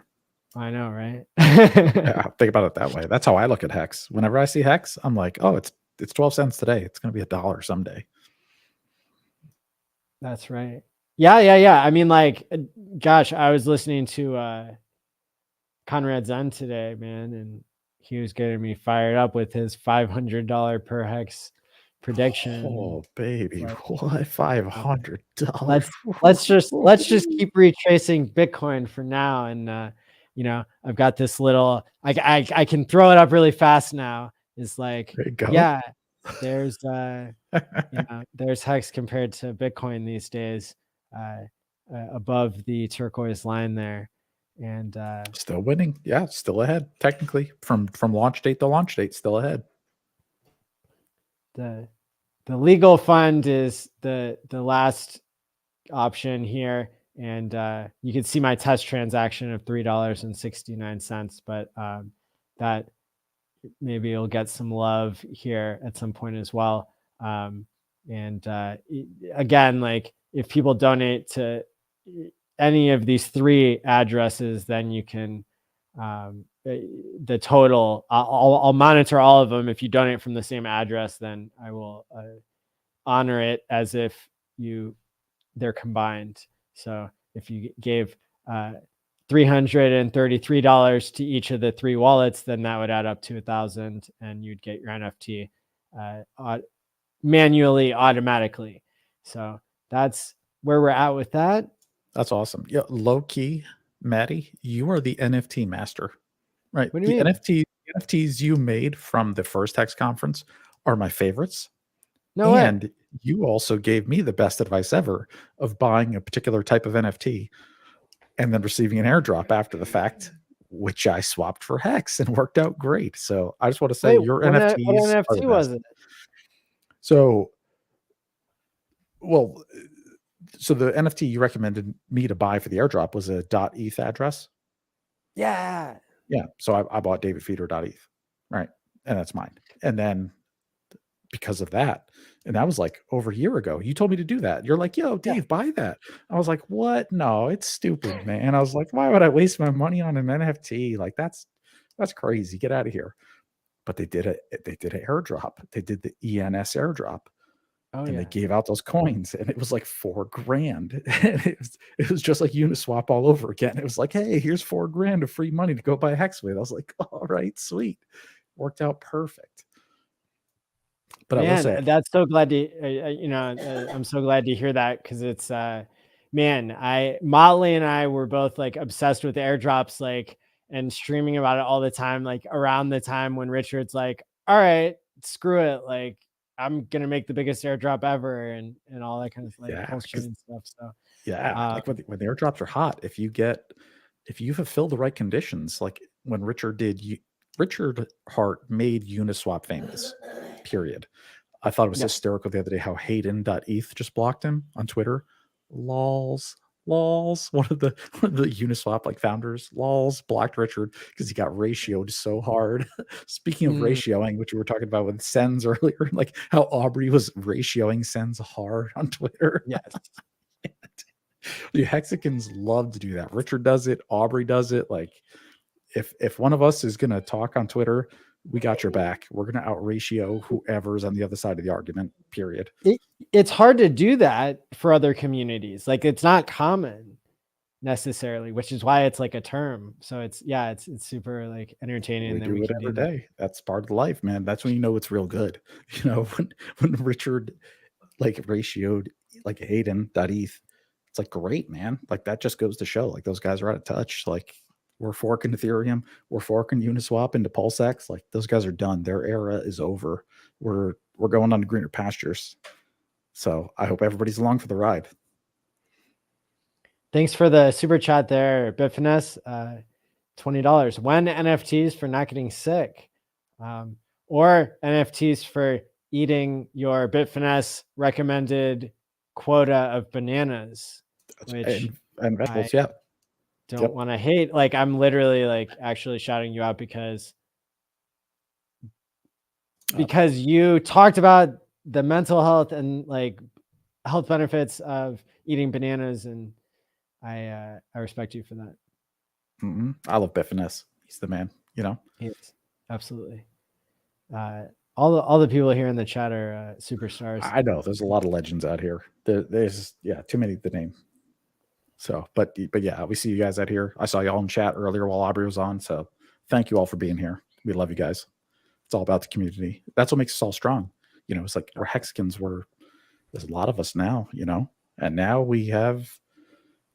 I know, right? Yeah, think about it that way. That's how I look at Hex. Whenever I see Hex, I'm like, oh, it's 12 cents today. It's going to be $1 someday. That's right. Yeah. I mean, like, gosh, I was listening to Conrad Zen today, man, and he was getting me fired up with his $500 per Hex prediction. Oh, baby, what $500? Let's just keep retracing Bitcoin for now, and I've got this little. I can throw it up really fast now. It's like, yeah, there's there's Hex compared to Bitcoin these days, above the turquoise line there, and still winning. Yeah, still ahead technically from launch date to launch date, still ahead. The legal fund is the last option here, and you can see my test transaction of $3.69, but that maybe it'll get some love here at some point as well. And again, like, if people donate to any of these 3 addresses, then you can the total, I'll monitor all of them. If you donate from the same address, then I will honor it as if they're combined. So if you gave $333 to each of the 3 wallets, then that would add up to 1,000, and you'd get your NFT manually, automatically. So that's where we're at with that. That's awesome. Yeah, low key, Maddie, you are the NFT master, right? What do you mean? NFTs you made from the first Hex conference are my favorites. No way. And you also gave me the best advice ever of buying a particular type of NFT and then receiving an airdrop after the fact, which I swapped for Hex and worked out great. So I just want to say your NFTs. What NFT was it? So the NFT you recommended me to buy for the airdrop was a .eth address. Yeah. Yeah. So I bought davidfeeder.eth, right? And that's mine. And then because of that, and that was like over a year ago, you told me to do that. You're like, yo, Dave, buy that. I was like, what? No, it's stupid, man. I was like, why would I waste my money on an NFT? Like that's crazy. Get out of here. But they did an airdrop. They did the ENS airdrop. And they gave out those coins, and it was like $4,000. And it was just like Uniswap all over again. It was like, hey, here's $4,000 of free money to go buy Hex with. I was like, all right, sweet, worked out perfect. But man, I will say, that's so glad to I'm so glad to hear that, because it's man, Motley and I were both like obsessed with airdrops, like, and streaming about it all the time, like around the time when Richard's like, all right, screw it, like I'm gonna make the biggest airdrop ever, and all that kind of like bullshit and stuff. So like when the airdrops are hot, if you fulfill the right conditions, like when Richard Hart made Uniswap famous, period. I thought it was hysterical the other day how Hayden.eth just blocked him on Twitter. Lols. One of the Uniswap like founders, lols, blocked Richard because he got ratioed so hard. Speaking of ratioing, which we were talking about with Sens earlier, like how Aubrey was ratioing Sens hard on Twitter. Yes. The Hexicans love to do that. Richard does it. Aubrey does it. Like if one of us is going to talk on Twitter, we got your back. We're going to out ratio whoever's on the other side of the argument, period. It's hard to do that for other communities. Like it's not common necessarily, which is why it's like a term. So it's super like entertaining. We that do we it can every do that. day. That's part of the life, man. That's when you know it's real good. You know, when Richard like ratioed like Hayden.eth, it's like great, man. Like that just goes to show like those guys are out of touch. Like we're forking Ethereum, we're forking Uniswap into PulseX. Like those guys are done. Their era is over. We're going on to greener pastures. So I hope everybody's along for the ride. Thanks for the super chat there, Bitfinesse. $20. When NFTs for not getting sick, or NFTs for eating your Bitfinesse recommended quota of bananas, which and vegetables. Don't want to hate. Like I'm literally like actually shouting you out because you talked about the mental health and like health benefits of eating bananas, and I respect you for that. I love Bitfinesse. He's the man, you know. Yes, absolutely. All the people here in the chat are superstars. I know there's a lot of legends out here. There's too many to name. So, but yeah, we see you guys out here. I saw you all in chat earlier while Aubrey was on. So thank you all for being here. We love you guys. It's all about the community. That's what makes us all strong. You know, it's like we're Hexicans. There's a lot of us now, you know, and now we have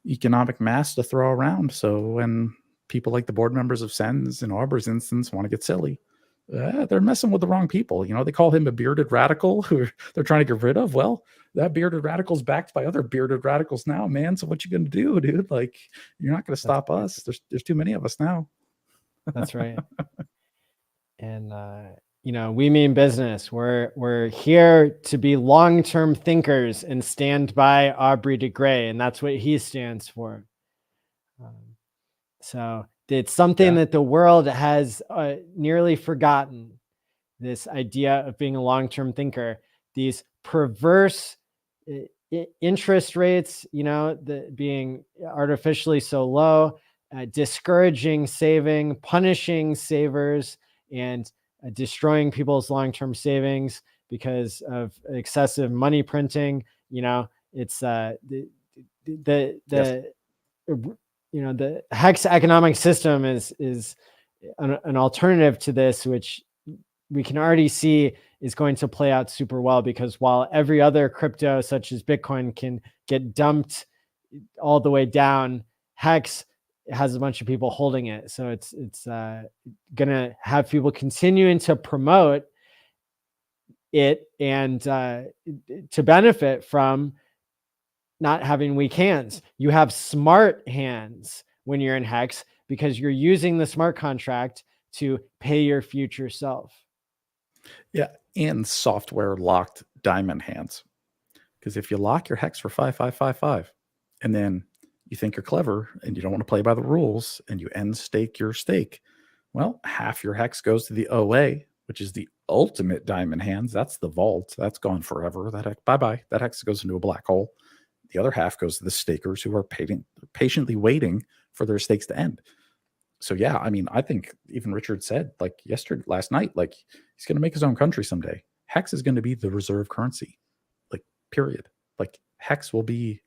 economic mass to throw around. So when people like the board members of Sens and Aubrey's instance want to get silly, they're messing with the wrong people. You know, they call him a bearded radical who they're trying to get rid of. Well, that bearded radical's backed by other bearded radicals now, man. So what you gonna do, dude? Like, you're not gonna stop us. There's too many of us now. That's right. And you know, we mean business. We're here to be long-term thinkers and stand by Aubrey de Grey, and that's what he stands for. So it's something that the world has nearly forgotten, this idea of being a long-term thinker. These perverse interest rates, you know, being artificially so low, discouraging saving, punishing savers, and destroying people's long-term savings because of excessive money printing. You know, it's you know, the Hex economic system is an alternative to this, which we can already see is going to play out super well, because while every other crypto such as Bitcoin can get dumped all the way down, Hex has a bunch of people holding it. So it's gonna have people continuing to promote it and to benefit from not having weak hands. You have smart hands when you're in Hex because you're using the smart contract to pay your future self. Yeah, and software locked diamond hands. Because if you lock your Hex for 5555 and then you think you're clever and you don't want to play by the rules and you end stake your stake, Well, half your hex goes to the OA, which is the ultimate diamond hands. That's the vault. That's gone forever. That hex, bye-bye. That hex goes into a black hole. The other half goes to the stakers who are patiently waiting for their stakes to end. So yeah, I mean, I think even Richard said, like last night, like he's going to make his own country someday. Hex is going to be the reserve currency, like period. Like Hex will be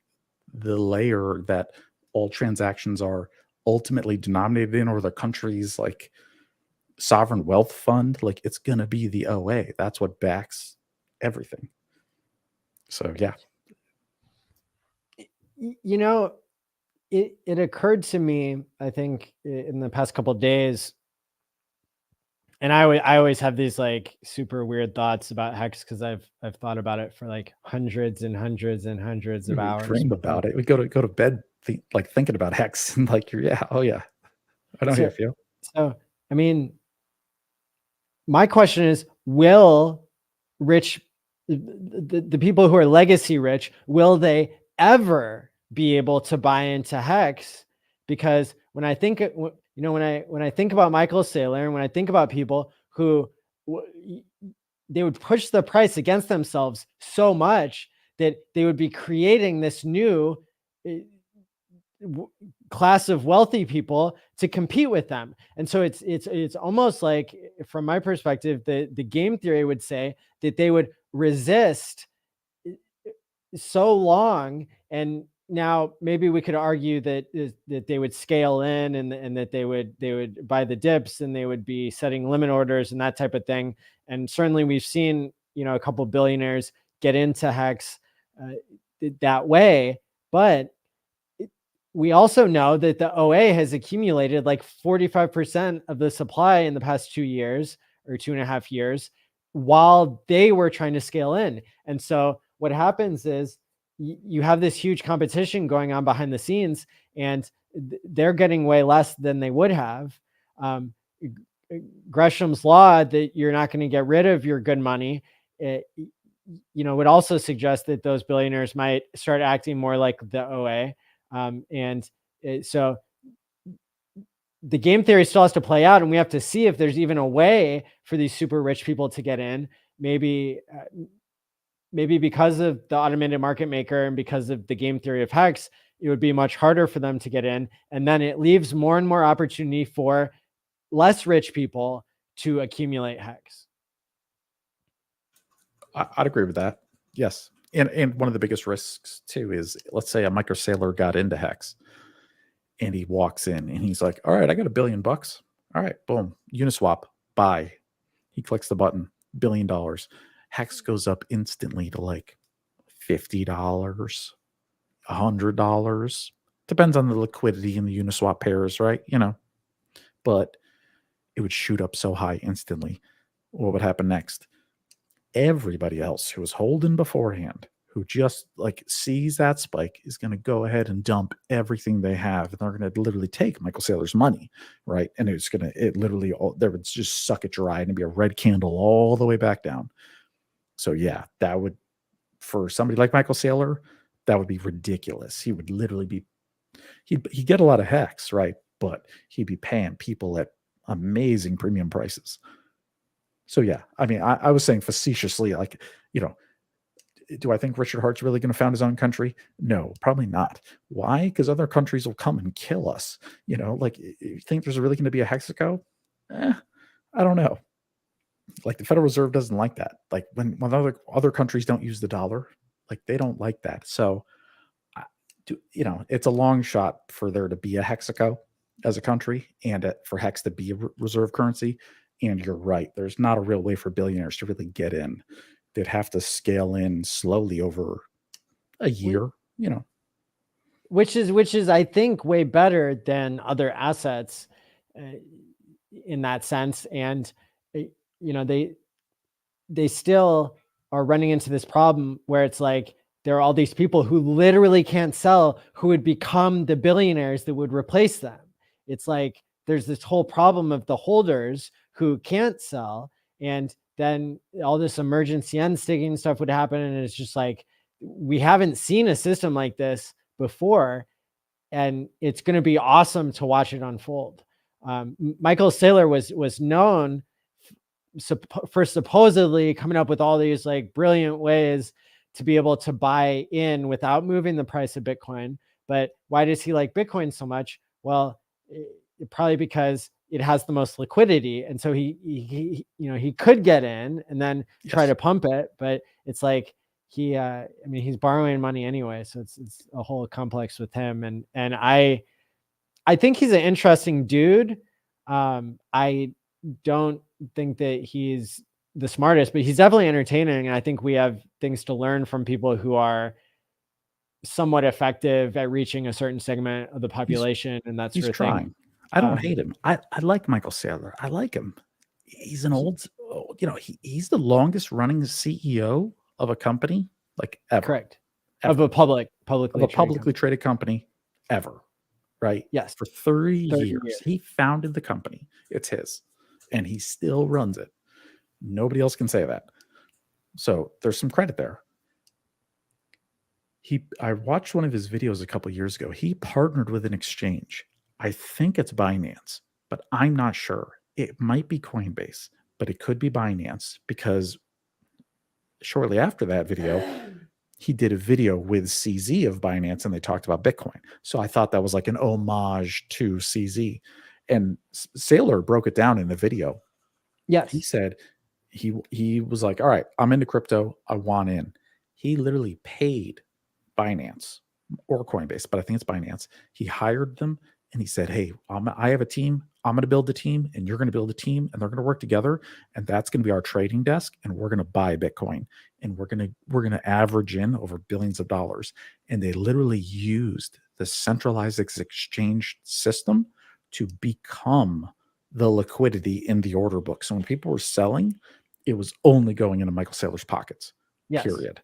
the layer that all transactions are ultimately denominated in, or the country's like sovereign wealth fund. Like it's going to be the OA. That's what backs everything. So yeah. You know, it occurred to me, I think in the past couple of days, and I always have these like super weird thoughts about Hex because I've thought about it for like hundreds and hundreds and hundreds of hours. Dream about it. We go to bed thinking about Hex and like oh yeah. I know how you feel. So I mean, my question is, will the people who are legacy rich, will they ever be able to buy into Hex? Because when I think, when I think about Michael Saylor, and when I think about people who they would push the price against themselves so much that they would be creating this new class of wealthy people to compete with them. And so it's almost like, from my perspective, the game theory would say that they would resist so long, and now maybe we could argue that they would scale in, and that they would buy the dips, and they would be setting limit orders and that type of thing. And certainly we've seen, a couple of billionaires get into Hex that way, but we also know that the OA has accumulated like 45% of the supply in the past 2 years or 2.5 years while they were trying to scale in. And so what happens is you have this huge competition going on behind the scenes, and they're getting way less than they would have. Gresham's law that you're not going to get rid of your good money, would also suggest that those billionaires might start acting more like the OA. So the game theory still has to play out, and we have to see if there's even a way for these super rich people to get in. Maybe because of the automated market maker and because of the game theory of Hex, it would be much harder for them to get in. And then it leaves more and more opportunity for less rich people to accumulate Hex. I'd agree with that. Yes. And one of the biggest risks too is, let's say a Michael Saylor got into Hex and he walks in and he's like, all right, I got $1 billion. All right, boom, Uniswap, buy. He clicks the button, $1 billion. Hex goes up instantly to like $50, $100. Depends on the liquidity in the Uniswap pairs, right? But it would shoot up so high instantly. What would happen next? Everybody else who was holding beforehand, who just like sees that spike, is going to go ahead and dump everything they have, and they're going to literally take Michael Saylor's money, right? And it literally they would just suck it dry, and it'd be a red candle all the way back down. So yeah, that would, for somebody like Michael Saylor, that would be ridiculous. He would literally be, he'd get a lot of Hex, right? But he'd be paying people at amazing premium prices. So yeah, I mean, I was saying facetiously, like, do I think Richard Hart's really going to found his own country? No, probably not. Why? Because other countries will come and kill us. Like, you think there's really going to be a Hexico? I don't know. Like, the Federal Reserve doesn't like that. Like when other countries don't use the dollar, like they don't like that. So, it's a long shot for there to be a Hexico as a country, and for Hex to be a reserve currency. And you're right. There's not a real way for billionaires to really get in. They'd have to scale in slowly over a year, Which is, I think, way better than other assets in that sense. And, they still are running into this problem where it's like, there are all these people who literally can't sell, who would become the billionaires that would replace them. It's like, there's this whole problem of the holders who can't sell, and then all this emergency end staking stuff would happen. And it's just like, we haven't seen a system like this before, and it's going to be awesome to watch it unfold. Michael Saylor was known for supposedly coming up with all these like brilliant ways to be able to buy in without moving the price of Bitcoin. But why does he like Bitcoin so much? Well, probably because it has the most liquidity, and so he he could get in and then try to pump it, but it's like I mean, he's borrowing money anyway, so it's a whole complex with him. And I think he's an interesting dude. I don't think that he's the smartest, but he's definitely entertaining, and I think we have things to learn from people who are somewhat effective at reaching a certain segment of the population. And that's he's trying. I don't hate him. I like Michael Saylor. I like him. He's an old, he's the longest running CEO of a company like ever. Correct. Ever. Of a publicly traded company ever. Right? Yes. For 30 years. He founded the company. It's his. And he still runs it. Nobody else can say that. So there's some credit there. I watched one of his videos a couple of years ago. He partnered with an exchange. I think it's Binance, but I'm not sure. It might be Coinbase, but it could be Binance, because shortly after that video, he did a video with CZ of Binance and they talked about Bitcoin. So I thought that was like an homage to CZ. And Saylor broke it down in the video. Yes. He said he was like, all right, I'm into crypto. I want in. He literally paid Binance or Coinbase, but I think it's Binance. He hired them and he said, hey, I have a team. I'm going to build a team and you're going to build a team, and they're going to work together. And that's going to be our trading desk. And we're going to buy Bitcoin, and we're going to average in over billions of dollars. And they literally used the centralized exchange system to become the liquidity in the order book. So when people were selling, it was only going into Michael Saylor's pockets, period.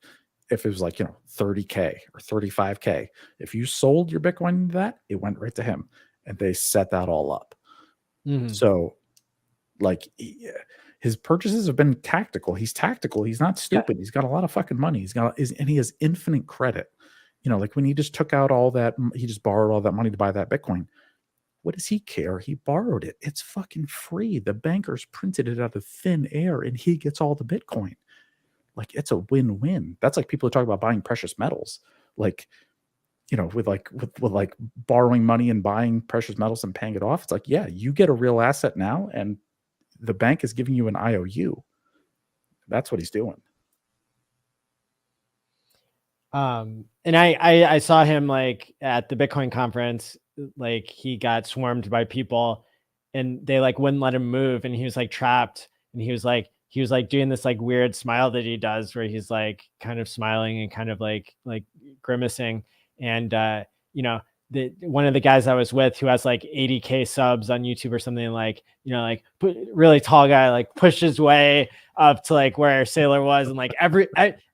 If it was like, 30K or 35K, if you sold your Bitcoin into that, it went right to him, and they set that all up. Mm-hmm. So like his purchases have been tactical. He's tactical. He's not stupid. He's got a lot of fucking money. And he has infinite credit. Like when he just took out all that, he just borrowed all that money to buy that Bitcoin. What does he care? He borrowed it. It's fucking free. The bankers printed it out of thin air, and he gets all the Bitcoin. Like, it's a win-win. That's like people who talk about buying precious metals, like, with borrowing money and buying precious metals and paying it off. It's like, yeah, you get a real asset now, and the bank is giving you an IOU. That's what he's doing. And I saw him like at the Bitcoin conference, like he got swarmed by people, and they like wouldn't let him move, and he was like trapped, and he was like doing this like weird smile that he does where he's like kind of smiling and kind of like grimacing. And one of the guys I was with, who has like 80K subs on YouTube or something, like really tall guy, like pushed his way up to like where Saylor was, and like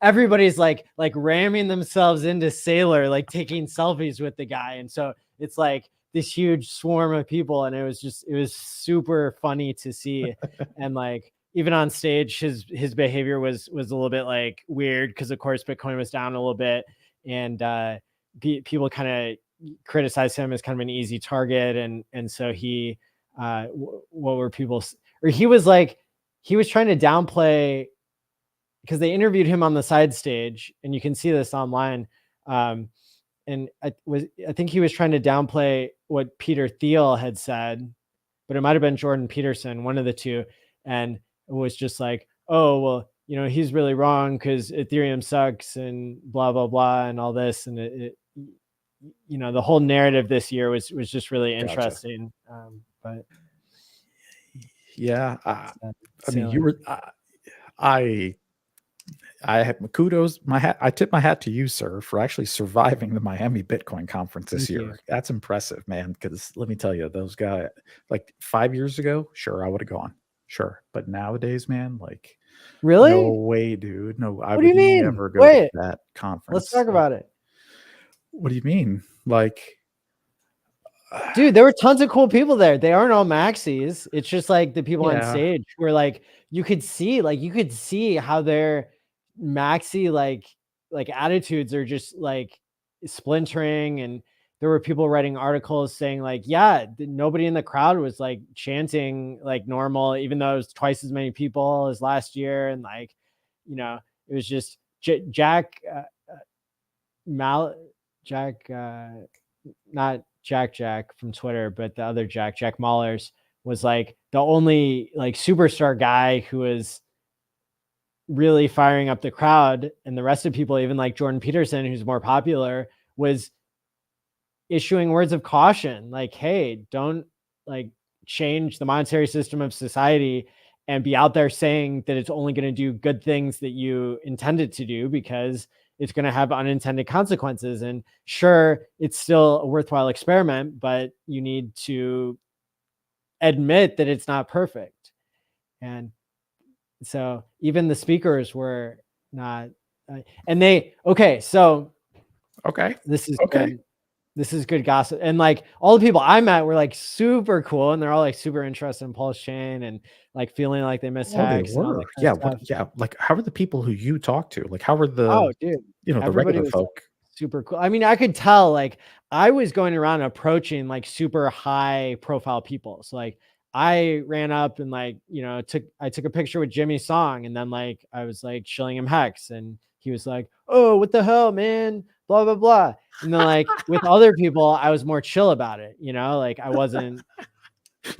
everybody's like ramming themselves into Saylor, like taking selfies with the guy. And so it's like this huge swarm of people, and it was super funny to see. And like even on stage, his behavior was a little bit like weird, because of course Bitcoin was down a little bit, and people kind of criticized him as kind of an easy target. And so he what were people, or he was trying to downplay, because they interviewed him on the side stage, and you can see this online. And I think he was trying to downplay what Peter Thiel had said, but it might have been Jordan Peterson, one of the two. And it was just like, oh, well, he's really wrong because Ethereum sucks and blah, blah, blah, and all this. And the whole narrative this year was just really interesting. But yeah, I mean, you were, I have kudos. I tip my hat to you, sir, for actually surviving the Miami Bitcoin conference this year. That's impressive, man. Because let me tell you, those guys, like 5 years ago, sure, I would have gone, sure, but nowadays, man, like, really, no way, dude. No, I would never go to that conference. Let's talk about it. What do you mean, like? Dude, there were tons of cool people there. They aren't all maxis. It's just like the people on stage were like, you could see how their maxi like attitudes are just like splintering, and there were people writing articles saying like, yeah, nobody in the crowd was like chanting like normal, even though it was twice as many people as last year. And like, you know, it was just Jack, not Jack from Twitter, but the other Jack Mahlers was like the only like superstar guy who was really firing up the crowd. And the rest of people, even like Jordan Peterson, who's more popular, was issuing words of caution. Like, hey, don't like change the monetary system of society and be out there saying that it's only going to do good things that you intended to do, because it's going to have unintended consequences. And sure, it's still a worthwhile experiment, but you need to admit that it's not perfect. And so even the speakers were not, and they, okay. So this is good. This is good gossip. And like all the people I met were like super cool, and they're all like super interested in Pulse Chain and like feeling like they missed Hex. They were. Yeah. Like, how are the people who you talk to? Like, how are the, dude, you know, the everybody regular was folk? like, super cool. I mean, I could tell like I was going around approaching like super high profile people. So like I ran up and like, you know, I took a picture with Jimmy Song, and then like I was like shilling him Hex, and he was like, oh, what the hell, man? Blah, blah, blah. And then like with other people, I was more chill about it, you know, like I wasn't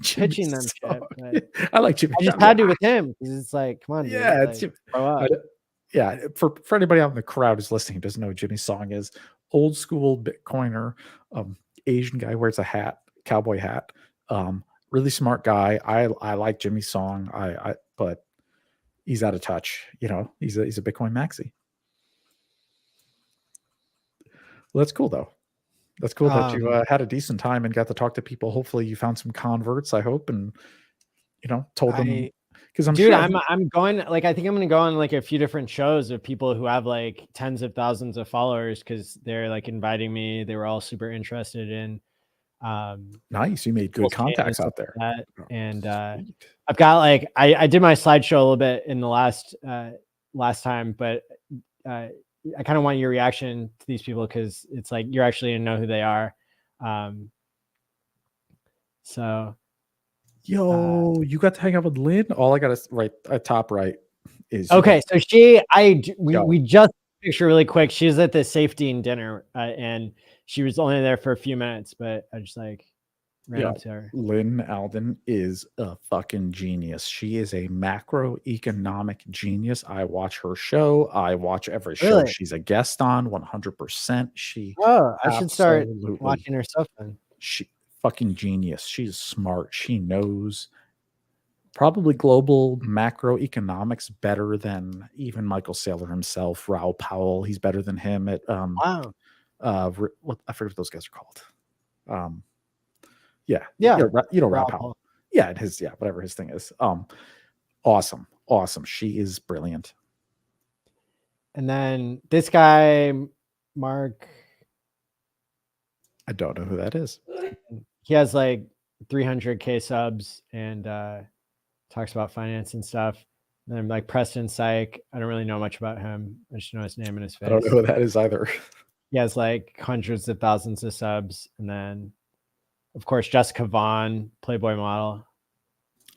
pitching them shit. But I like Jimmy. I just had to with him, because it's like, come on, dude. Yeah, like, grow up. Yeah, for anybody out in the crowd who's listening who doesn't know who Jimmy Song is, old school Bitcoiner, Asian guy, wears a hat, cowboy hat, really smart guy. I like Jimmy Song. But he's out of touch. You know, he's a Bitcoin maxi. Well, that's cool though. That's cool that you had a decent time and got to talk to people. Hopefully, you found some converts. I hope, and you know, told them. Because I'm sure I'm going, like, I think I'm going to go on like a few different shows of people who have like tens of thousands of followers, because they're like inviting me. They were all super interested in. Nice. You made good contacts out there. And I've got like, I did my slideshow a little bit in the last time, but I kind of want your reaction to these people, because it's like you're actually gonna know who they are. So. Yo, you got to hang out with Lynn? All I got to right at top right is okay. So we just picture really quick. She was at the safety and dinner, and she was only there for a few minutes, but I just like ran up to her. Lynn Alden is a fucking genius. She is a macroeconomic genius. I watch her show. I watch every show she's a guest on. 100%. I should start watching her stuff then. She fucking genius. She's smart. She knows probably global macroeconomics better than even Michael Saylor himself. Raoul Powell, he's better than him at what I forget what those guys are called. You know Raoul Powell. Yeah, whatever his thing is. Awesome. She is brilliant. And then this guy, Mark, I don't know who that is. He has like 300K subs and talks about finance and stuff. And I'm like Preston Syke. I don't really know much about him. I just know his name and his face. I don't know who that is either. He has like hundreds of thousands of subs. And then, of course, Jessica Vaughn, Playboy model.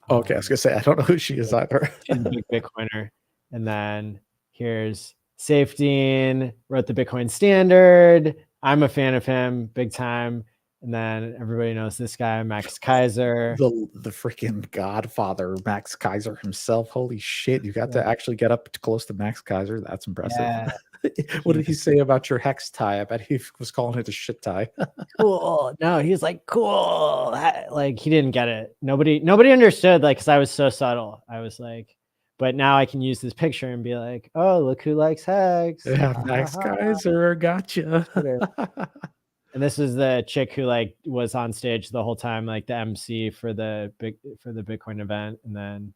Okay, I was gonna say I don't know who she is either. She's a big Bitcoiner. And then here's Safedine, wrote the Bitcoin Standard. I'm a fan of him, big time. And then everybody knows this guy, Max Kaiser. The freaking godfather, Max Kaiser himself. Holy shit, you got to actually get up close to Max Kaiser. That's impressive. Yeah. What did he say about your Hex tie? I bet he was calling it a shit tie. Cool. No, he was like, cool. Like, he didn't get it. Nobody understood, like, because I was so subtle. I was like, but now I can use this picture and be like, oh, look who likes Hex. Yeah, Max Kaiser, gotcha. And this is the chick who like was on stage the whole time, like the MC for the Bitcoin event. And then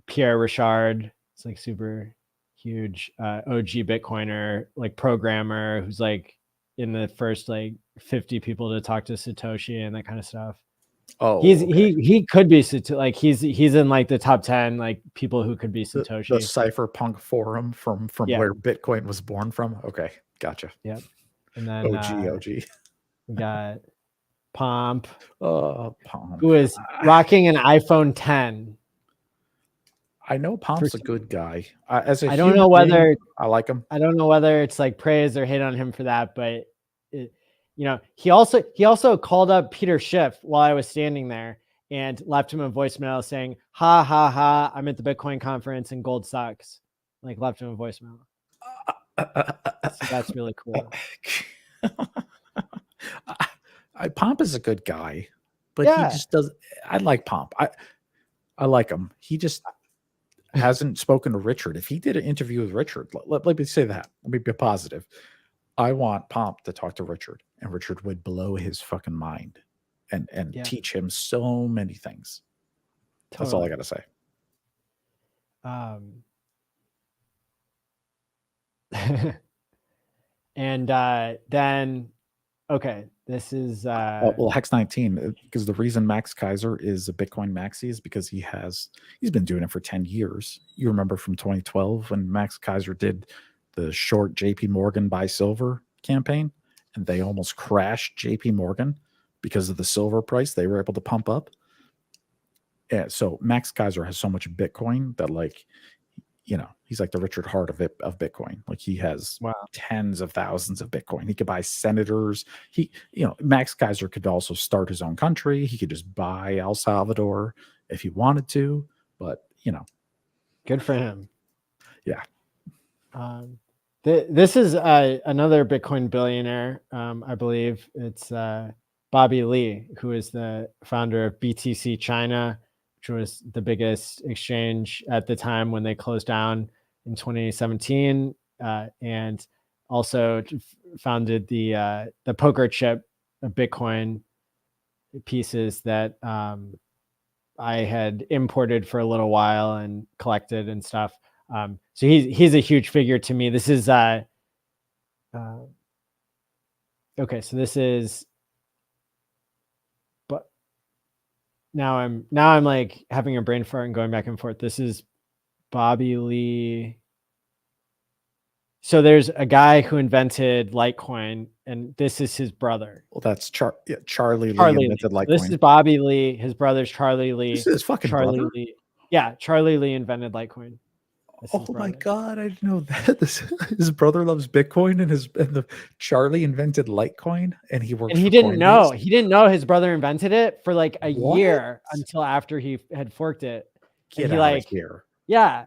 Pierre Richard, it's like super huge OG Bitcoiner, like programmer who's like in the first like 50 people to talk to Satoshi and that kind of stuff. Oh, he could be like he's in like the top 10 like people who could be Satoshi. The cypherpunk forum from where Bitcoin was born from. Okay, gotcha. Yeah. And then OG. we got Pomp, Pomp. who is rocking an iPhone 10. I know Pomp's a good guy. As a I don't know whether being, I like him. I don't know whether it's like praise or hate on him for that, but he also called up Peter Schiff while I was standing there and left him a voicemail saying, "Ha ha ha! I'm at the Bitcoin conference and gold sucks." Like left him a voicemail. So that's really cool. Pomp is a good guy, but Yeah. he just does. I like Pomp. I like him. He just hasn't spoken to Richard. If he did an interview with Richard, let me say that. Let me be positive. I want Pomp to talk to Richard, and Richard would blow his fucking mind and teach him so many things. Totally. That's all I got to say. And then, okay, this is well, Hex 19, because the reason Max Kaiser is a Bitcoin maxi is because he's been doing it for 10 years. You remember from 2012 when Max Kaiser did the short JP Morgan buy silver campaign, and they almost crashed JP Morgan because of the silver price they were able to pump up. Yeah, so Max Kaiser has so much Bitcoin that, like, he's like the Richard Hart of Bitcoin. Like, he has tens of thousands of Bitcoin. He could buy senators. Max Kaiser could also start his own country. He could just buy El Salvador if he wanted to, but good for him. Yeah. This is another Bitcoin billionaire. I believe it's Bobby Lee, who is the founder of BTC China, which was the biggest exchange at the time when they closed down in 2017, and also founded the poker chip of Bitcoin pieces that I had imported for a little while and collected and stuff. So he's a huge figure to me. This is okay. So this is, but now I'm like having a brain fart and going back and forth. This is Bobby Lee. So there's a guy who invented Litecoin, and this is his brother. Well, that's Charlie Lee invented Litecoin. This is Bobby Lee. His brother's Charlie Lee. This is fucking Charlie brother? Lee. Yeah, Charlie Lee invented Litecoin. Oh my God, I didn't know that. His brother loves Bitcoin, and the Charlie invented Litecoin, and he worked. And he didn't know. He didn't know his brother invented it for like a year until after he had forked it. Get out of here! Yeah.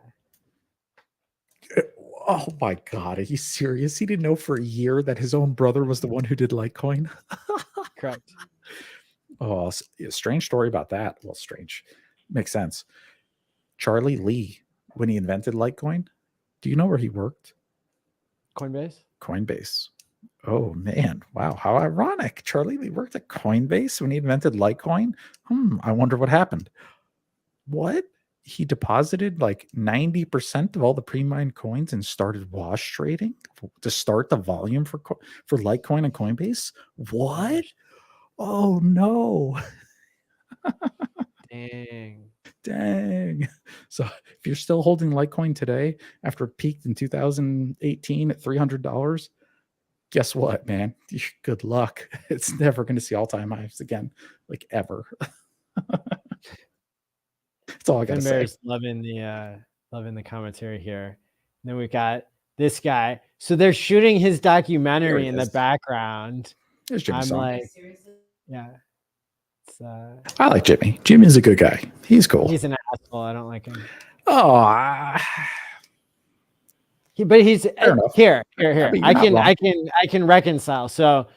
Oh my God, are you serious? He didn't know for a year that his own brother was the one who did Litecoin. Correct. Oh, strange story about that. Well, strange. Makes sense. Charlie Lee, when he invented Litecoin, do you know where he worked? Coinbase. Oh man, wow, how ironic. Charlie Lee worked at Coinbase when he invented Litecoin. I wonder what happened. What? He deposited like 90% of all the pre-mined coins and started wash trading to start the volume for Litecoin and Coinbase. What? Oh no. Dang. So if you're still holding Litecoin today after it peaked in 2018 at $300, guess what, man? Good luck. It's never going to see all-time highs again, like ever. That's all I gotta say. Loving the commentary here. And then we got this guy. So they're shooting his documentary in the background. There's Jimmy. I'm like, yeah. I like Jimmy. Jimmy's a good guy. He's cool. He's an asshole. I don't like him. Oh, but he's here. I can reconcile. So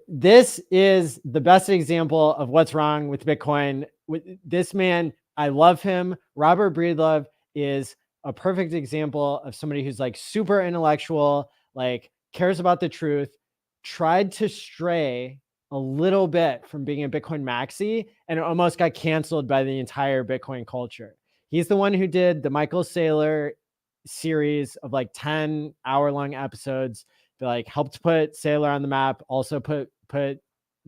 this is the best example of what's wrong with Bitcoin. With this man, I love him. Robert Breedlove is a perfect example of somebody who's like super intellectual, like cares about the truth, tried to stray a little bit from being a Bitcoin maxi and almost got canceled by the entire Bitcoin culture. He's the one who did the Michael Saylor series of like 10 hour-long episodes that like helped put Saylor on the map, also put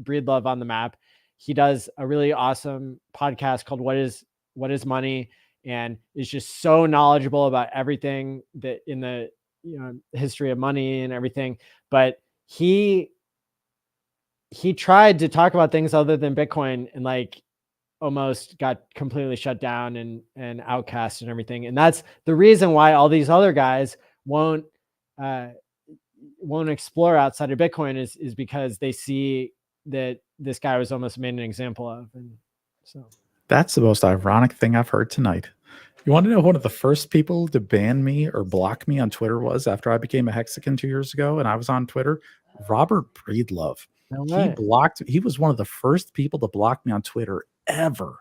Breedlove on the map. He does a really awesome podcast called What is Money, and is just so knowledgeable about everything that in the history of money and everything. But he tried to talk about things other than Bitcoin and like almost got completely shut down and outcast and everything. And that's the reason why all these other guys won't explore outside of Bitcoin is because they see that this guy was almost made an example of. And so that's the most ironic thing I've heard tonight. You want to know one of the first people to ban me or block me on Twitter was after I became a Hexican 2 years ago and I was on Twitter? Robert Breedlove. He was one of the first people to block me on Twitter ever,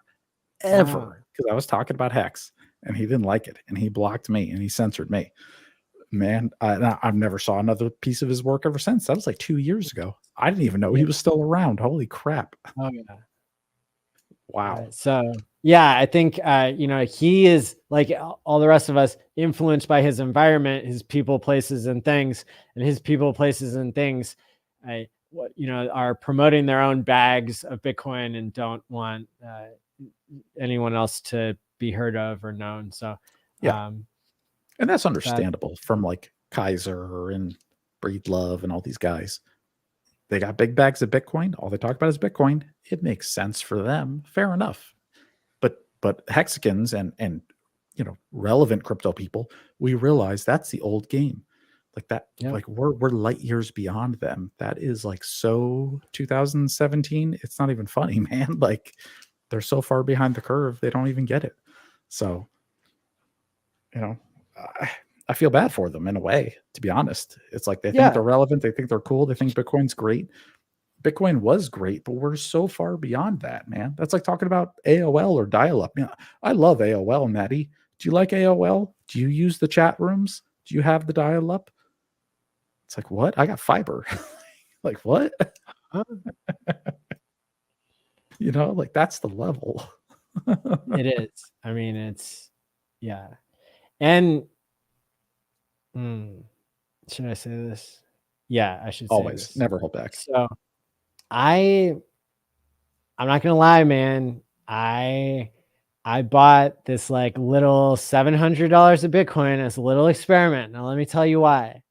because I was talking about Hex and he didn't like it and he blocked me and he censored me. Man, I've never saw another piece of his work ever since. That was like 2 years ago. I didn't even know he was still around. Holy crap. Oh yeah. Wow. So yeah, I think he is like all the rest of us, influenced by his environment, his people, places, and things, and his people, places, and things, are promoting their own bags of Bitcoin and don't want anyone else to be heard of or known. So yeah, and that's understandable from like Kaiser and Breedlove and all these guys. They got big bags of Bitcoin. All they talk about is Bitcoin. It makes sense for them. Fair enough. But Hexicans and relevant crypto people, we realize that's the old game. Like that, like we're light years beyond them. That is like so 2017. It's not even funny, man. Like they're so far behind the curve, they don't even get it. So, I feel bad for them in a way, to be honest. It's like they think they're relevant. They think they're cool. They think Bitcoin's great. Bitcoin was great, but we're so far beyond that, man. That's like talking about AOL or dial-up. I love AOL, Maddie. Do you like AOL? Do you use the chat rooms? Do you have the dial-up? It's like, what? I got fiber. Like, what? Like that's the level. It is. I mean, it's, yeah. And should I say this? Yeah, I should always say this. Never hold back. So I'm not gonna lie, man. I bought this like little $700 of Bitcoin as a little experiment. Now let me tell you why.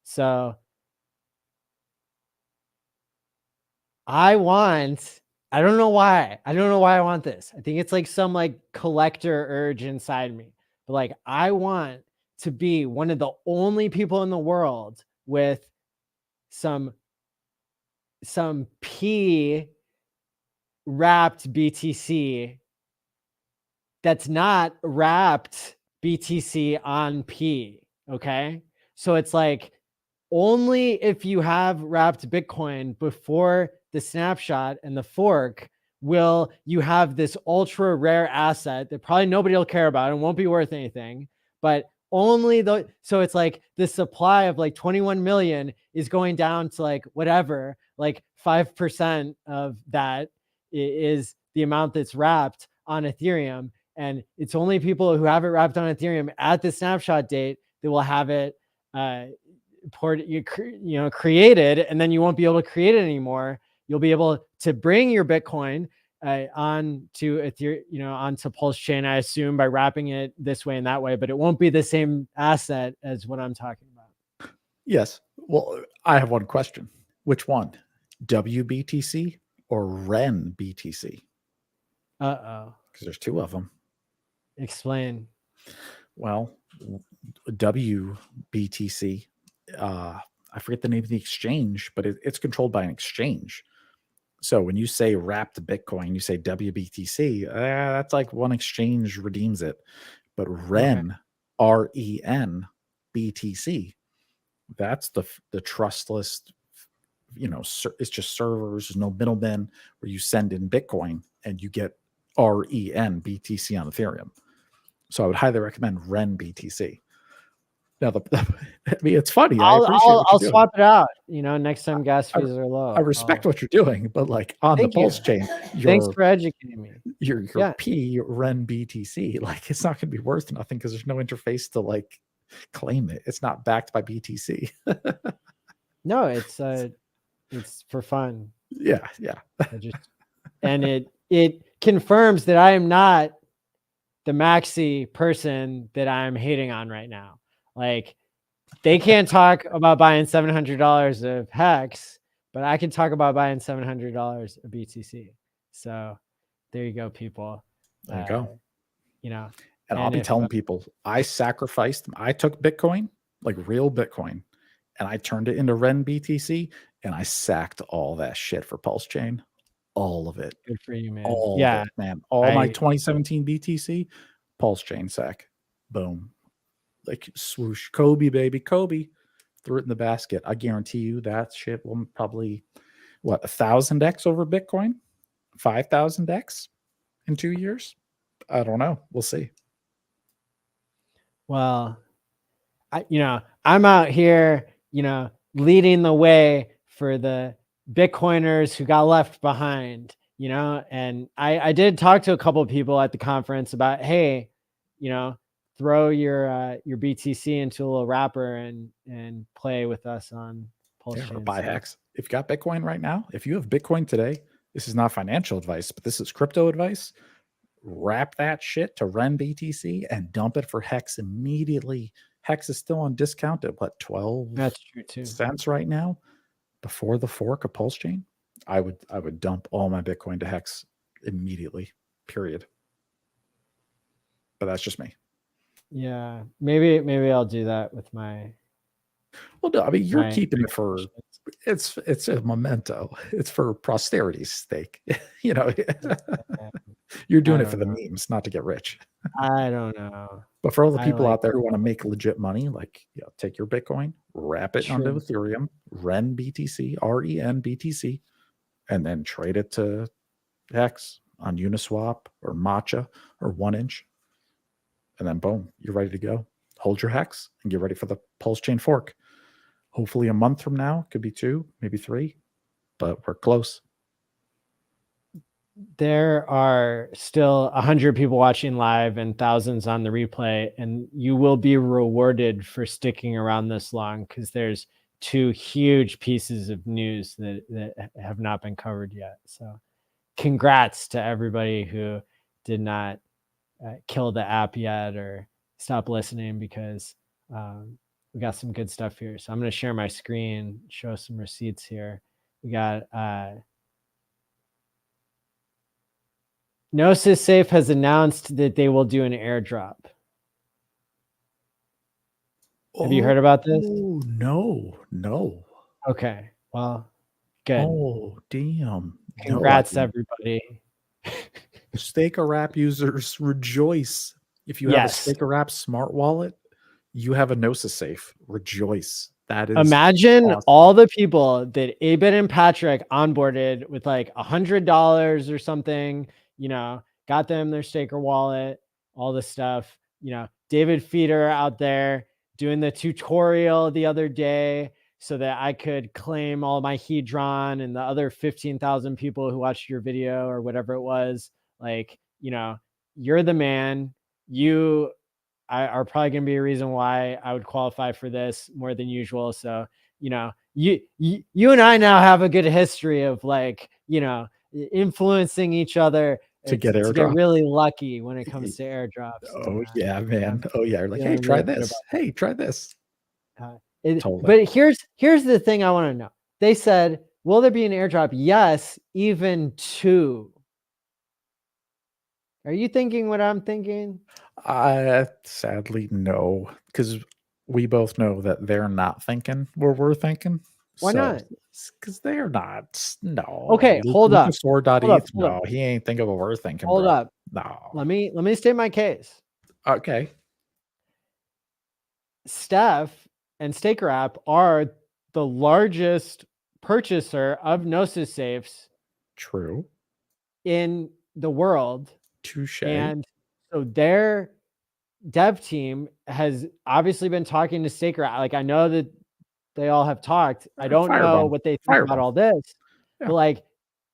So I don't know why I want this. I think it's like some like collector urge inside me. But like I want to be one of the only people in the world with some P wrapped BTC that's not wrapped BTC on P. Okay. So it's like only if you have wrapped Bitcoin before the snapshot and the fork will you have this ultra rare asset that probably nobody will care about and won't be worth anything, but only though. So it's like the supply of like 21 million is going down to like whatever, like 5% of that is the amount that's wrapped on Ethereum. And it's only people who have it wrapped on Ethereum at the snapshot date that will have it created, and then you won't be able to create it anymore. You'll be able to bring your Bitcoin onto Ethereum, onto Pulse Chain, I assume, by wrapping it this way and that way, but it won't be the same asset as what I'm talking about. Yes. Well, I have one question. Which one? WBTC or REN BTC? Uh-oh. Because there's two of them. Explain. Well, WBTC, I forget the name of the exchange, but it's controlled by an exchange. So when you say wrapped Bitcoin, you say WBTC, that's like one exchange redeems it. But REN, REN BTC, that's the trustless, it's just servers, no middlemen, where you send in Bitcoin and you get REN BTC on Ethereum. So I would highly recommend REN BTC. Now, I mean, it's funny. I'll swap it out. Next time gas fees are low. I respect what you're doing, but like on the Pulse chain, thanks for educating me. Your P REN BTC, like it's not going to be worth nothing because there's no interface to like claim it. It's not backed by BTC. No, it's for fun. Yeah. And it confirms that I am not the maxi person that I'm hating on right now. Like They can't talk about buying $700 of Hex, but I can talk about buying $700 of BTC. So there you go, people. There you go. You know, and I'll be telling people, I took Bitcoin, like real Bitcoin, and I turned it into Ren BTC, and I sacked all that shit for Pulse Chain. All of it. Good for you, man. All of it, man. My 2017 BTC, Pulse Chain sack. Boom. Like swoosh. Kobe, baby. Kobe. Threw it in the basket. I guarantee you that shit will probably, 1,000x over Bitcoin? 5,000x in 2 years? I don't know. We'll see. Well, I'm out here, leading the way for the Bitcoiners who got left behind, and I did talk to a couple of people at the conference about, hey, throw your BTC into a little wrapper and play with us on Pulse Chain. Or buy Hex. If you got Bitcoin right now, if you have Bitcoin today, this is not financial advice, but this is crypto advice. Wrap that shit to Ren BTC and dump it for Hex immediately. Hex is still on discount at 12 That's true too. cents right now. Before the fork of Pulse Chain, I would dump all my Bitcoin to Hex immediately. Period. But that's just me. Yeah, maybe I'll do that with my. Well, no, I mean, you're keeping it for it's a memento. It's for posterity's sake. You're doing it for the memes, not to get rich. I don't know. But for all the people out there who want to make legit money, take your Bitcoin, wrap it onto Ethereum, Ren BTC, REN BTC, and then trade it to Hex on Uniswap or Matcha or 1inch. And then boom, you're ready to go. Hold your Hex and get ready for the Pulse Chain fork. Hopefully a month from now, could be 2, maybe 3, but we're close. There are still 100 people watching live and thousands on the replay, and you will be rewarded for sticking around this long because there's 2 huge pieces of news that have not been covered yet. So congrats to everybody who did not kill the app yet or stop listening, because we got some good stuff here. So I'm going to share my screen, show some receipts here. We got Gnosis Safe has announced that they will do an airdrop. Have you heard about this? No. Okay, well, good. Oh, damn. Congrats, everybody. Staker app users, rejoice. If you have a Staker app smart wallet, you have a Gnosis Safe. Rejoice. That is imagine awesome. All the people that Abed and Patrick onboarded with like $100 or something, got them their Staker wallet, all this stuff. David Feeder out there doing the tutorial the other day so that I could claim all my Hedron, and the other 15,000 people who watched your video or whatever it was. You're the man. You are probably going to be a reason why I would qualify for this more than usual. So, you and I now have a good history of influencing each other to get really lucky when it comes to airdrops. Oh yeah, man. Oh yeah. Like, hey, try this. Hey, try this. Totally. But here's the thing I want to know. They said, will there be an airdrop? Yes, even 2. Are you thinking what I'm thinking? Sadly, no, because we both know that they're not thinking what we're thinking. Why not? Because they're not. No. Okay, hold up. No, he ain't thinking what we're thinking. Hold up. No. Let me state my case. Okay. Steph and Staker app are the largest purchaser of Gnosis safes. True. In the world. Touche. And so their dev team has obviously been talking to Staker. I know that they all have talked. I don't know what they think about all this, but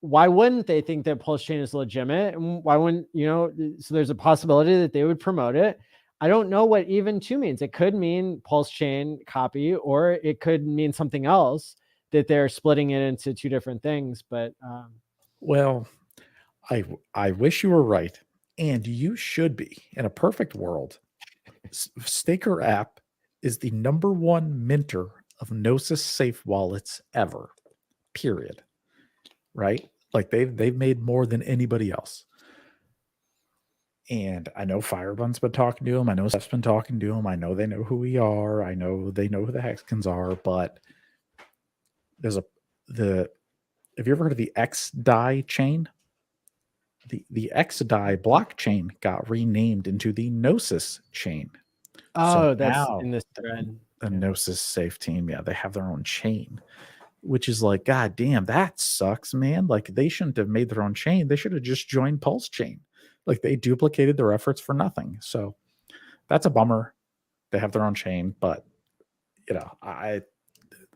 why wouldn't they think that Pulse Chain is legitimate? And why wouldn't, so there's a possibility that they would promote it. I don't know what even 2 means. It could mean Pulse Chain copy, or it could mean something else, that they're splitting it into 2 different things. But well, I wish you were right, and you should be. In a perfect world, Staker app is the #1 minter of Gnosis safe wallets ever. Period. Right? Like they've made more than anybody else. And I know Firebun's been talking to him. I know Steph's been talking to him. I know they know who we are. I know they know who the Hexcons are. But there's have you ever heard of the XDAI chain? The XDAI blockchain got renamed into the Gnosis chain. Oh, that's in this thread. The Gnosis safe team, yeah, they have their own chain, which is like, God damn, that sucks, man. Like they shouldn't have made their own chain. They should have just joined Pulse Chain. Like they duplicated their efforts for nothing. So that's a bummer. They have their own chain, but you know,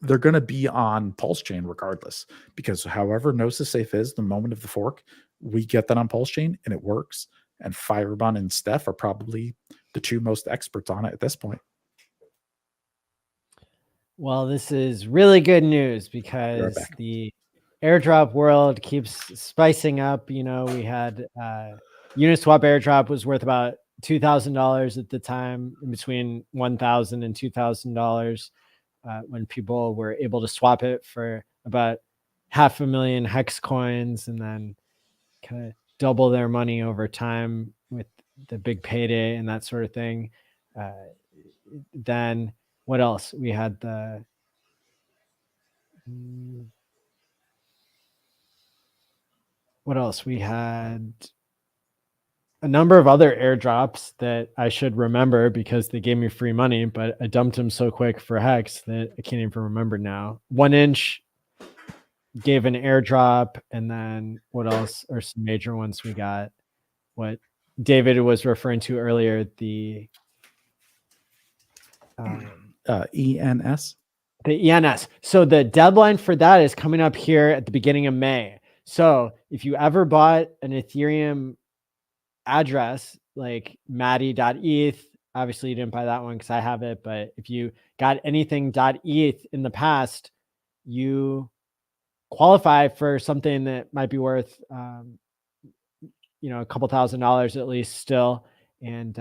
they're going to be on Pulse Chain regardless, because however Gnosis Safe is, the moment of the fork, we get that on Pulse Chain and it works. And Firebun and Steph are probably the two most experts on it at this point. Well, this is really good news because the airdrop world keeps spicing up. You know, we had Uniswap airdrop was worth about $2,000 at the time, in between $1,000 and $2,000, when people were able to swap it for about 500,000 hex coins and then kind of double their money over time with the big payday and that sort of thing. Then what else? We had what else? We had a number of other airdrops that I should remember because they gave me free money, but I dumped them so quick for Hex that I can't even remember now. 1inch gave an airdrop, and then what else are some major ones we got? What David was referring to earlier, the ENS. The ENS. So the deadline for that is coming up here at the beginning of May. So if you ever bought an Ethereum address like Maddie.eth, obviously you didn't buy that one because I have it, but if you got anything .eth in the past, you qualify for something that might be worth you know, a couple $1,000s at least still. And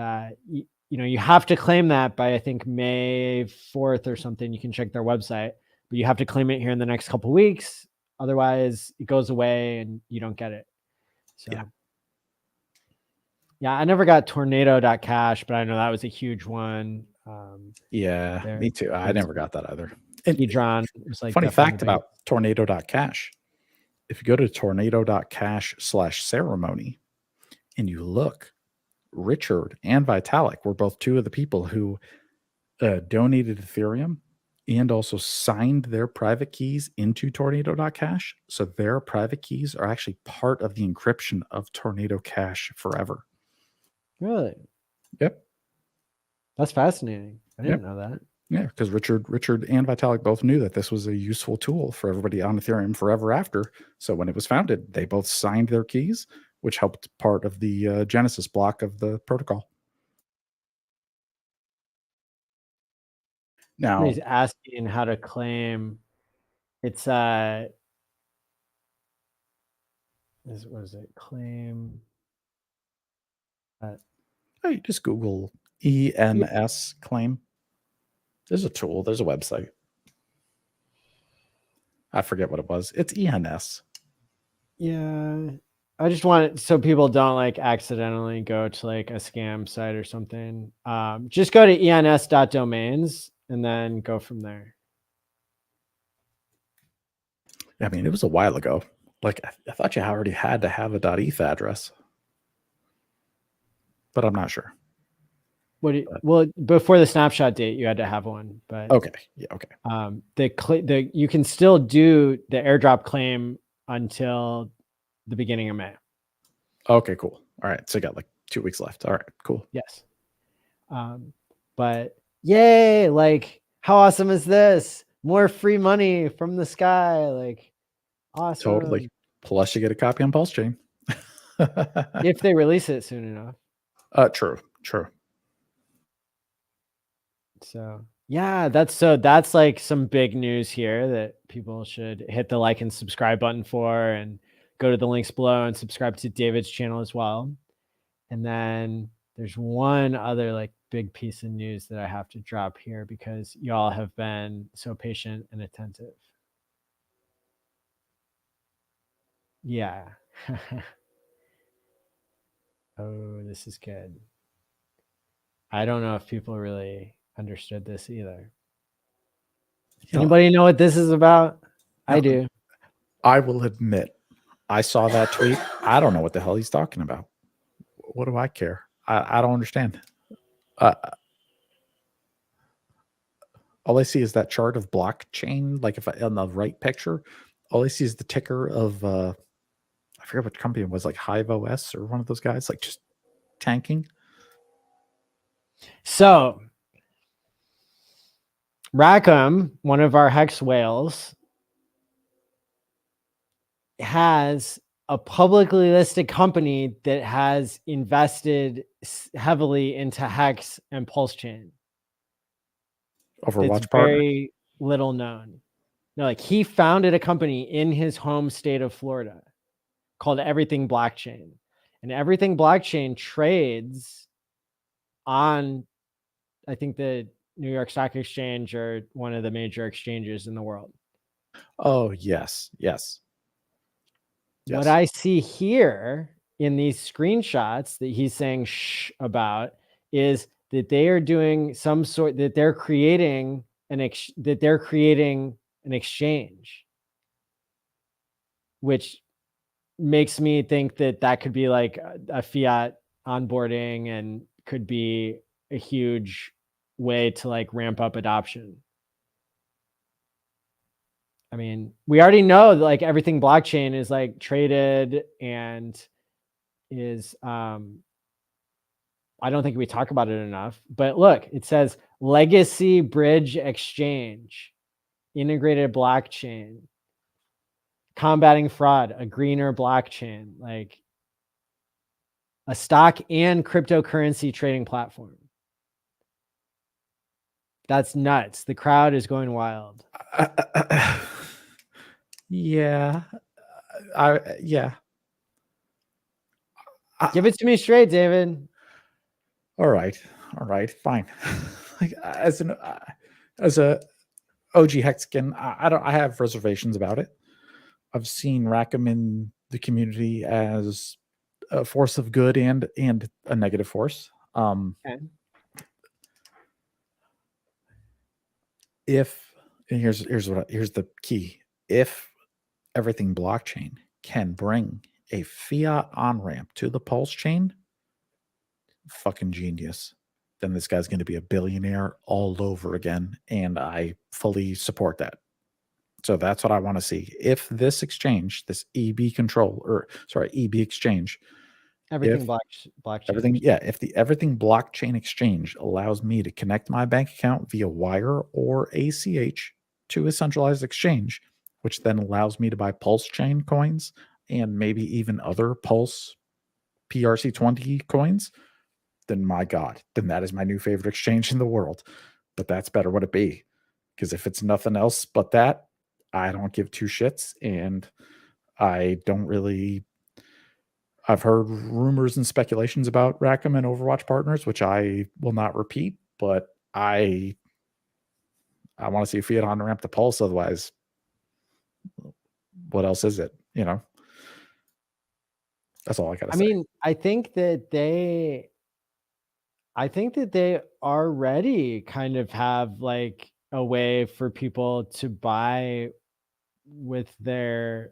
you know, you have to claim that by, I think, May 4th or something. You can check their website, but you have to claim it here in the next couple of weeks. Otherwise it goes away and you don't get it. So yeah, I never got tornado.cash, but I know that was a huge one. Yeah, me too. I never got that either. And Hedron was like, funny fact about tornado.cash. If you go to tornado.cash/ceremony and you look, Richard and Vitalik were both two of the people who donated Ethereum and also signed their private keys into tornado.cash. So their private keys are actually part of the encryption of Tornado Cash forever. Really? Yep. That's fascinating. I didn't know that. Yeah, because Richard and Vitalik both knew that this was a useful tool for everybody on Ethereum forever after. So when it was founded, they both signed their keys, which helped part of the Genesis block of the protocol. Now he's asking how to claim. It's what is it? Claim. You just Google ENS claim. There's a tool. There's a website. I forget what it was. It's ENS. Yeah. I just want it so people don't like accidentally go to like a scam site or something. Just go to ens.domains and then go from there. I mean, it was a while ago. Like I thought you already had to have a .eth address, but I'm not sure. Well, before the snapshot date, you had to have one. But okay, yeah, okay. You can still do the airdrop claim until the beginning of May. Okay, cool. All right, so you got like 2 weeks left. All right, cool. Yes. But yay! Like, how awesome is this? More free money from the sky. Like, awesome. Totally. Plus, you get a copy on Pulse Chain if they release it soon enough. True. So yeah, that's like some big news here that people should hit the like and subscribe button for, and go to the links below and subscribe to David's channel as well. And then there's one other like big piece of news that I have to drop here because y'all have been so patient and attentive. Yeah. Oh, this is good. I don't know if people really understood this either. Anybody know what this is about? I do. I will admit, I saw that tweet. I don't know what the hell he's talking about. What do I care? I don't understand. All I see is that chart of blockchain. Like if I, on the right picture, all I see is the ticker of I forget what company it was, like Hive OS or one of those guys, like just tanking. So Rackham, one of our Hex whales, has a publicly listed company that has invested heavily into Hex and Pulse Chain. Overwatch It's partner. very little known. No, like he founded a company in his home state of Florida called Everything Blockchain. And Everything Blockchain trades on, I think, the New York Stock Exchange or one of the major exchanges in the world. Oh, yes. What I see here in these screenshots that he's saying shh about is that they are doing some sort, that they're creating an exchange, which makes me think that that could be like a fiat onboarding and could be a huge way to like ramp up adoption. I mean, we already know that like Everything Blockchain is like traded and is I don't think we talk about it enough, but look, it says Legacy Bridge Exchange, integrated blockchain, combating fraud, a greener blockchain, like a stock and cryptocurrency trading platform. That's nuts. The crowd is going wild. Yeah. Give it to me straight, David. All right, fine. Like as a OG Hexagon, I have reservations about it. I've seen Rackham in the community as a force of good and a negative force. Okay. Here's the key. If Everything Blockchain can bring a fiat on-ramp to the Pulse chain, fucking genius. Then this guy's going to be a billionaire all over again, and I fully support that. So that's what I want to see. If this exchange, this EB exchange, Everything blockchain. if the Everything Blockchain exchange allows me to connect my bank account via wire or ACH to a centralized exchange, which then allows me to buy Pulse chain coins and maybe even other Pulse PRC20 coins, then my God, then that is my new favorite exchange in the world. But that's better would it be? Because if it's nothing else but that, I don't give two shits. And I don't really, I've heard rumors and speculations about Rackham and Overwatch partners, which I will not repeat, but I want to see a fiat on ramp to Pulse. Otherwise, what else is it? You know, that's all I got to say. I mean, I think that they already kind of have like a way for people to buy with their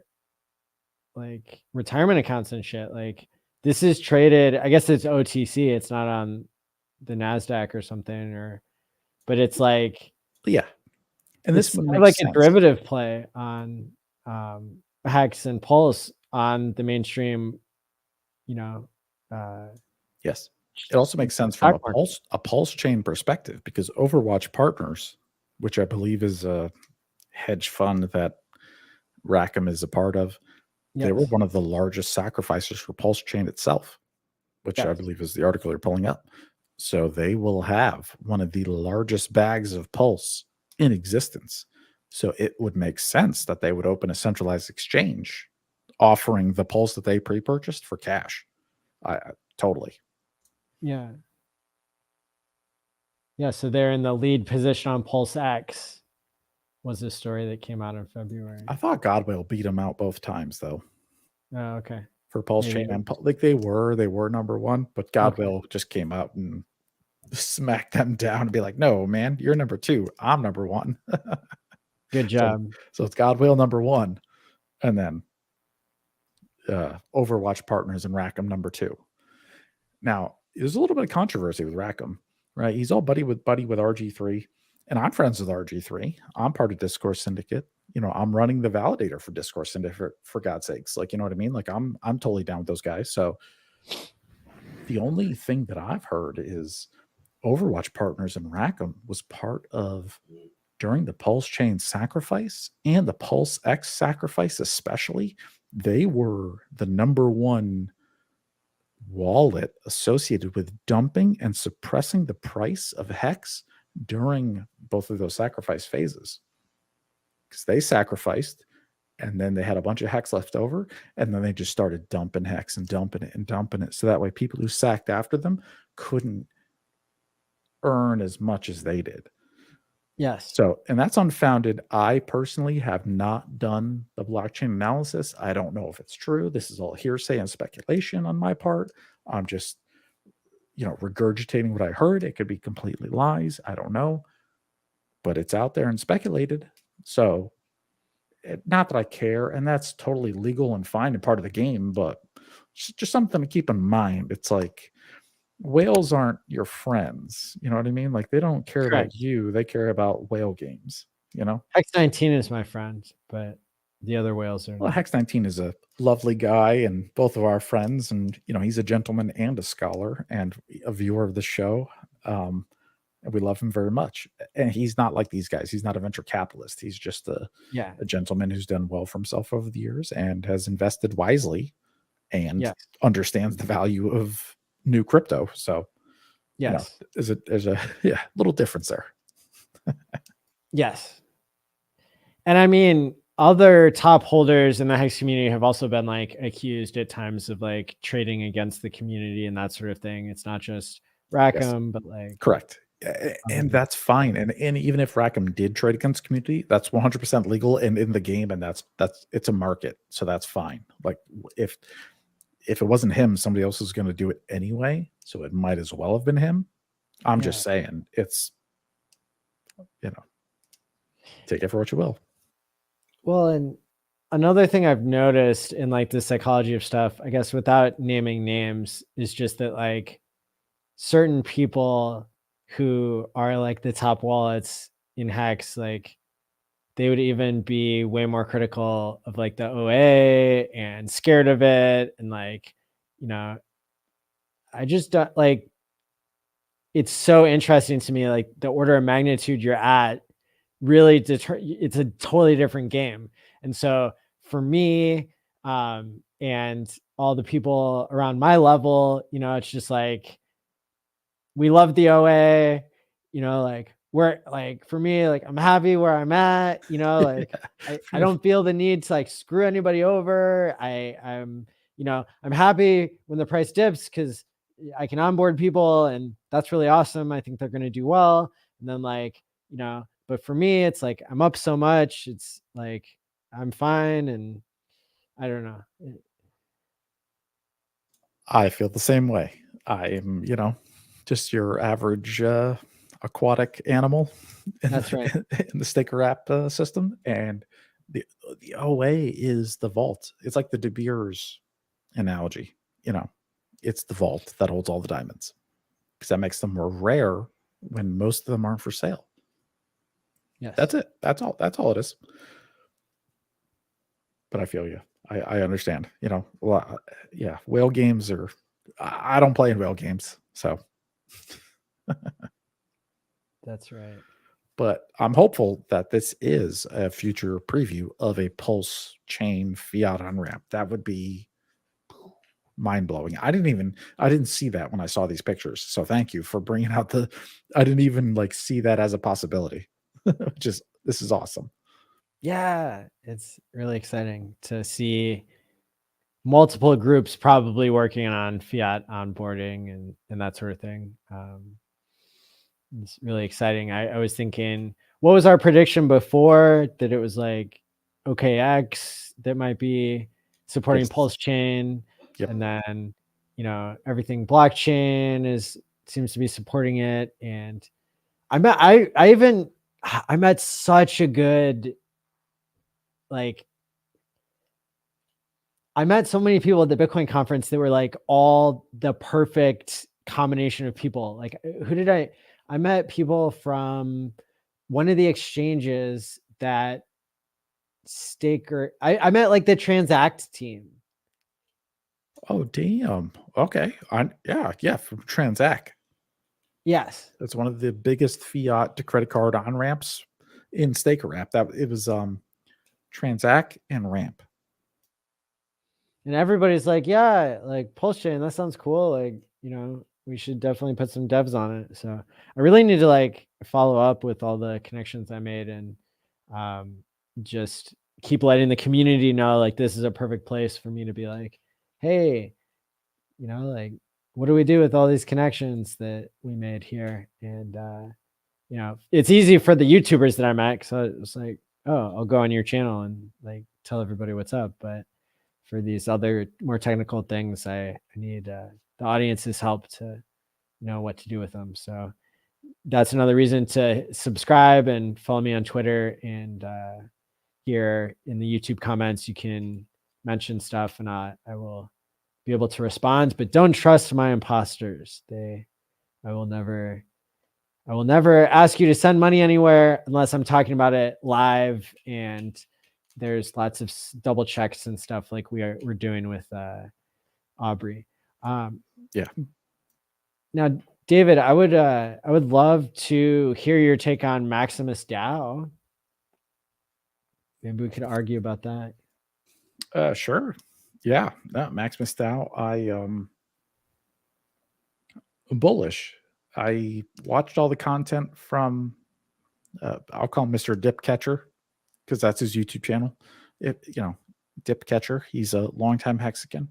like retirement accounts and shit. Like this is traded, I guess it's OTC, it's not on the NASDAQ or something, but it's like, yeah. And this one makes like sense. a derivative play on Hex and Pulse on the mainstream, yes. It also makes sense from a Pulse chain perspective, because Overwatch Partners, which I believe is a hedge fund that Rackham is a part of, they were one of the largest sacrificers for Pulse chain itself, which I believe is the article you're pulling up. So they will have one of the largest bags of Pulse in existence. So it would make sense that they would open a centralized exchange offering the Pulse that they pre-purchased for cash. Totally. Yeah. Yeah, so they're in the lead position on Pulse X. Was a story that came out in February. I thought Godwell beat him out both times though. Oh, okay. For Pulse Maybe. Chain and like they were number one, but Godwell just came out and smacked them down and be like, "No, man, you're number two. I'm number one." Good job. So it's Godwell number one, and then Overwatch Partners and Rackham number two. Now, there's a little bit of controversy with Rackham, right? He's all buddy with RG3, and I'm friends with RG3. I'm part of Discourse Syndicate. You know, I'm running the validator for Discourse Syndicate for God's sakes. Like, you know what I mean? Like, I'm totally down with those guys. So the only thing that I've heard is Overwatch Partners and Rackham was part of during the Pulse Chain sacrifice and the Pulse X sacrifice, especially. They were the number one wallet associated with dumping and suppressing the price of Hex during both of those sacrifice phases, because they sacrificed and then they had a bunch of Hex left over, and then they just started dumping Hex and dumping it and dumping it, so that way people who sacked after them couldn't earn as much as they did. Yes. So, and that's unfounded. I personally have not done the blockchain analysis. I don't know if it's true. This is all hearsay and speculation on my part. I'm just, you know, regurgitating what I heard. It could be completely lies. I don't know, but it's out there and speculated. So, not that I care, and that's totally legal and fine and part of the game, but just something to keep in mind. It's like, whales aren't your friends. You know what I mean? Like, they don't care about you. They care about whale games, you know? Hex 19 is my friend, but the other whales are. Well, Hex 19 is a lovely guy and both of our friends. And, you know, he's a gentleman and a scholar and a viewer of the show. And we love him very much. And he's not like these guys. He's not a venture capitalist. He's just a gentleman who's done well for himself over the years and has invested wisely and understands the value of new crypto. So yes, you know, there's a little difference there. Yes. And I mean, other top holders in the Hex community have also been like accused at times of like trading against the community and that sort of thing. It's not just Rackham, but like correct. And that's fine. And even if Rackham did trade against community, that's 100% legal and in the game, and that's it's a market, so that's fine. Like if it wasn't him, somebody else was going to do it anyway, so it might as well have been him. I'm just saying, it's, you know, take it for what you will. Well, and another thing I've noticed in like the psychology of stuff, I guess without naming names, is just that like certain people who are like the top wallets in Hex, like they would even be way more critical of like the OA and scared of it. And like, you know, I just don't like, it's so interesting to me, like the order of magnitude you're at really it's a totally different game. And so for me, and all the people around my level, you know, it's just like, we love the OA, you know, like we're like, for me, like I'm happy where I'm at, you know, like I don't feel the need to like screw anybody over. I'm, you know, I'm happy when the price dips because I can onboard people and that's really awesome. I think they're going to do well. And then like, you know, but for me, it's like, I'm up so much. It's like, I'm fine. And I don't know. I feel the same way. I am, you know, just your average aquatic animal in the sticker app system. And the OA is the vault. It's like the De Beers analogy. You know, it's the vault that holds all the diamonds, because that makes them more rare when most of them aren't for sale. Yes. That's it. That's all it is. But I feel you. I understand, you know, well, yeah, whale games are, I don't play in whale games, so. That's right. But I'm hopeful that this is a future preview of a Pulse chain fiat on-ramp. That would be mind-blowing. I didn't see that when I saw these pictures. So thank you for bringing out I didn't even like see that as a possibility. This is awesome. Yeah, it's really exciting to see multiple groups probably working on fiat onboarding and that sort of thing. It's really exciting. I was thinking, what was our prediction before, that it was like OKX that might be supporting Yes. Pulse Chain, Yep. and then, you know, everything blockchain seems to be supporting it. And I met such a good, like, I met so many people at the Bitcoin conference that were like all the perfect combination of people. Like, who did I met people from one of the exchanges that staker. I met like the Transact team. Oh, damn. Okay. Yeah, from Transact. Yes. That's one of the biggest fiat to credit card on ramps in Staker app. That it was Transact and Ramp. And everybody's like, yeah, like Pulse Chain, that sounds cool. Like, you know, we should definitely put some devs on it. So I really need to like follow up with all the connections I made, and just keep letting the community know, like, this is a perfect place for me to be like, hey, you know, like, what do we do with all these connections that we made here? And you know, it's easy for the YouTubers that I met, so it's like, oh, I'll go on your channel and like tell everybody what's up. But for these other more technical things, I need the audience's help to know what to do with them. So that's another reason to subscribe and follow me on Twitter. And here in the YouTube comments, you can mention stuff, and I will be able to respond. But don't trust my imposters. I will never ask you to send money anywhere unless I'm talking about it live, and there's lots of double checks and stuff like we're doing with Aubrey. Yeah. Now, David, I would love to hear your take on Maximus DAO. Maybe we could argue about that. Sure. Yeah. No, Maximus DAO. Bullish. I watched all the content from I'll call him Mr. Dip Catcher, because that's his YouTube channel. Dip Catcher. He's a longtime Hexican.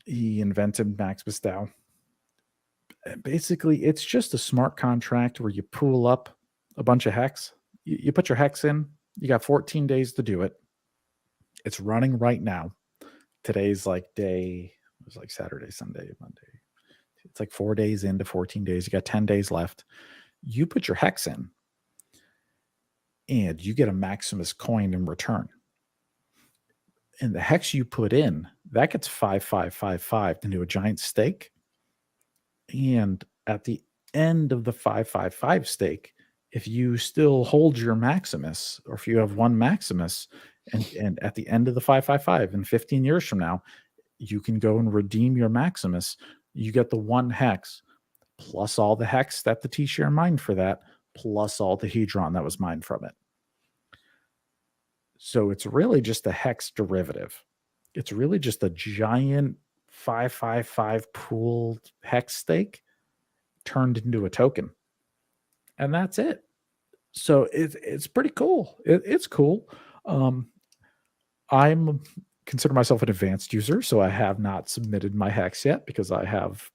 He invented Maximus DAO. Basically, it's just a smart contract where you pool up a bunch of hex. You put your hex in. You got 14 days to do it. It's running right now. Today's like it was like Saturday, Sunday, Monday. It's like 4 days into 14 days. You got 10 days left. You put your hex in, and you get a Maximus coin in return. And the hex you put in, that gets 5555 into a giant stake. And at the end of the 555 stake, if you still hold your Maximus, or if you have one Maximus, and at the end of the 555 and 15 years from now, you can go and redeem your Maximus. You get the one hex plus all the hex that the T-share mined for that, plus all the Hedron that was mined from it. So it's really just a hex derivative. It's really just a giant 555 pooled hex stake turned into a token. And that's it. So it's pretty cool. It's cool. I'm consider myself an advanced user, so I have not submitted my hex yet because I have,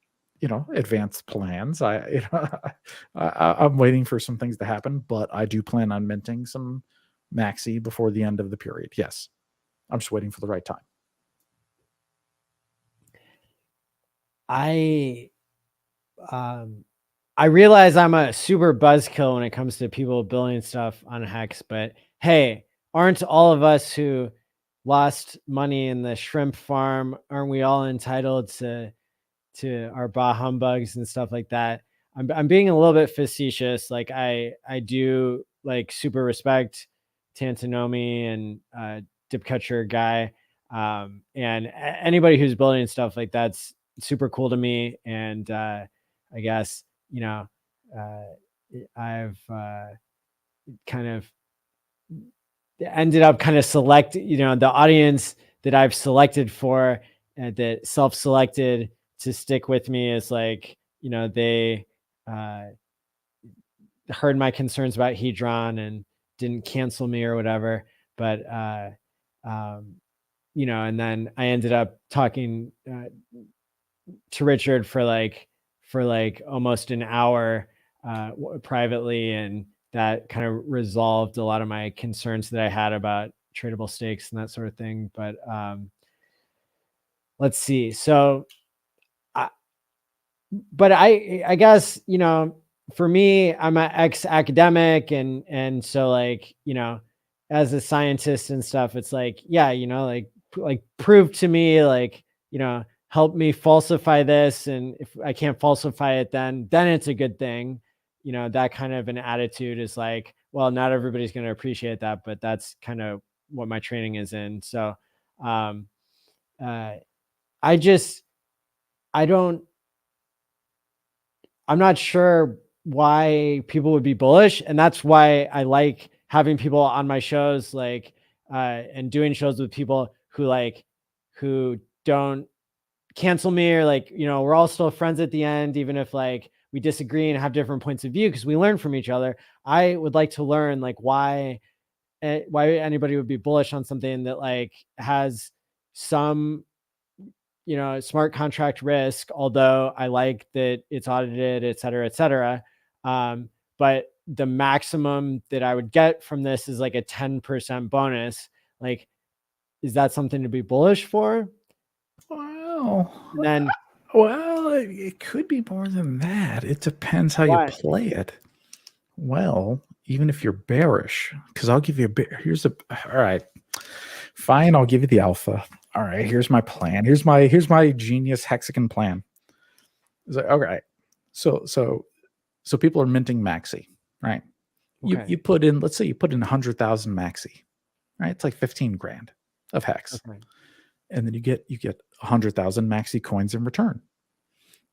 advanced plans. I'm waiting for some things to happen, but I do plan on minting some Maxi before the end of the period. Yes. I'm just waiting for the right time. I realize I'm a super buzzkill when it comes to people building stuff on Hex, but hey, aren't all of us who lost money in the shrimp farm, aren't we all entitled to our bah humbugs and stuff like that? I'm being a little bit facetious. Like I do like super respect Tantanomi and Dipcatcher guy, and anybody who's building stuff like that's super cool to me. And I guess I've kind of ended up kind of select, the audience that I've selected for, that self-selected to stick with me is like, they heard my concerns about Hedron and didn't cancel me or whatever. But, and then I ended up talking to Richard for like for like almost an hour privately, and that kind of resolved a lot of my concerns that I had about tradable stakes and that sort of thing. But let's see. So, but I guess, you know, for me, I'm an ex-academic, and so like, you know, as a scientist and stuff, it's like, yeah, you know, like prove to me, like, you know, help me falsify this, and if I can't falsify it, then it's a good thing. You know, that kind of an attitude is like, well, not everybody's going to appreciate that, but that's kind of what my training is in. So, I just, I don't, I'm not sure why people would be bullish. And that's why I like having people on my shows, like, and doing shows with people who don't cancel me, or like, you know, we're all still friends at the end, even if like we disagree and have different points of view, because we learn from each other. I would like to learn like why anybody would be bullish on something that like has some, you know, smart contract risk, although I like that it's audited, et cetera, et cetera. But the maximum that I would get from this is like a 10% bonus. Like, is that something to be bullish for? Well, And then, well, it could be more than that. It depends how you play it. Well, even if you're bearish, because I'll give you all right, fine, I'll give you the alpha. All right, here's my plan. Here's my genius hexagon plan. It's like, okay, so people are minting maxi, right? okay. You put in, let's say you put in 100,000 maxi, right? It's like 15 grand of hex, Okay. and then you get 100,000 maxi coins in return.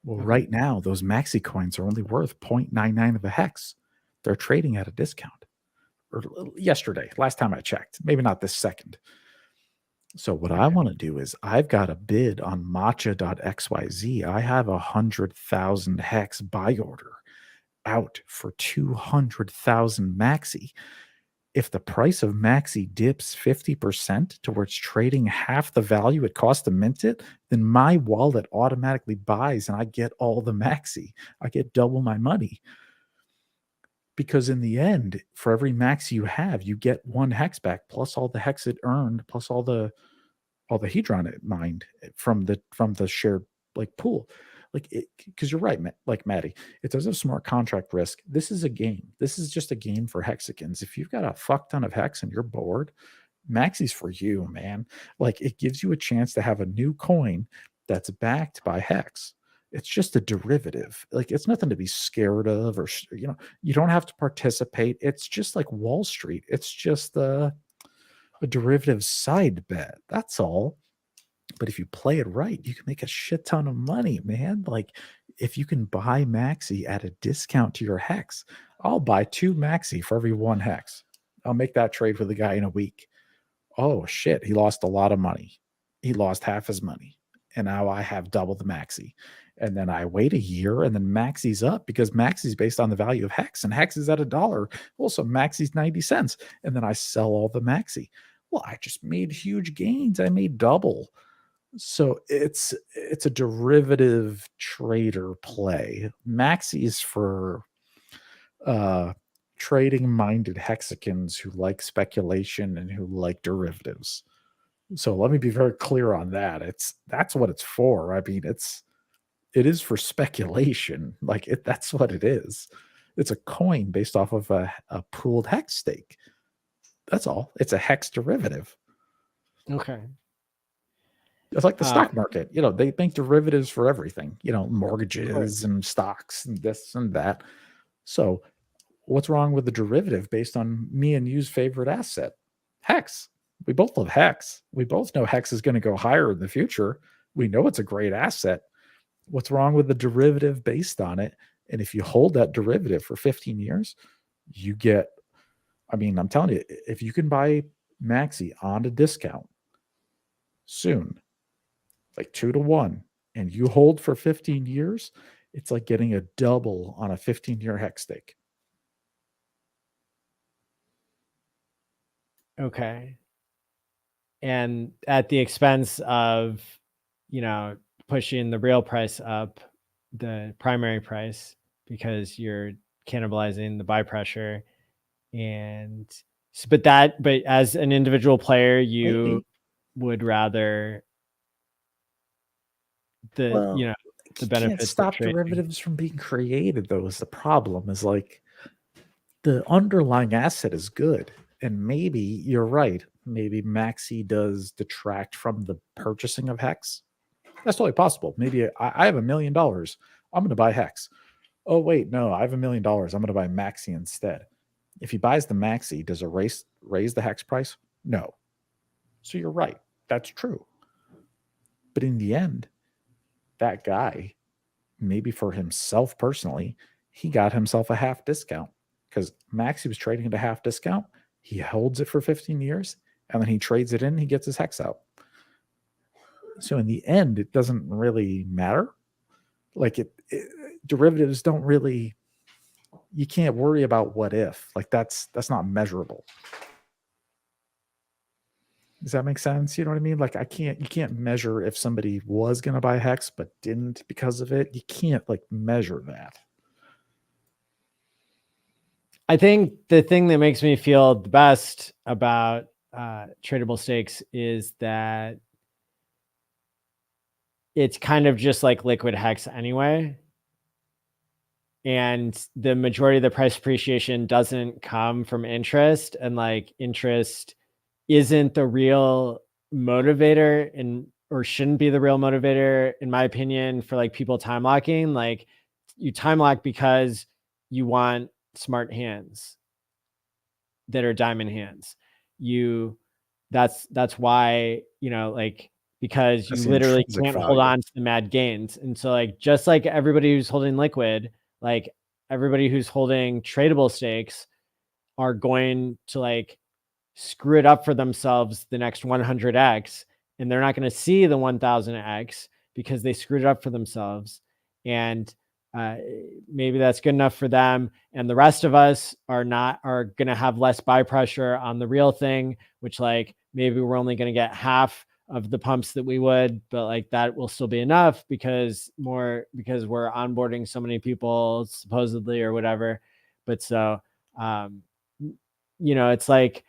Well, right now those maxi coins are only worth 0.99 of a hex. They're trading at a discount. Or yesterday, last time I checked, maybe not this second. So what I want to do is I've got a bid on matcha.xyz. I have 100,000 hex buy order out for 200,000 maxi. If the price of maxi dips 50% towards trading half the value it costs to mint it, then my wallet automatically buys and I get all the maxi. I get double my money. Because in the end, for every maxi you have, you get one hex back, plus all the hex it earned, plus all the hedron it mined from the shared like pool. Like, because you're right, like Maddie, it does have smart contract risk. This is a game. This is just a game for hexagons. If you've got a fuck ton of hex and you're bored, Maxi's for you, man. Like, it gives you a chance to have a new coin that's backed by hex. It's just a derivative. Like, it's nothing to be scared of, or, you know, you don't have to participate. It's just like Wall Street. It's just a derivative side bet. That's all. But if you play it right, you can make a shit ton of money, man. Like, if you can buy maxi at a discount to your hex, I'll buy 2 maxi for every 1 hex. I'll make that trade with the guy in a week. Oh shit, he lost a lot of money. He lost half his money. And now I have double the maxi. And then I wait a year, and then maxi's up, because maxi's based on the value of hex, and hex is at $1. Also, maxi's 90 cents. And then I sell all the maxi. Well, I just made huge gains. I made double. So it's a derivative trader play. Maxi is for trading minded hexagons who like speculation and who like derivatives. So let me be very clear on that. That's what it's for. I mean, it is for speculation. Like, that's what it is. It's a coin based off of a pooled hex stake. That's all. It's a hex derivative. Okay. It's like the stock market. You know, they make derivatives for everything, you know, mortgages and stocks and this and that. So what's wrong with the derivative based on me and you's favorite asset? Hex. We both love hex. We both know hex is going to go higher in the future. We know it's a great asset. What's wrong with the derivative based on it? And if you hold that derivative for 15 years, you get, I mean, I'm telling you, if you can buy maxi on a discount soon, like 2 to 1, and you hold for 15 years, it's like getting a double on a 15-year hex stake. Okay. And at the expense of, you know, pushing the real price up the primary price because you're cannibalizing the buy pressure. And but as an individual player, you would rather the benefits. Can't stop derivatives from being created, though, is the problem. Is like the underlying asset is good, and maybe you're right. Maybe Maxi does detract from the purchasing of Hex. That's totally possible. Maybe I have $1 million. I'm going to buy Hex. Oh wait, no, I have $1 million. I'm going to buy Maxi instead. If he buys the Maxi, does it raise the Hex price? No. So you're right. That's true. But in the end, that guy, maybe for himself personally, he got himself a half discount because Maxi was trading at a half discount. He holds it for 15 years and then he trades it in. He gets his Hex out. So in the end, it doesn't really matter. Like derivatives don't really, you can't worry about what if. Like that's not measurable. Does that make sense? You know what I mean? Like you can't measure if somebody was going to buy Hex but didn't because of it. You can't like measure that. I think the thing that makes me feel the best about tradable stakes is that it's kind of just like liquid Hex anyway. And the majority of the price appreciation doesn't come from interest, and like interest isn't the real motivator or shouldn't be the real motivator, in my opinion, for like people time locking. Like you time lock because you want smart hands that are diamond hands. That's why, like, because you literally can't hold on to the mad gains. And so like, just like everybody who's holding liquid, like everybody who's holding tradable stakes are going to like screw it up for themselves the next 100x, and they're not going to see the 1000x because they screwed it up for themselves. And maybe that's good enough for them. And the rest of us are going to have less buy pressure on the real thing, which like maybe we're only going to get half of the pumps that we would, but like that will still be enough because we're onboarding so many people supposedly or whatever. But so, it's like,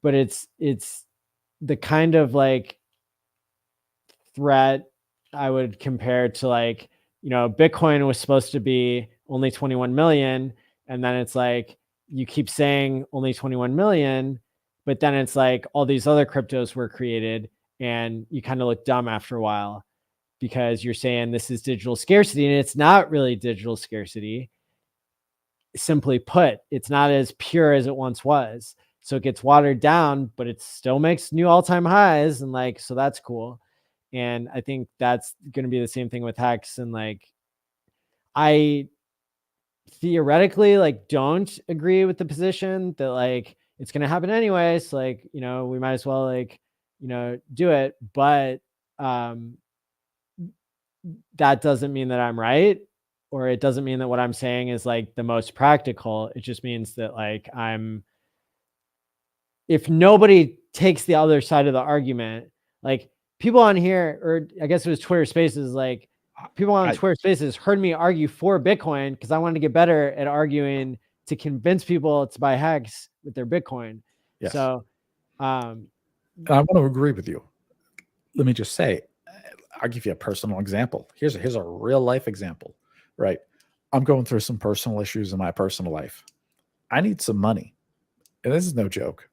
but it's the kind of like threat I would compare to like, Bitcoin was supposed to be only 21 million. And then it's like, you keep saying only 21 million, but then it's like all these other cryptos were created and you kind of look dumb after a while because you're saying this is digital scarcity, and it's not really digital scarcity. Simply put, it's not as pure as it once was. So it gets watered down, but it still makes new all-time highs. And like, so that's cool. And I think that's going to be the same thing with Hex. And like, I theoretically like don't agree with the position that like it's going to happen anyway. So like, we might as well like, do it. But that doesn't mean that I'm right, or it doesn't mean that what I'm saying is like the most practical. It just means that like if nobody takes the other side of the argument, like people on here, or I guess it was Twitter Spaces, like people on Twitter Spaces heard me argue for Bitcoin because I wanted to get better at arguing to convince people to buy Hex with their Bitcoin. Yes. So I want to agree with you. Let me just say, I'll give you a personal example. Here's a real life example, right? I'm going through some personal issues in my personal life. I need some money. And this is no joke.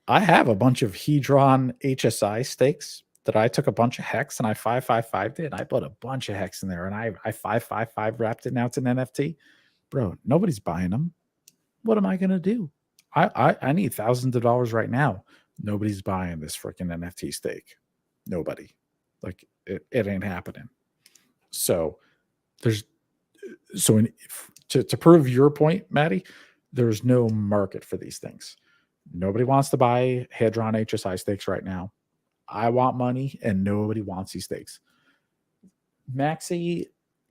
I have a bunch of Hedron HSI stakes that I took a bunch of Hex and I 555'd it. I put a bunch of Hex in there and I 555 wrapped it. Now it's an NFT. Bro, nobody's buying them. What am I going to do? I need thousands of dollars right now. Nobody's buying this freaking NFT stake. Nobody. Like it ain't happening. So to prove your point, Maddie, there's no market for these things. Nobody wants to buy Hedron HSI stakes right now. I want money and nobody wants these stakes. Maxi,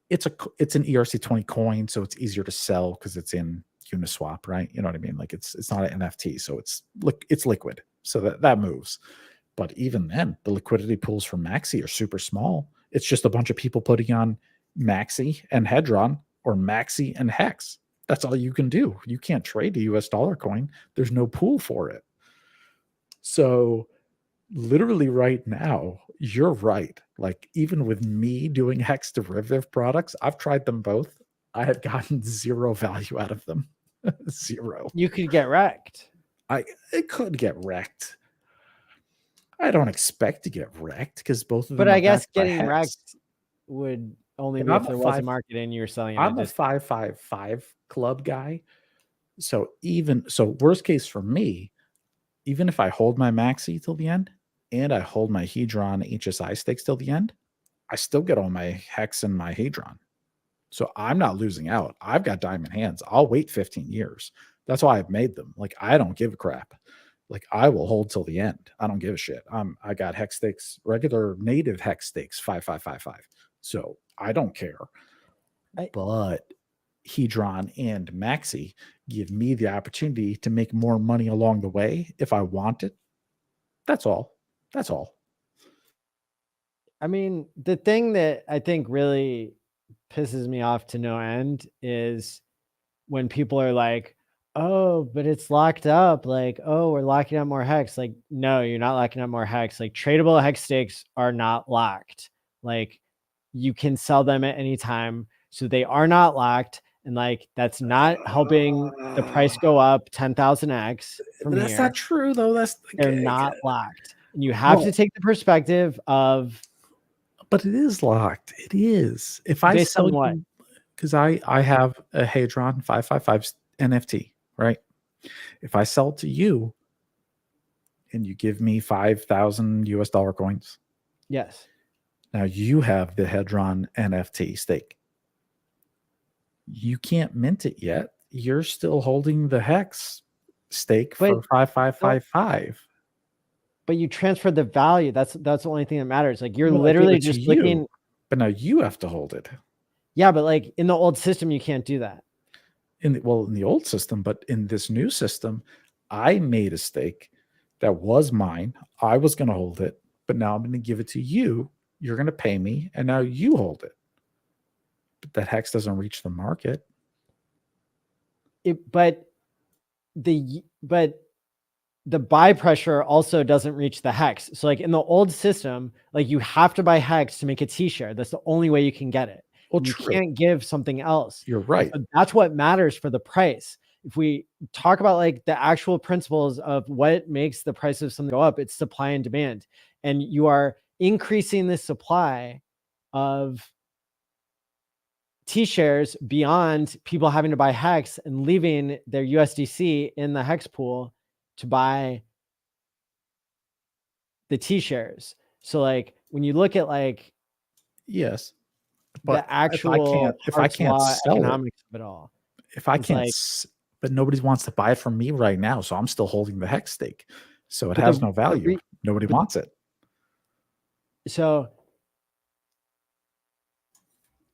it's an ERC20 coin, so it's easier to sell because it's in Uniswap, right? You know what I mean? Like it's not an NFT, so it's liquid. So that moves. But even then, the liquidity pools for Maxi are super small. It's just a bunch of people putting on Maxi and Hedron or Maxi and Hex. That's all you can do. You can't trade the US dollar coin. There's no pool for it. So literally right now, you're right. Like even with me doing Hex derivative products, I've tried them both. I have gotten zero value out of them. Zero. You could get wrecked. It could get wrecked. I don't expect to get wrecked because both of them. But are I guess backed by getting Hex. wrecked would only And be I'm if a there was a five- market and you were selling it. I'm a 555 club guy. So worst case for me, even if I hold my Maxi till the end and I hold my Hedron HSI stakes till the end, I still get all my Hex and my Hedron. So I'm not losing out. I've got diamond hands. I'll wait 15 years. That's why I've made them. Like I don't give a crap. Like I will hold till the end. I don't give a shit. I got Hex stakes, regular native Hex stakes, 5555. So I don't care. But Hedron and Maxi give me the opportunity to make more money along the way if I want it. That's all. That's all. I mean, the thing that I think really pisses me off to no end is when people are like, oh, but it's locked up. Like, oh, we're locking up more Hex. Like, no, you're not locking up more Hex. Like, tradable Hex stakes are not locked. Like, you can sell them at any time. So they are not locked. And like, that's not helping the price go up 10,000x from That's here. not true, though. They're not locked. And you have to take the perspective of. But it is locked. It is. If I Based sell on what? Because I have a Hedron 555 NFT, right? If I sell to you and you give me 5,000 US dollar coins. Yes. Now you have the Hedron NFT stake. You can't mint it yet. You're still holding the Hex stake for 5555. But you transfer the value. That's the only thing that matters. Like you're Well, I literally gave it to just looking. you, but now you have to hold it. Yeah, but like in the old system, you can't do that. In the old system, but in this new system, I made a stake that was mine. I was going to hold it, but now I'm going to give it to you. You're going to pay me, and now you hold it. But that Hex doesn't reach the market. But the buy pressure also doesn't reach the Hex. So like in the old system, like you have to buy Hex to make a T-share. That's the only way you can get it. Well, you true. can't give something else. You're right. So that's what matters for the price. If we talk about like the actual principles of what makes the price of something go up, it's supply and demand. And you are increasing the supply of T-shares beyond people having to buy Hex and leaving their USDC in the Hex pool to buy the T-shares. So like when you look at like yes, but the actual if I can't sell economics of it all, if I can't, but nobody wants to buy it from me right now, so I'm still holding the Hex stake, so it has no value. Nobody wants it. So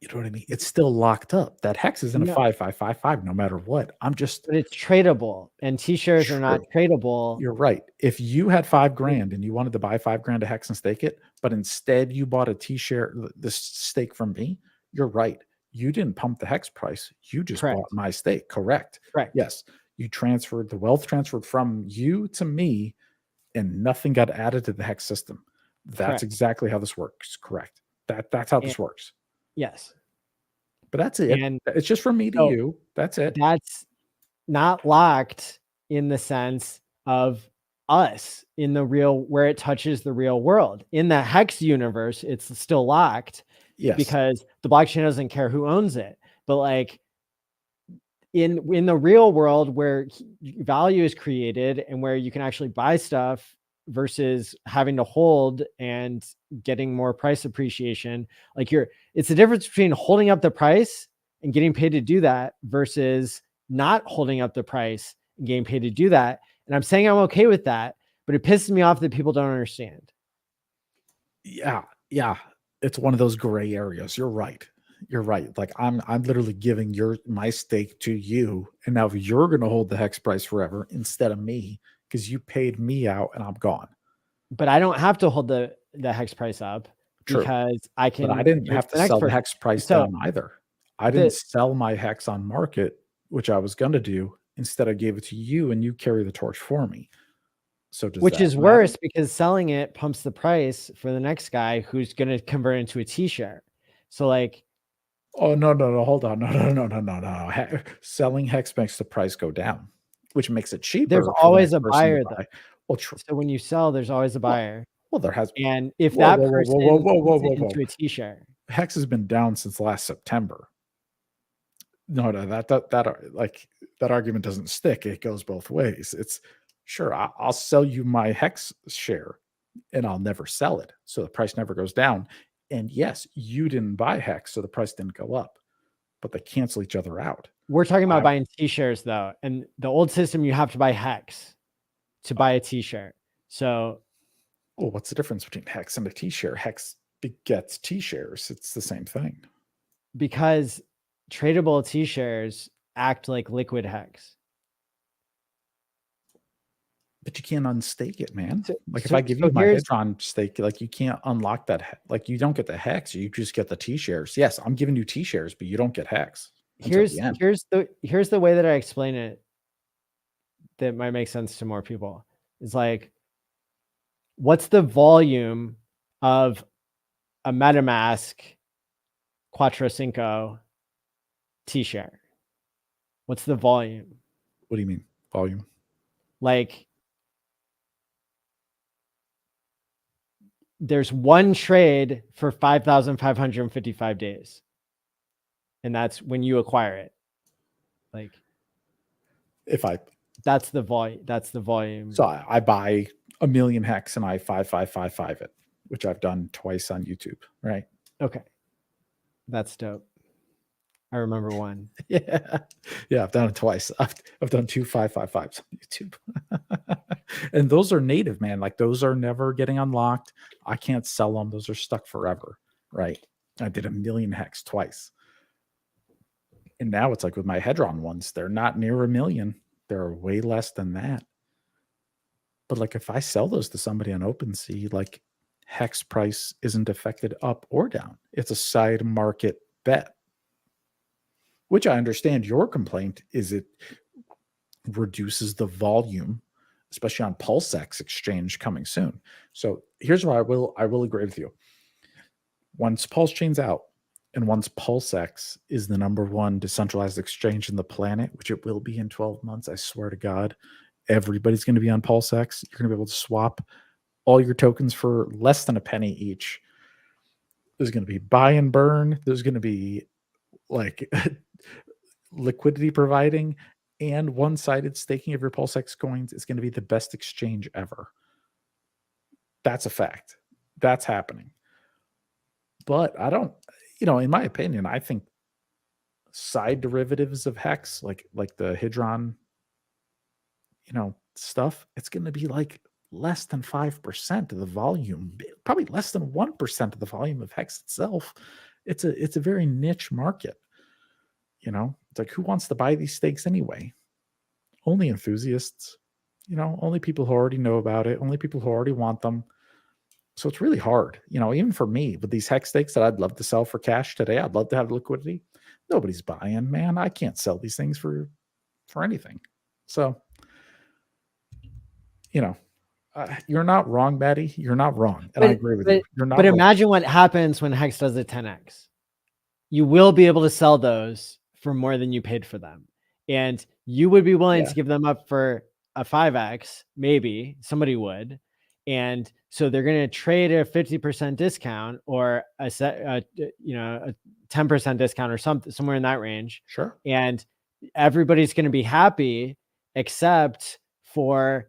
you know what I mean? It's still locked up. That Hex is in a 5555 no matter what. But it's tradable, and T-shares are not tradable. You're right. If you had $5,000 and you wanted to buy $5,000 of Hex and stake it, but instead you bought a T-share, the stake from me, you're right. You didn't pump the Hex price. You just bought my stake. Correct. Yes. You transferred the wealth transferred from you to me, and nothing got added to the Hex system. That's exactly how this works. Correct. That's how this works. Yes. But that's it. And it's just from me to you. That's it. That's not locked in the sense of us in the real, where it touches the real world. In the Hex universe, it's still locked. Yes. Because the blockchain doesn't care who owns it. But like in the real world where value is created and where you can actually buy stuff versus having to hold and getting more price appreciation, like it's the difference between holding up the price and getting paid to do that versus not holding up the price and getting paid to do that. And I'm saying I'm okay with that, but it pisses me off that people don't understand. Yeah. It's one of those gray areas. You're right. Like I'm literally giving my stake to you, and now you're going to hold the Hex price forever instead of me because you paid me out and I'm gone. But I don't have to hold the Hex price up. True. because I can. But I didn't give it have to the next sell the person. hex price So down either. I didn't sell my hex on market, which I was going to do. Instead, I gave it to you, and you carry the torch for me. So does which that is matter? worse because selling it pumps the price for the next guy who's going to convert into a T-share. So like, Oh no, hold on, no. Selling hex makes the price go down, which makes it cheaper. there's for the always next a person to buyer buy. though. Well, true. So when you sell, there's always a buyer. Well, there has. And if Whoa, that whoa, whoa, person whoa, whoa, whoa, puts it whoa, into a T-share, Hex has been down since last September. No, that like that argument doesn't stick. It goes both ways. It's sure I'll sell you my hex share, and I'll never sell it, so the price never goes down. And yes, you didn't buy hex, so the price didn't go up, but they cancel each other out. we're talking about buying T-shares though. And the old system, you have to buy hex to buy a T-share. So, well, what's the difference between hex and a T-share? Hex begets T-shares. It's the same thing. Because tradable T-shares act like liquid hex. But you can't unstake it, man. Like if So- I give so you my here's- Hedron stake, like you can't unlock that. Like you don't get the hex, you just get the T-shares. Yes, I'm giving you T-shares, but you don't get hex. until the end. Here's the way that I explain it that might make sense to more people. It's like, what's the volume of a MetaMask 4-5 T-share? What's the volume? What do you mean volume? Like, there's one trade for 5,555 days. And that's when you acquire it. Like, that's the volume. That's the volume. So I buy 1 million hex and I 5,555 it, which I've done twice on YouTube, right? Okay. That's dope. I remember one. Yeah. I've done it twice. I've done 2 555s on YouTube. And those are native, man. Like those are never getting unlocked. I can't sell them. Those are stuck forever. Right. I did 1 million hex twice. And now it's like with my Hedron ones, they're not near 1 million. They're way less than that. But like if I sell those to somebody on OpenSea, like hex price isn't affected up or down. It's a side market bet. Which I understand your complaint is it reduces the volume, especially on PulseX exchange coming soon. So here's why I will agree with you. Once Pulse Chain's out and once PulseX is the #1 decentralized exchange in the planet, which it will be in 12 months, I swear to God, everybody's going to be on PulseX. You're going to be able to swap all your tokens for less than a penny each. There's going to be buy and burn. There's going to be like liquidity providing and one-sided staking of your PulseX coins is going to be the best exchange ever. That's a fact. That's happening. But I don't, in my opinion, I think side derivatives of Hex, like the Hedron, stuff, it's going to be like less than 5% of the volume, probably less than 1% of the volume of Hex itself. It's a very niche market. It's like, who wants to buy these stakes anyway? Only enthusiasts, only people who already know about it, only people who already want them. So it's really hard, even for me with these Hex stakes that I'd love to sell for cash today. I'd love to have liquidity. Nobody's buying, man. I can't sell these things for anything. So, you're not wrong, Maddie. You're not wrong. And I agree with you. You're not but wrong. Imagine what happens when Hex does a 10x. You will be able to sell those for more than you paid for them. And you would be willing to give them up for a 5x, maybe somebody would. And so they're going to trade a 50% discount or a 10% discount or somewhere in that range. Sure. And everybody's going to be happy except for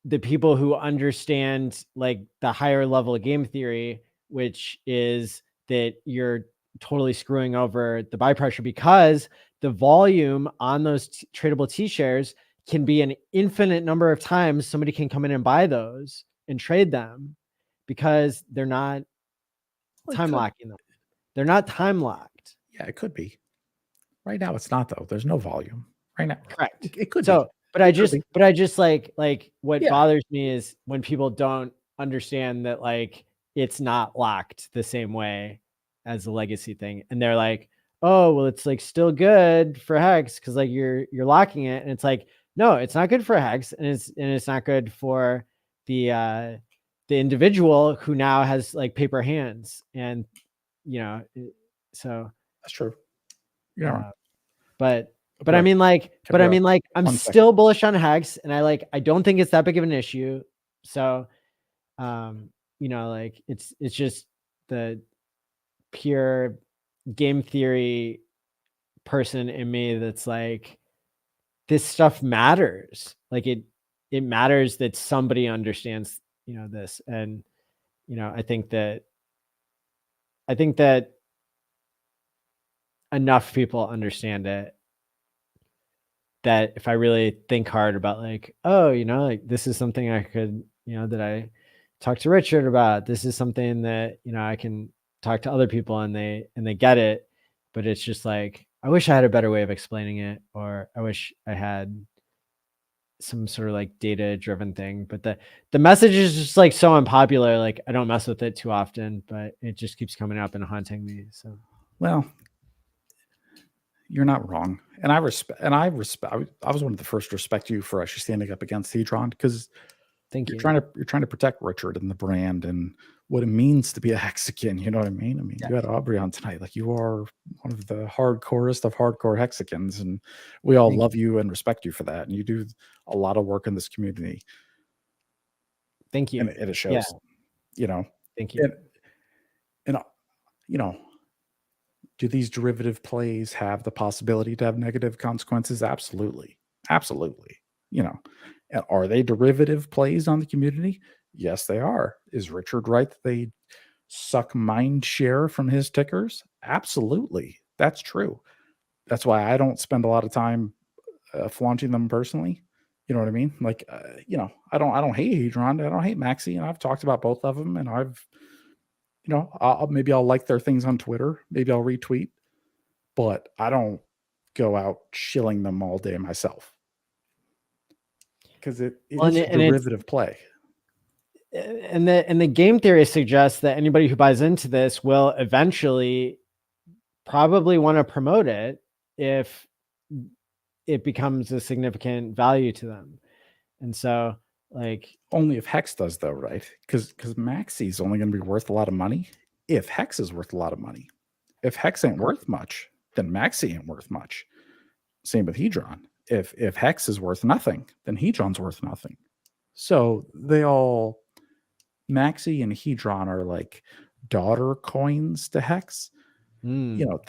the people who understand like the higher level of game theory, which is that you're totally screwing over the buy pressure because the volume on those tradable T-shares can be an infinite number of times. Somebody can come in and buy those and trade them because they're not time locking them. They're not time locked. Yeah, it could be. Right now, it's not though. There's no volume right now. Correct. It could be. But I just like what Yeah. bothers me is when people don't understand that like it's not locked the same way as the legacy thing. And they're like, oh, well, it's like still good for Hex because like you're locking it. And it's like, no, it's not good for Hex, and it's not good for the individual who now has like paper hands. And so That's true. Yeah. But I mean, like, I'm still bullish on Hex, and I don't think it's that big of an issue. So, like it's just the pure game theory person in me that's like, this stuff matters. Like it matters that somebody understands, this. And, I think that enough people understand it that if I really think hard about like, oh, like this is something I could, that I talk to Richard about, this is something that, I can talk to other people and they get it. But it's just like, I wish I had a better way of explaining it, or I wish I had some sort of like data driven thing. But the message is just like so unpopular. Like I don't mess with it too often, but it just keeps coming up and haunting me. So, well, you're not wrong. And I respect, I was one of the first to respect you for actually standing up against Hedron, because you're trying to protect Richard and the brand and what it means to be a Hexagon. You know what I mean? I mean, you had Aubrey on tonight. Like, you are one of the hardcorest of hardcore Hexagons, and we all love you and respect you for that. And you do a lot of work in this community. Thank you. And it shows, Thank you. And do these derivative plays have the possibility to have negative consequences? Absolutely. Absolutely. And are they derivative plays on the community? Yes, they are. Is Richard right that they suck mind share from his tickers? Absolutely. That's true. That's why I don't spend a lot of time flaunting them personally. You know what I mean? Like, I don't hate Hedron. I don't hate Maxi. And I've talked about both of them, and I've, maybe I'll like their things on Twitter. Maybe I'll retweet, but I don't go out shilling them all day myself, because it is a derivative play. And the game theory suggests that anybody who buys into this will eventually probably want to promote it if it becomes a significant value to them. And so, like, only if Hex does, though, right? Because Maxi is only going to be worth a lot of money if Hex is worth a lot of money. If Hex ain't worth much, then Maxi ain't worth much. Same with Hedron. If Hex is worth nothing, then Hedron's worth nothing. So Maxi and Hedron are like daughter coins to Hex. They're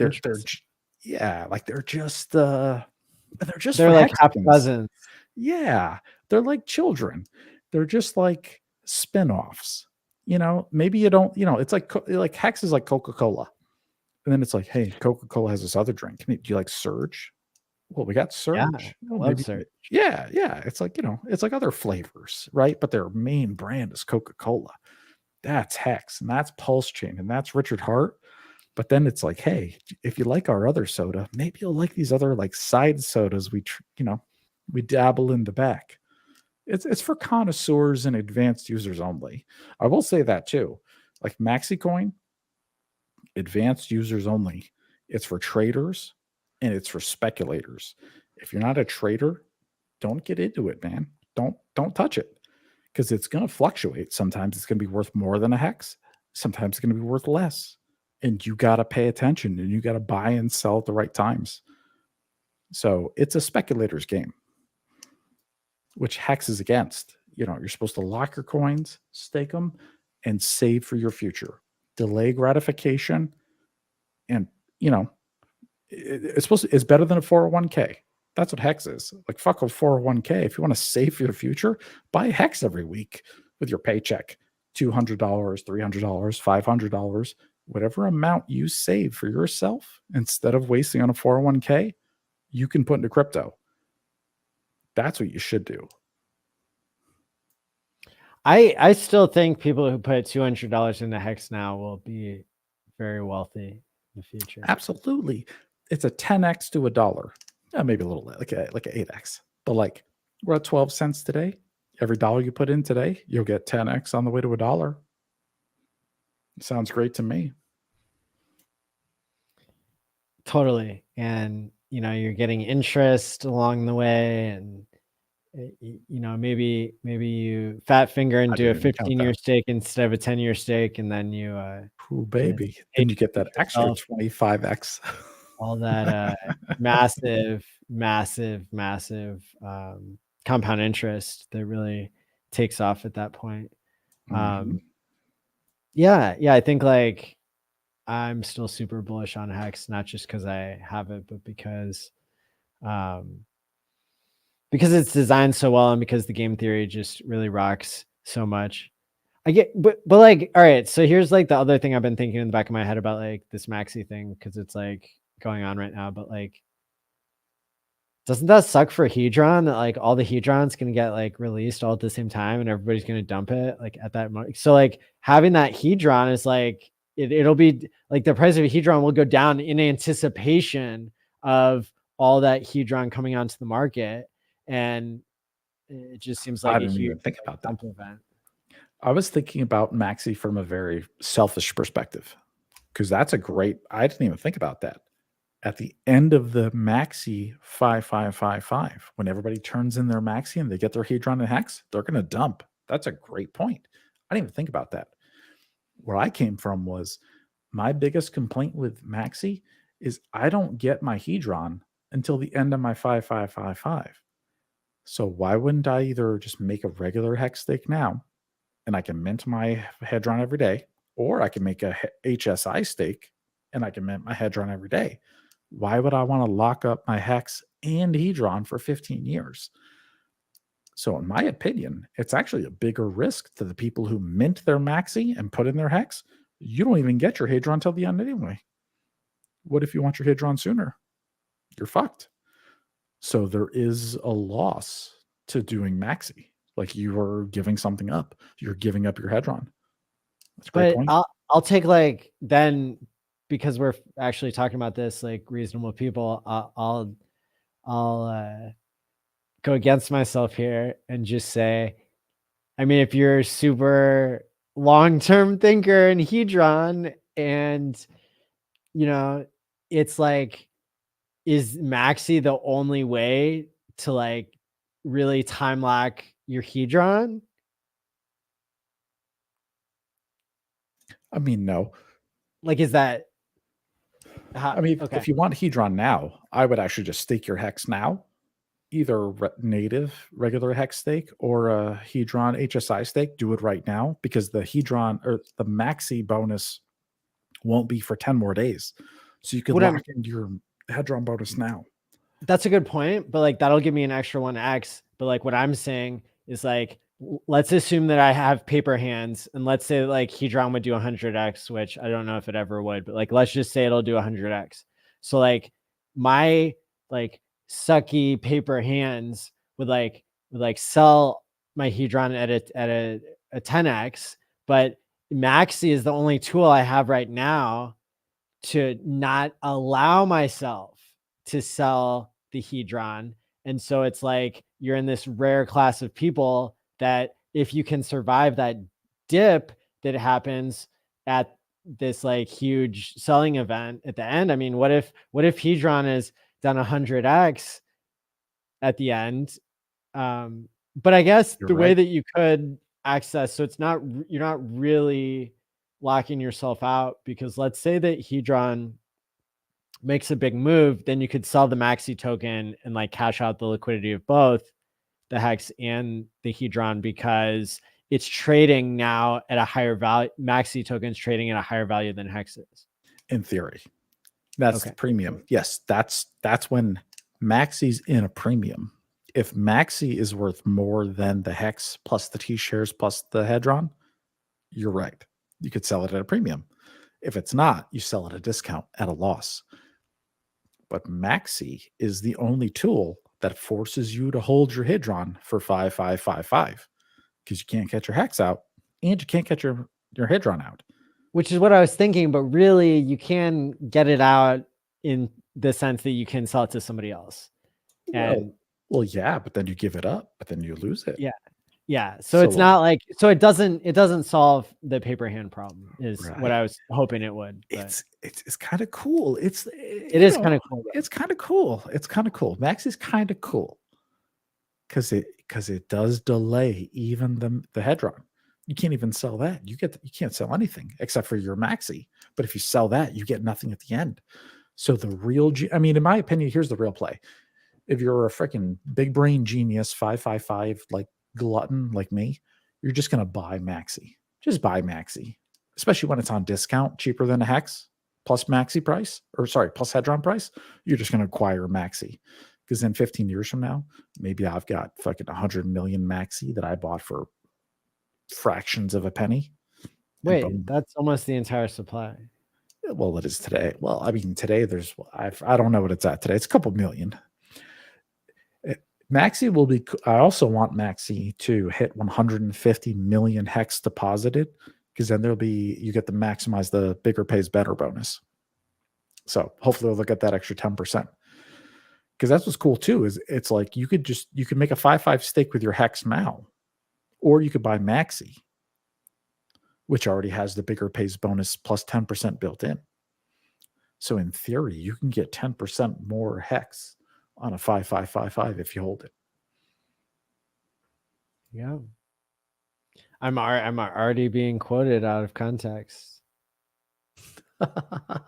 like half cousins. Yeah, they're like children. They're just like spin-offs. Maybe you don't, it's like Hex is like Coca-Cola. And then it's like, hey, Coca-Cola has this other drink. Do you like Surge? Well, we got Surge. Yeah, I love Surge. Yeah. It's like, it's like other flavors, right? But their main brand is Coca-Cola. That's Hex, and that's Pulse Chain, and that's Richard Hart. But then it's like, hey, if you like our other soda, maybe you'll like these other like side sodas we dabble in the back. It's for connoisseurs and advanced users only. I will say that too. Like MaxiCoin, advanced users only. It's for traders and it's for speculators. If you're not a trader, don't get into it, man. Don't touch it, because it's going to fluctuate. Sometimes it's going to be worth more than a Hex. Sometimes it's going to be worth less. And you got to pay attention, and you got to buy and sell at the right times. So it's a speculator's game, which Hex is against. You're supposed to lock your coins, stake them, and save for your future. Delay gratification. And, it's better than a 401k. That's what Hex is. Like, fuck a 401k. If you want to save for your future, buy Hex every week with your paycheck. $200, $300, $500, whatever amount you save for yourself, instead of wasting on a 401k, you can put into crypto. That's what you should do. I still think people who put $200 into Hex now will be very wealthy in the future. Absolutely. It's a 10x to $1. Maybe a little like a 8x. But like, we're at 12 cents today. Every dollar you put in today, you'll get 10x on the way to $1. Sounds great to me. Totally. And, you know, you're getting interest along the way, and, you know, maybe you fat finger and I do a didn't even count 15-year that. stake instead of a 10-year stake. And then you, Ooh, baby. Then you get that extra 25x. all that massive compound interest that really takes off at that point. Yeah, I think like I'm still super bullish on Hex, not just because I have it, but because it's designed so well, and because the game theory just really rocks so much. I get, but like, all right, so here's like the other thing I've been thinking in the back of my head about like this Maxi thing, because it's like going on right now, but like, doesn't that suck for Hedron that like all the Hedron's gonna get like released all at the same time and everybody's gonna dump it like at that moment? So like having that Hedron is like it'll be like the price of a Hedron will go down in anticipation of all that Hedron coming onto the market, and it just seems like I a didn't huge even think about that. dump event. I was thinking about Maxi from a very selfish perspective, because that's a great, I didn't even think about that. At the end of the Maxi 5555, when everybody turns in their Maxi and they get their Hedron and Hex, they're going to dump. That's a great point. I didn't even think about that. Where I came from was my biggest complaint with Maxi is I don't get my Hedron until the end of my 5555. So why wouldn't I either just make a regular Hex stake now, and I can mint my Hedron every day, or I can make a HSI stake and I can mint my Hedron every day? Why would I want to lock up my Hex and Hedron for 15 years? So in my opinion, it's actually a bigger risk to the people who mint their Maxi and put in their Hex. You don't even get your Hedron till the end anyway. What if you want your Hedron sooner? You're fucked. So there is a loss to doing Maxi. Like you are giving something up. You're giving up your Hedron. That's a great point. I'll take like, then, because we're actually talking about this like reasonable people, I'll go against myself here and just say, I mean, if you're a super long-term thinker in Hedron, and you know, it's like, is Maxi the only way to like really time lock your Hedron? I mean, no. Like, is that I mean, okay. if you want Hedron now, I would actually just stake your Hex now, either native regular Hex stake or a Hedron HSI stake. Do it right now, because the Hedron or the Maxi bonus won't be for 10 more days. So you could lock into your Hedron bonus now. That's a good point, but like that'll give me an extra 1x. But like what I'm saying is like, let's assume that I have paper hands, and let's say like Hedron would do 100x, which I don't know if it ever would, but like let's just say it'll do 100x. So like my like sucky paper hands would like sell my Hedron at a 10x, but Maxi is the only tool I have right now to not allow myself to sell the Hedron. And so it's like you're in this rare class of people that if you can survive that dip that happens at this like huge selling event at the end. I mean, what if Hedron is done 100x at the end? But I guess the way that you could access, so it's not, you're not really locking yourself out, because let's say that Hedron makes a big move, then you could sell the Maxi token and like cash out the liquidity of both the Hex and the Hedron, because it's trading now at a higher value. Maxi token's trading at a higher value than Hex is. In theory. That's the premium. Yes, that's when Maxi's in a premium. If Maxi is worth more than the Hex plus the T-shares plus the Hedron, you're right. You could sell it at a premium. If it's not, you sell at a discount at a loss. But Maxi is the only tool that forces you to hold your Hedron for 5555, because you can't get your Hex out and you can't get your Hedron out. Which is what I was thinking, but really you can get it out in the sense that you can sell it to somebody else. And well, yeah, but then you give it up, but then you lose it. Yeah. Yeah, so it's not like, so it doesn't solve the paper hand problem is Right. what I was hoping it would. But It's kind of cool. it is kind of cool. It's kind of cool. It's kind of cool. Max is kind of cool because it does delay even the Hedron. You can't even sell that. You can't sell anything except for your Maxi. But if you sell that, you get nothing at the end. So the real, I mean, in my opinion, here's the real play. If you're a freaking big brain genius, 555 like glutton like me, you're just gonna buy Maxi. Just buy Maxi, especially when it's on discount, cheaper than a Hex plus Maxi price, or sorry, plus Hedron price. You're just gonna acquire Maxi because then 15 years from now, maybe I've got fucking 100 million Maxi that I bought for fractions of a penny. Wait, that's almost the entire supply. Well, it is today. Well, I mean, today there's I don't know what it's at today. It's a couple million. Maxi will be. I also want Maxi to hit 150 million Hex deposited because then you get to maximize the bigger pays better bonus. So hopefully they'll get that extra 10%. Because that's what's cool too. Is it's like you could make a 5/5 stake with your Hex Mal, or you could buy Maxi, which already has the bigger pays bonus plus 10% built in. So in theory, you can get 10% more Hex on a 5/5 if you hold it. Yeah. I'm already being quoted out of context. I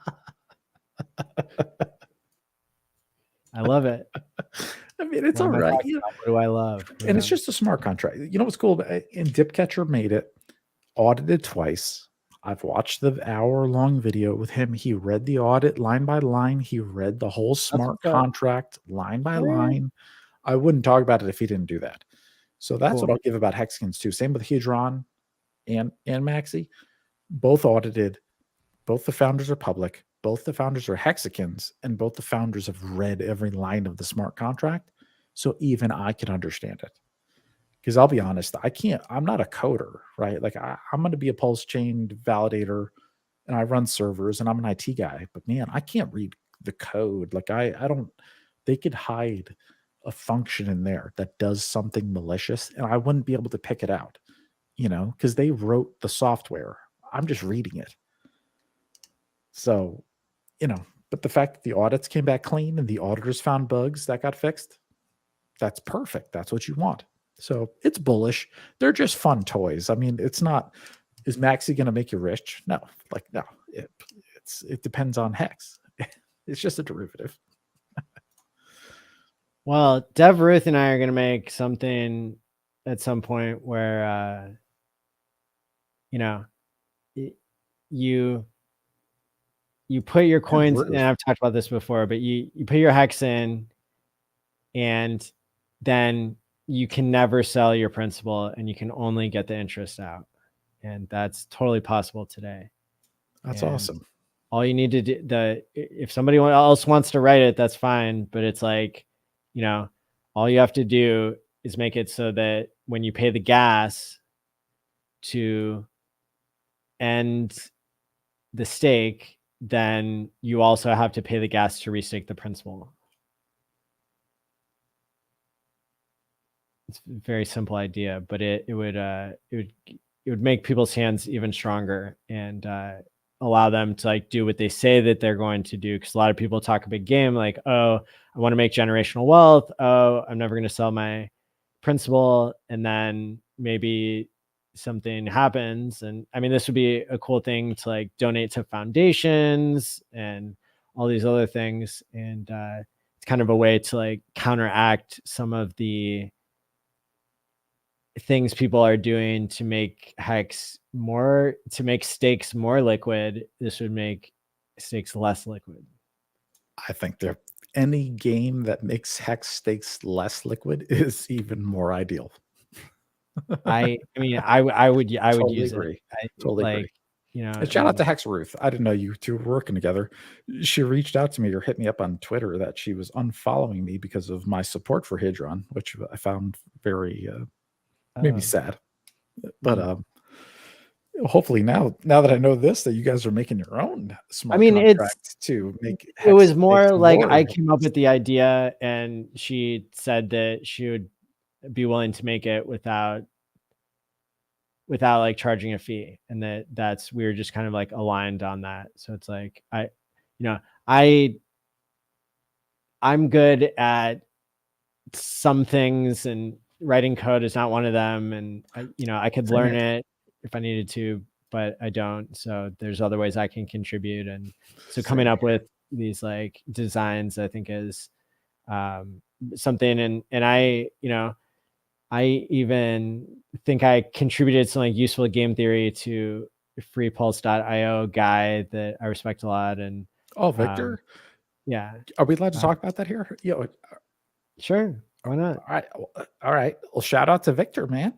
love it. I mean, it's all right. What do I love? And it's just a smart contract. You know what's cool? And Dipcatcher made it, audited twice. I've watched the hour-long video with him. He read the audit line by line. He read the whole smart contract line by line. I wouldn't talk about it if he didn't do that. So that's what I'll give about Hexkins too. Same with Hedron and Maxi. Both audited. Both the founders are public. Both the founders are Hexicans, and both the founders have read every line of the smart contract. So even I can understand it. Because I'll be honest, I'm not a coder, right? Like I'm going to be a pulse chain validator and I run servers and I'm an IT guy, but man, I can't read the code. Like I don't, they could hide a function in there that does something malicious and I wouldn't be able to pick it out, because they wrote the software. I'm just reading it. So, but the fact that the audits came back clean and the auditors found bugs that got fixed, that's perfect. That's what you want. So it's bullish. They're just fun toys. I mean, it's not, is Maxi going to make you rich? No, no, it depends on Hex. It's just a derivative. Well, Dev Ruth and I are going to make something at some point where, you put your coins, and I've talked about this before, but you put your Hex in and then you can never sell your principal and you can only get the interest out. And that's totally possible today. That's awesome. All you need to do, if somebody else wants to write it, that's fine. But it's like, all you have to do is make it so that when you pay the gas to end the stake, then you also have to pay the gas to restake the principal. It's a very simple idea, but it would make people's hands even stronger and allow them to do what they say that they're going to do. Because a lot of people talk a big game, like, oh, I want to make generational wealth. Oh, I'm never going to sell my principal, and then maybe something happens. And I mean, this would be a cool thing to donate to foundations and all these other things. And it's kind of a way to counteract some of the things people are doing to make Hex to make stakes more liquid. This would make stakes less liquid. I think any game that makes Hex stakes less liquid is even more ideal. I would totally use agree. it. Totally agree. And shout out to Hex Ruth. I didn't know you two were working together. She reached out to me or hit me up on Twitter that she was unfollowing me because of my support for Hedron, which I found very made me sad. But hopefully now that I know this, that you guys are making your own smart contract to make Hex. It was more like I came up with the idea and she said that she would be willing to make it without without like charging a fee. And that's, we were just kind of like aligned on that. So it's like, I'm good at some things, and writing code is not one of them. And I could learn it if I needed to, but I don't. So there's other ways I can contribute. And so coming up with these like designs, I think is something. And I even think I contributed some like useful game theory to freepulse.io guy that I respect a lot. And Victor, yeah, are we allowed to talk about that here? Sure, why not? All right. Well, shout out to Victor, man.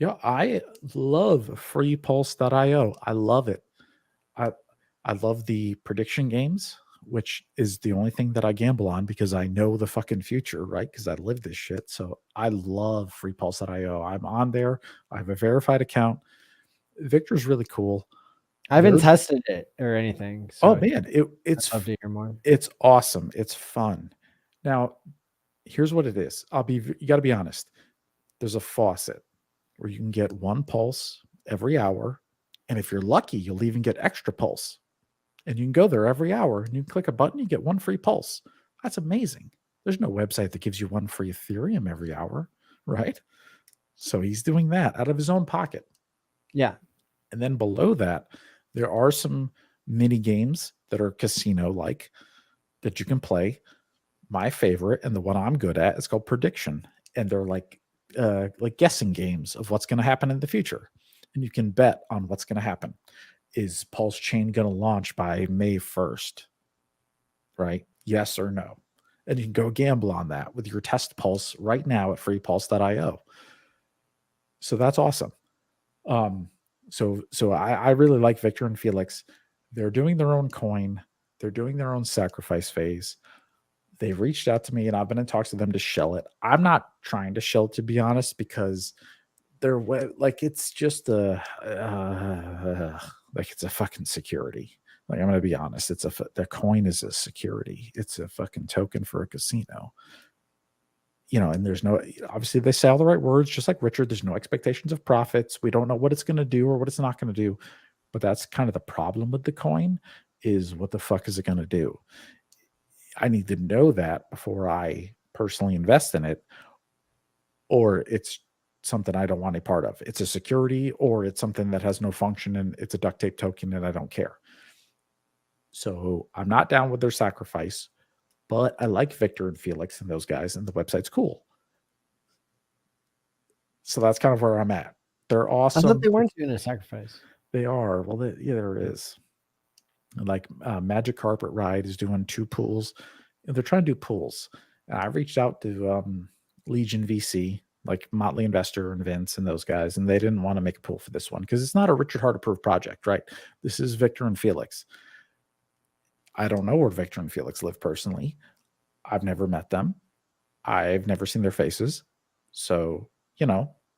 I love freepulse.io. I love it. I love the prediction games, which is the only thing that I gamble on because I know the fucking future, right? Because I live this shit. So I love freepulse.io. I'm on there. I have a verified account. Victor's really cool. I haven't tested it or anything. So oh man, it's I'd love to hear more. It's awesome. It's fun. Now, here's what it is. You got to be honest. There's a faucet where you can get one pulse every hour. And if you're lucky, you'll even get extra pulse. And you can go there every hour and you click a button, you get one free pulse. That's amazing. There's no website that gives you one free Ethereum every hour, right? So he's doing that out of his own pocket. Yeah. And then below that, there are some mini games that are casino-like that you can play. My favorite and the one I'm good at is called Prediction. And they're like guessing games of what's going to happen in the future. And you can bet on what's going to happen. Is Pulse Chain going to launch by May 1st? Right? Yes or no? And you can go gamble on that with your test pulse right now at freepulse.io. So that's awesome. So I really like Victor and Felix. They're doing their own coin. They're doing their own sacrifice phase. They've reached out to me and I've been in talks with them to shell it. I'm not trying to shell it, to be honest, because they're like, it's just like it's a fucking security. Like, I'm going to be honest. Their coin is a security. It's a fucking token for a casino. And there's obviously they say all the right words, just like Richard. There's no expectations of profits. We don't know what it's going to do or what it's not going to do. But that's kind of the problem with the coin is what the fuck is it going to do? I need to know that before I personally invest in it, or it's something I don't want a part of. It's a security, or it's something that has no function and it's a duct tape token and I don't care. So I'm not down with their sacrifice, but I like Victor and Felix and those guys, and the website's cool. So that's kind of where I'm at. They're awesome. I thought they weren't doing a sacrifice. They are. Well, there is. Like Magic Carpet Ride is doing 2 pools. They're trying to do pools. And I reached out to Legion VC, like Motley Investor and Vince and those guys, and they didn't want to make a pool for this one because it's not a Richard Hart approved project, right? This is Victor and Felix. I don't know where Victor and Felix live personally. I've never met them. I've never seen their faces. So,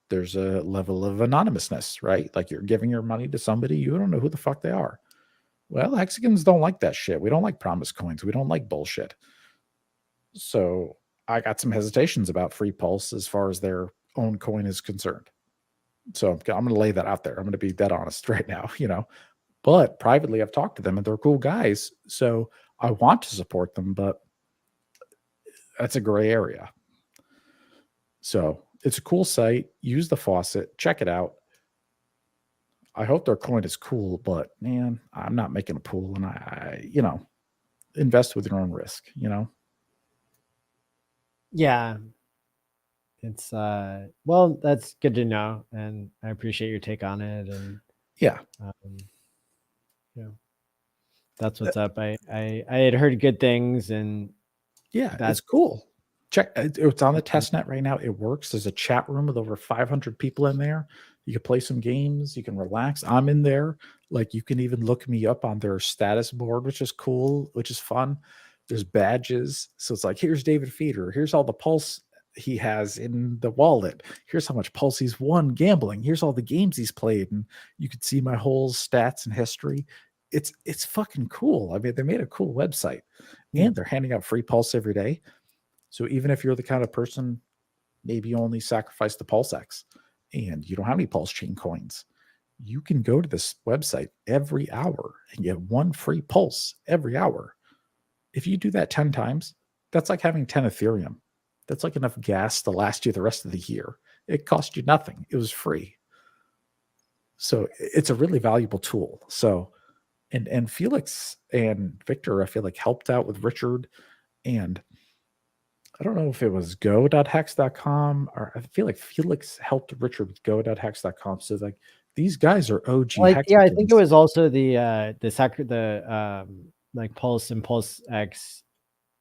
there's a level of anonymousness, right? Like you're giving your money to somebody, you don't know who the fuck they are. Well, Hexagons don't like that shit. We don't like promise coins. We don't like bullshit. So I got some hesitations about Free Pulse as far as their own coin is concerned. So I'm going to lay that out there. I'm going to be dead honest right now, But privately, I've talked to them and they're cool guys. So I want to support them, but that's a gray area. So it's a cool site. Use the faucet. Check it out. I hope their coin is cool, but man, I'm not making a pool, and I invest with your own risk, Yeah. It's well, that's good to know, and I appreciate your take on it. And yeah, that's what's up. I had heard good things, and that's cool. Check, it's on the testnet right now. It works. There's a chat room with over 500 people in there. You can play some games. You can relax. I'm in there. Like, you can even look me up on their status board, which is cool, which is fun. There's badges. So it's like, here's David Feeder. Here's all the pulse he has in the wallet. Here's how much pulse he's won gambling. Here's all the games he's played. And you can see my whole stats and history. It's fucking cool. I mean, they made a cool website, and they're handing out free pulse every day. So even if you're the kind of person, maybe you only sacrifice the Pulse X, and you don't have any pulse chain coins, you can go to this website every hour and get one free pulse every hour. If you do that 10 times, that's like having 10 Ethereum. That's like enough gas to last you the rest of the year. It cost you nothing. It was free. So it's a really valuable tool. So, and Felix and Victor, I feel like helped out with Richard, and I don't know if it was go.hex.com, or I feel like Felix helped Richard with go.hex.com. So like these guys are OG. Like, yeah, I think it Hexicans. was also like Pulse and Pulse X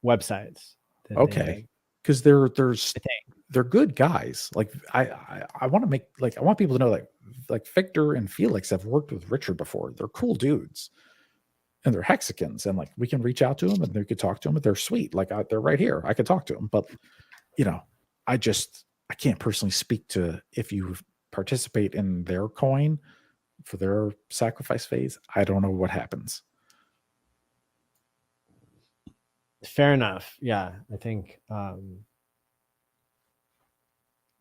websites. Okay, because they're good guys. Like I want to make, like, I want people to know like Victor and Felix have worked with Richard before. They're cool dudes, and they're Hexicans, and like we can reach out to them and they could talk to them, and they're sweet. Like they're right here. I could talk to them, but you know, I can't personally speak to if you participate in their coin for their sacrifice phase. I don't know what happens. Fair enough. Yeah, I think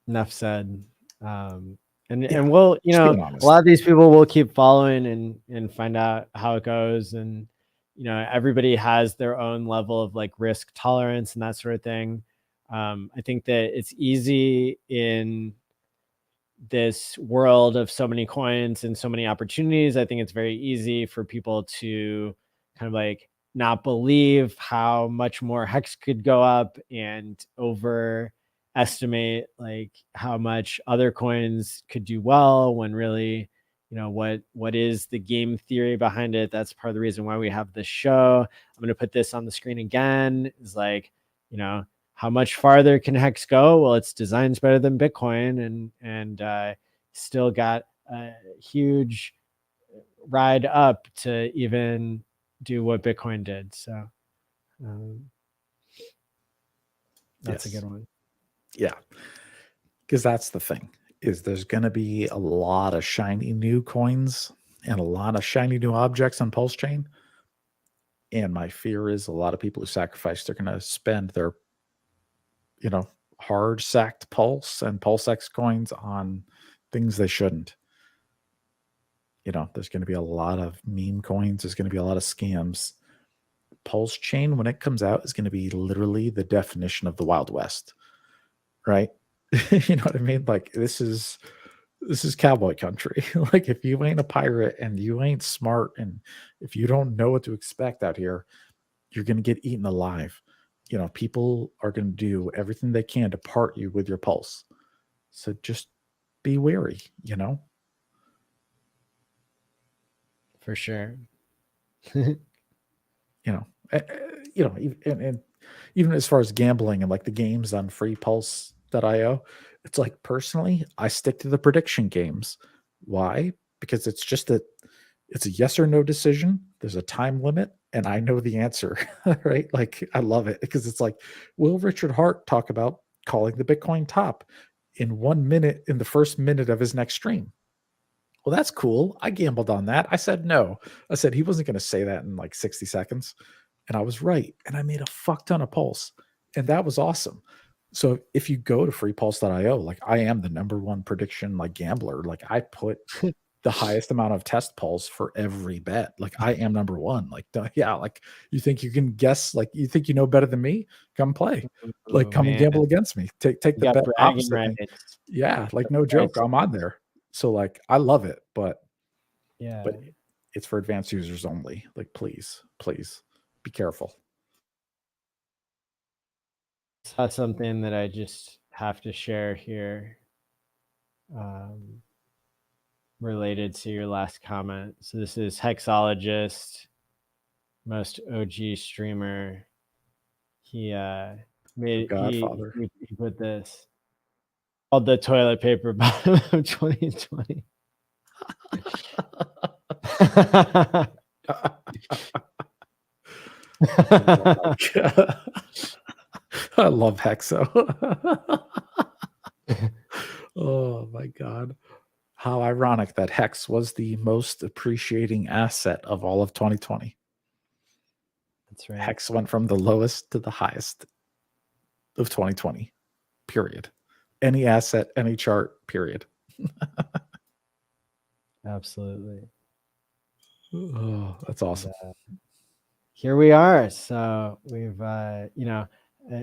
enough said. And we'll, you know, a lot of these people will keep following and find out how it goes. And, you know, everybody has their own level of like risk tolerance and that sort of thing. I think that it's easy in this world of so many coins and so many opportunities. I think it's very easy for people to kind of like not believe how much more Hex could go up and overestimate like how much other coins could do well, when really, you know, what is the game theory behind it. That's part of the reason why we have this show. I'm going to put this on the screen again, is like, you know, how much farther can Hex go? Well, its design's better than Bitcoin, and still got a huge ride up to even do what Bitcoin did. So that's a good one. Yeah, because that's the thing, is there's going to be a lot of shiny new coins and a lot of shiny new objects on Pulse Chain. And my fear is a lot of people who sacrifice, they're going to spend their, you know, hard sacked Pulse and Pulse X coins on things they shouldn't. You know, there's going to be a lot of meme coins. There's going to be a lot of scams. Pulse Chain, when it comes out, is going to be literally the definition of the Wild West, right? You know what I mean? Like this is cowboy country. Like if you ain't a pirate and you ain't smart, and if you don't know what to expect out here, you're going to get eaten alive. You know, people are going to do everything they can to part you with your pulse. So just be wary, you know? For sure. And even as far as gambling and like the games on freepulse.io, it's like, personally, I stick to the prediction games. Why? Because it's a yes or no decision. There's a time limit and I know the answer, right? Like I love it because it's like, will Richard Hart talk about calling the Bitcoin top in 1 minute in the first minute of his next stream? Well, that's cool. I gambled on that. I said no. I said he wasn't going to say that in like 60 seconds. And I was right. And I made a fuck ton of pulse. And that was awesome. So if you go to freepulse.io, like I am the #1 prediction like gambler. Like I put the highest amount of test pulse for every bet. Like I am #1. Like, yeah, like you think you can guess, like you think you know better than me? Come play. Like come and gamble against me. Take the bet opposite me. Yeah, like no joke. I'm on there. So like I love it, but yeah, but it's for advanced users only. Like please be careful. Saw something that I just have to share here, related to your last comment. So this is Hexologist, most OG streamer. He made Godfather. He put this called the toilet paper bottom of 2020. I love Hexo. Oh my God. How ironic that Hex was the most appreciating asset of all of 2020. That's right. Hex went from the lowest to the highest of 2020, period. Any asset, any chart, period. Absolutely. Oh, that's awesome. And, here we are. So we've,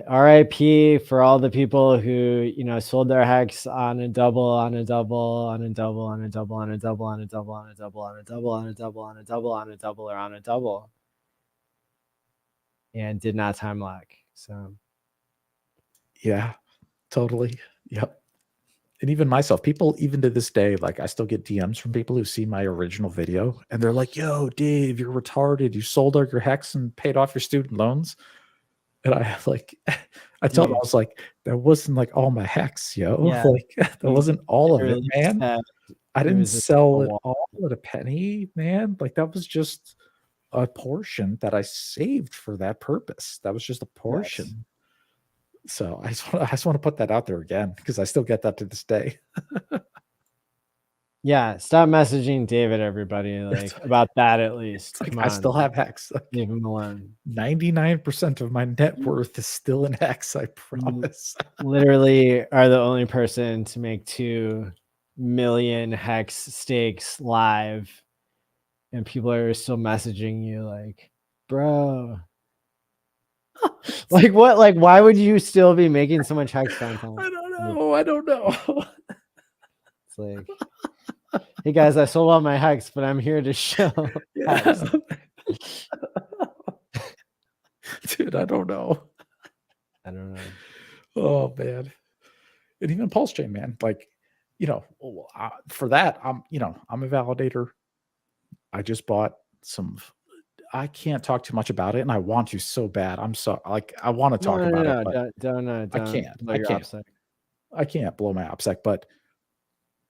RIP for all the people who, sold their hex on a double, on a double, on a double, on a double, on a double, on a double, on a double, on a double, on a double, on a double, on a double, or on a double, and did not time lock. So yeah, totally. Yep. And even myself, people, even to this day, like I still get DMs from people who see my original video and they're like, yo, Dave, you're retarded. You sold all your hex and paid off your student loans. And I like, I told them, I was like, that wasn't like all my hex, yo. Yeah. Like that wasn't all of it, man. I didn't sell it all at a penny, man. Like that was just a portion that I saved for that purpose. That was just a portion. Yes. So I just want to put that out there again because I still get that to this day. Yeah, stop messaging David, everybody, like about that at least. Like, I still have hex. Like, leave him alone. 99% of my net worth is still in hex, I promise. Literally are the only person to make 2 million hex stakes live, and people are still messaging you like, bro. Like what? Like why would you still be making so much hex content? I don't know. It's like, hey guys, I sold all my hex, but I'm here to show. Yeah. Dude, I don't know. Oh man. And even Pulse Chain, man. Like, for that, I'm a validator. I just bought some. I can't talk too much about it, and I want to so bad. I'm so like I want to talk about it, but don't. I can't blow my OPSEC, but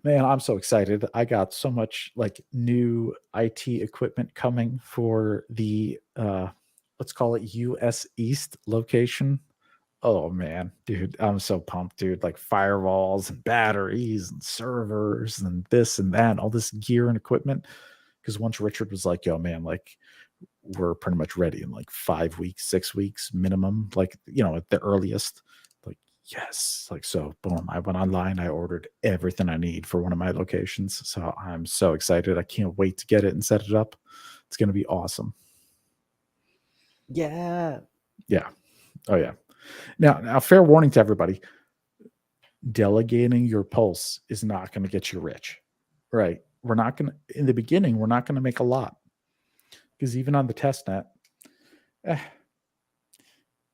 man, I'm so excited. I got so much like new IT equipment coming for the let's call it US East location. Oh man, dude, I'm so pumped, dude. Like firewalls and batteries and servers and this and that, all this gear and equipment. Because once Richard was like, yo, man, like we're pretty much ready in like 5 weeks, 6 weeks minimum, like, at the earliest. Like, yes. Like, so boom, I went online, I ordered everything I need for one of my locations. So I'm so excited. I can't wait to get it and set it up. It's going to be awesome. Yeah. Yeah. Oh yeah. Now, fair warning to everybody, delegating your pulse is not going to get you rich, right? We're not going to, in the beginning, we're not going to make a lot because even on the test net,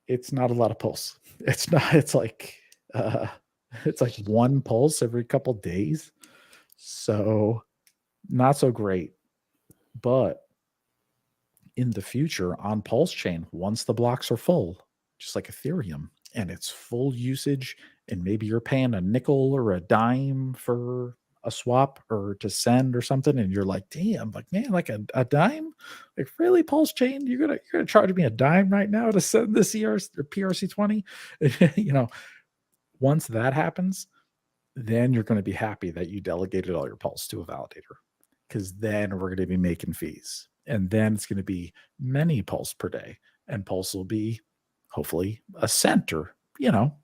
it's not a lot of pulse. It's not, it's like one pulse every couple days. So not so great, but in the future on Pulse Chain, once the blocks are full, just like Ethereum, and it's full usage, and maybe you're paying a nickel or a dime for a swap or to send or something, and you're like, damn, like man, like a dime, like really, Pulse Chain, you're gonna charge me a dime right now to send this PRC20. Once that happens, then you're going to be happy that you delegated all your pulse to a validator, because then we're going to be making fees, and then it's going to be many pulse per day, and pulse will be hopefully a cent or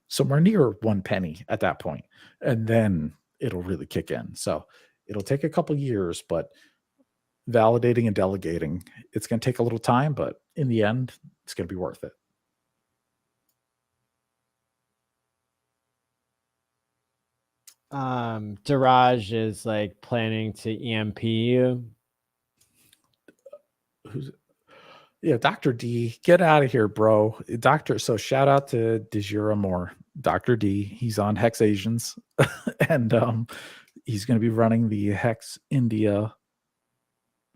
somewhere near 1 penny at that point, and then it'll really kick in. So it'll take a couple years, but validating and delegating, it's going to take a little time, but in the end, it's going to be worth it. Diraj is like planning to EMP you. Yeah, Dr. D, get out of here, bro. So shout out to DeJura Moore, Dr. D. He's on Hex Asians, and he's going to be running the Hex India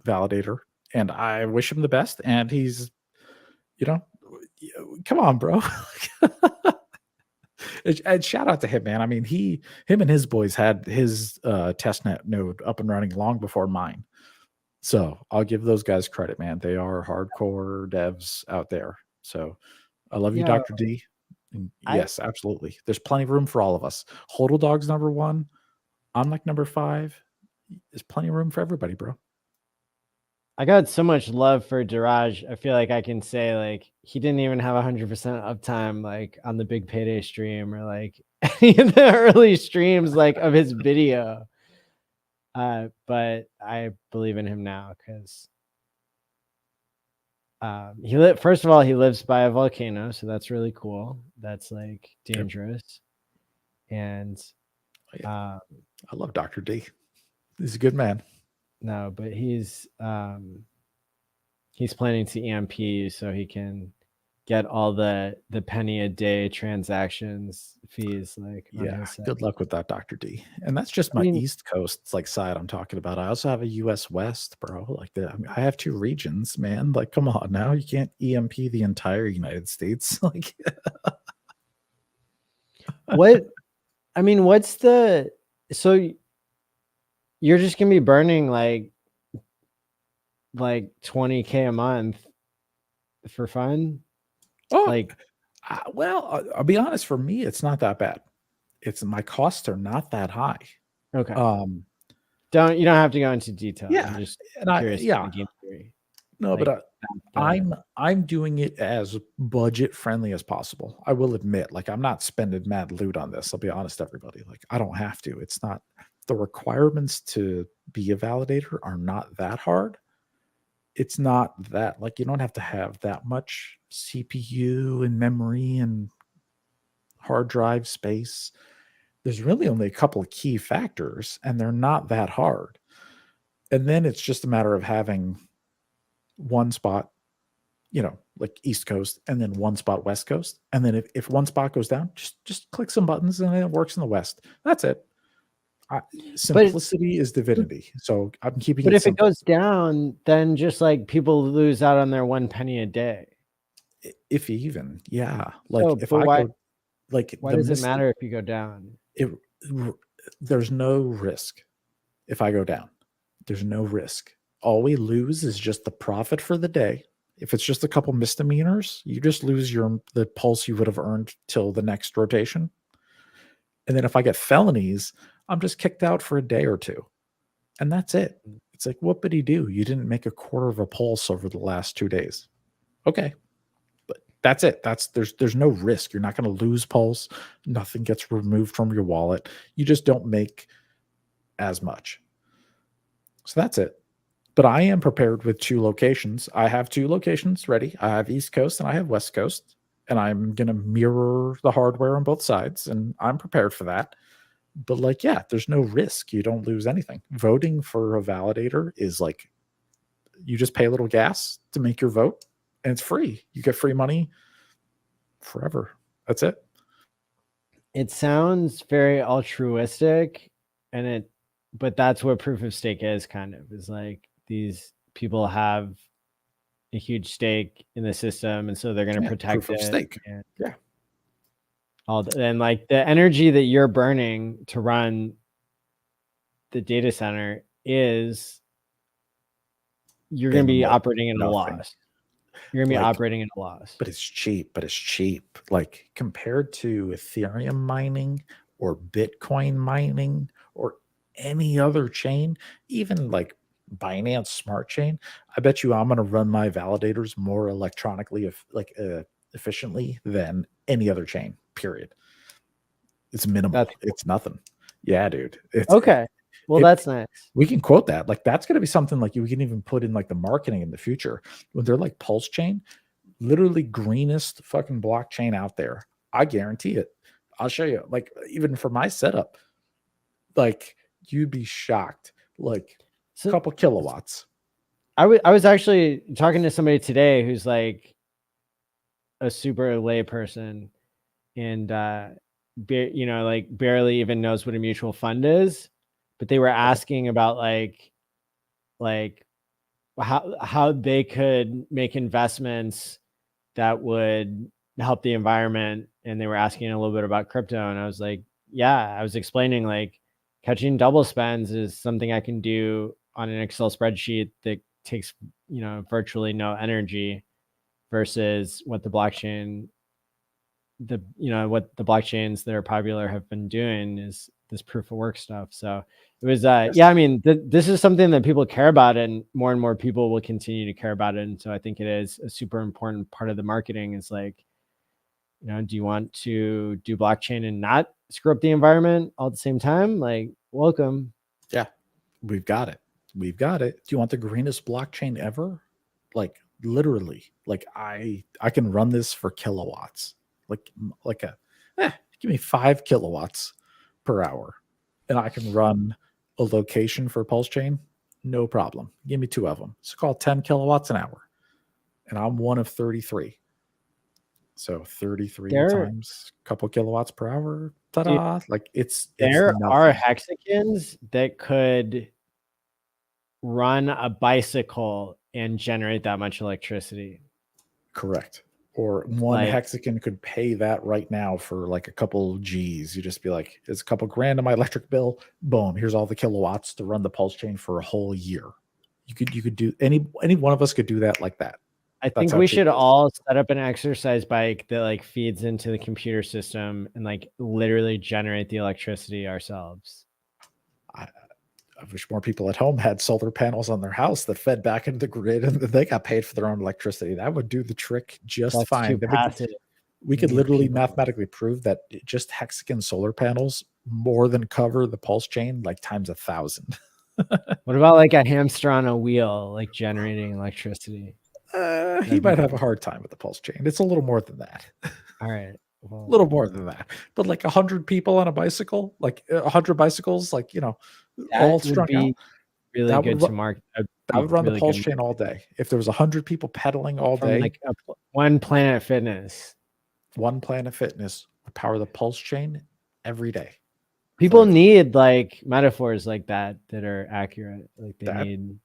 validator, and I wish him the best. And he's, come on, bro. And shout out to him, man. I mean, him and his boys had his testnet node up and running long before mine. So I'll give those guys credit, man. They are hardcore devs out there. So I love you, Dr. D. And yes, absolutely. There's plenty of room for all of us. Hodl Dog's number 1. I'm like number 5. There's plenty of room for everybody, bro. I got so much love for Diraj. I feel like I can say like he didn't even have 100% uptime like on the big payday stream or like any of the early streams like of his video. But I believe in him now because first of all, he lives by a volcano, so that's really cool. That's like dangerous. And I love Dr. D. He's a good man. No, but he's planning to EMP you so he can get all the penny a day transactions fees like on his side. Good luck with that, Dr. D. And that's just my East Coast side I'm talking about. I also have a US West, bro. Like I have 2 regions, man. Like, come on now. You can't EMP the entire United States. Like what's the so you're just gonna be burning like 20K a month for fun? Oh, like, well, I'll be honest. For me, it's not that bad. My costs are not that high. Okay. You don't have to go into detail. Yeah, I'm just curious. Game theory. No, like, but I'm doing it as budget friendly as possible. I will admit, like, I'm not spending mad loot on this. I'll be honest, everybody. Like, I don't have to. It's not, the requirements to be a validator are not that hard. It's not that, like, you don't have to have that much CPU and memory and hard drive space. There's really only a couple of key factors, and they're not that hard. And then it's just a matter of having one spot, like East Coast, and then one spot West Coast. And then if one spot goes down, just click some buttons and it works in the West. That's it. Simplicity is divinity. So I'm keeping it. But if it goes down, then just like people lose out on their 1 penny a day. If even, yeah. Like, so, if I go, like, why does it matter if you go down? There's no risk. If I go down, there's no risk. All we lose is just the profit for the day. If it's just a couple misdemeanors, you just lose the pulse you would have earned till the next rotation. And then if I get felonies, I'm just kicked out for a day or 2. And that's it. It's like, what did he do? You didn't make a quarter of a pulse over the last 2 days. Okay. But that's it. There's no risk. You're not going to lose pulse. Nothing gets removed from your wallet. You just don't make as much. So that's it. But I am prepared with 2 locations. I have 2 locations ready. I have East Coast and I have West Coast. And I'm going to mirror the hardware on both sides. And I'm prepared for that. But, like, yeah, there's no risk. You don't lose anything. Voting for a validator is like, you just pay a little gas to make your vote, and it's free. You get free money forever. That's it. It sounds very altruistic, but that's what proof of stake is, kind of. Is like, these people have a huge stake in the system, and so they're going to protect proof of stake. And, yeah. And like the energy that you're burning to run the data center is, you're going to be operating at a loss. You're going to be operating at a loss. But it's cheap. Like, compared to Ethereum mining or Bitcoin mining or any other chain, even like Binance Smart Chain, I bet you I'm going to run my validators more electronically, efficiently than any other chain. Period. It's minimal. It's nothing. Yeah, dude. It's okay. Well, that's nice. We can quote that. Like, that's going to be something like we can even put in like the marketing in the future when they're like Pulse Chain, literally greenest fucking blockchain out there. I guarantee it. I'll show you. Like, even for my setup, like, you'd be shocked. Like, a couple kilowatts. I was actually talking to somebody today who's like a super lay person, and barely even knows what a mutual fund is, but they were asking about like how they could make investments that would help the environment, and they were asking a little bit about crypto, and I was like, yeah, I was explaining like catching double spends is something I can do on an Excel spreadsheet that takes virtually no energy, versus what the blockchains that are popular have been doing is this proof of work stuff. So it was this is something that people care about, and more people will continue to care about it. And so I think it is a super important part of the marketing is like, do you want to do blockchain and not screw up the environment all at the same time? Like, welcome. Yeah. We've got it. We've got it. Do you want the greenest blockchain ever? Like literally, like I can run this for kilowatts. Like give me 5 kilowatts per hour, and I can run a location for Pulse Chain. No problem. Give me 2 of them. It's called 10 kilowatts an hour, and I'm one of 33. So 33 There, times a couple kilowatts per hour. dude, Ta-da! Like it's there are nothing. hexagons that could run a bicycle and generate that much electricity. Correct. Or one Like, hexagon could pay that right now for like a couple G's. You just be like, it's a couple grand on my electric bill. Boom. Here's all the kilowatts to run the Pulse Chain for a whole year. You could do any one of us could do that like that. I think we should all set up an exercise bike that like feeds into the computer system and like literally generate the electricity ourselves. I wish more people at home had solar panels on their house that fed back into the grid and they got paid for their own electricity. That would do the trick just That's fine. We could literally mathematically prove that just hexagon solar panels more than cover the Pulse Chain like times 1,000. What about like a hamster on a wheel, like generating electricity? He might have a hard time with the Pulse Chain. It's a little more than that. All right. Well, a little more than that. But like 100 people on a bicycle, like 100 bicycles, like, you know, all strung out. Really good to market. That would run the Pulse Chain all day. If there was 100 people pedaling all from day, like one Planet Fitness. One Planet Fitness would power the Pulse Chain every day. People need like metaphors like that are accurate. Like they need.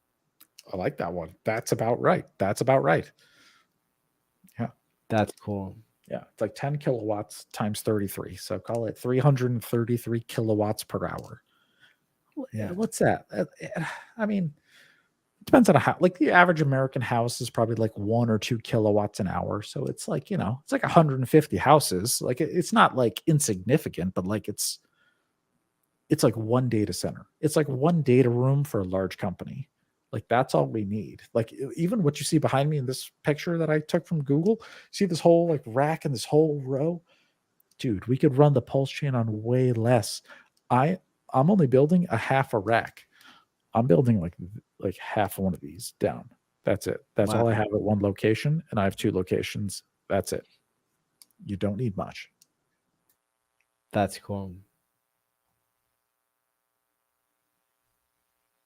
I like that one. That's about right. That's about right. Yeah. That's cool. Yeah. It's like 10 kilowatts times 33. So call it 333 kilowatts per hour. Yeah. What's that? I mean, it depends on how, like the average American house is probably like 1 or 2 kilowatts an hour. So it's like, you know, it's like 150 houses. Like it's not like insignificant, but like it's like one data center. It's like one data room for a large company. Like that's all we need. Like even what you see behind me in this picture that I took from Google, see this whole like rack and this whole row, dude, we could run the Pulse Chain on way less. I'm only building a half a rack. I'm building like half one of these down. That's it. That's all I have at one location, and I have 2 locations. That's it. You don't need much. That's cool.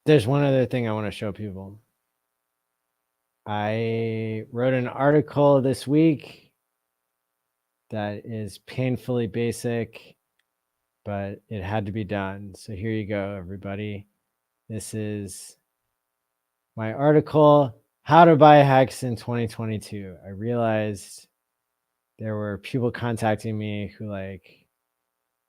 There's one other thing I want to show people. I wrote an article this week that is painfully basic, but it had to be done. So here you go, everybody. This is my article, How to Buy Hex in 2022. I realized there were people contacting me who like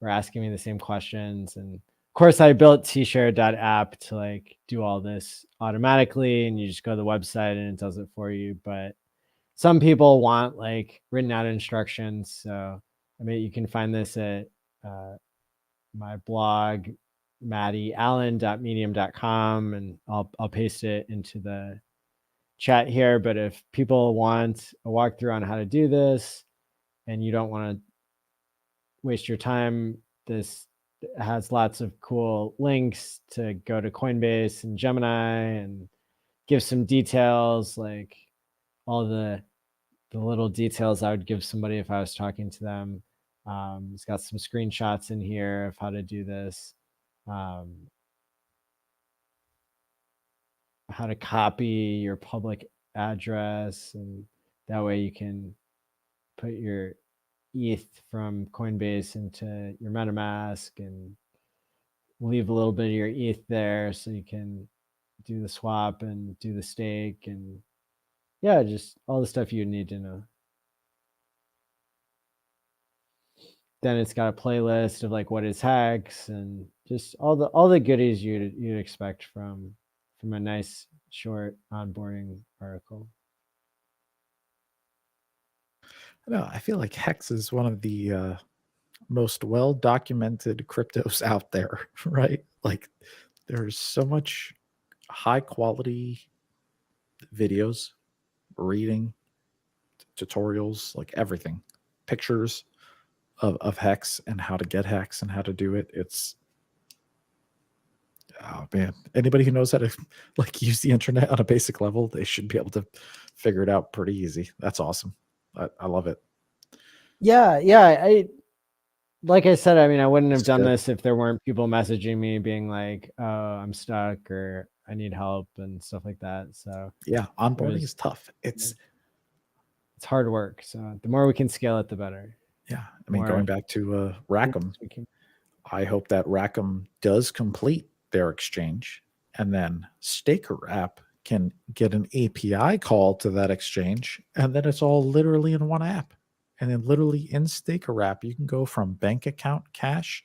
were asking me the same questions, and of course, I built tshare.app to like do all this automatically, and you just go to the website and it does it for you. But some people want like written out instructions. So I mean, you can find this at my blog, maddieallin.medium.com, and I'll paste it into the chat here. But if people want a walkthrough on how to do this and you don't want to waste your time, this has lots of cool links to go to Coinbase and Gemini and give some details, like all the little details I would give somebody if I was talking to them. It's got some screenshots in here of how to do this, how to copy your public address, and that way you can put your ETH from Coinbase into your MetaMask and leave a little bit of your ETH there so you can do the swap and do the stake, and yeah, just all the stuff you need to know. Then it's got a playlist of like what is Hex and just all the goodies you'd expect from a nice short onboarding article. No, I feel like Hex is one of the most well-documented cryptos out there, right? Like there's so much high quality videos, reading, tutorials, like everything, pictures of Hex and how to get Hex and how to do it. It's Oh man, anybody who knows how to like use the internet on a basic level, they should be able to figure it out pretty easy. That's awesome. I love it. Yeah, I like I said, I mean, I wouldn't have It's done good. this if there weren't people messaging me being like, "Oh, I'm stuck," or "I need help," and stuff like that. So Yeah, onboarding was- is tough. It's hard work. So the more we can scale it, the better. yeah. I mean, More going back to Rackham, we can- I hope that Rackham does complete their exchange, and then Staker app can get an API call to that exchange, and then it's all literally in one app. And then literally in Staker app, you can go from bank account cash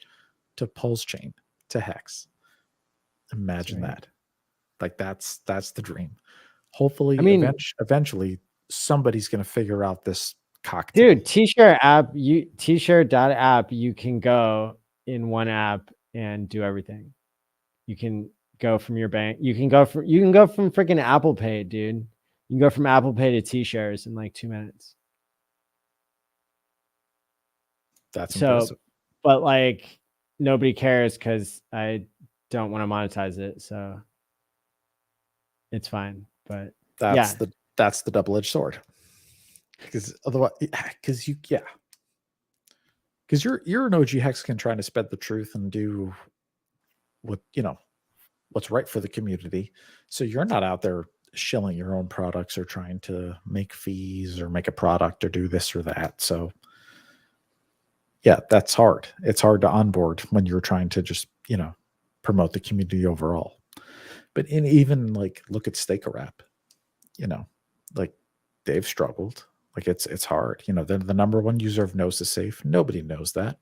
to Pulse Chain to Hex. Imagine Sweet. that. Like that's the dream. Hopefully, I mean, eventually somebody's going to figure out this cocktail. dude, T-Share app, T-Share.app, you can go in one app and do everything. You can go from your bank. You can go from freaking Apple Pay, dude. You can go from Apple Pay to T-Shares in like 2 minutes. That's So, impressive. but like nobody cares because I don't want to monetize it. So it's fine. But That's the double-edged sword. Because otherwise, because you're an OG Hexagon trying to spread the truth and do what what's right for the community. So you're not out there shilling your own products or trying to make fees or make a product or do this or that. So yeah, that's hard. It's hard to onboard when you're trying to just promote the community overall. But even like look at Staker app, like they've struggled. Like it's hard. They're the number one user of Gnosis Safe. Nobody knows that.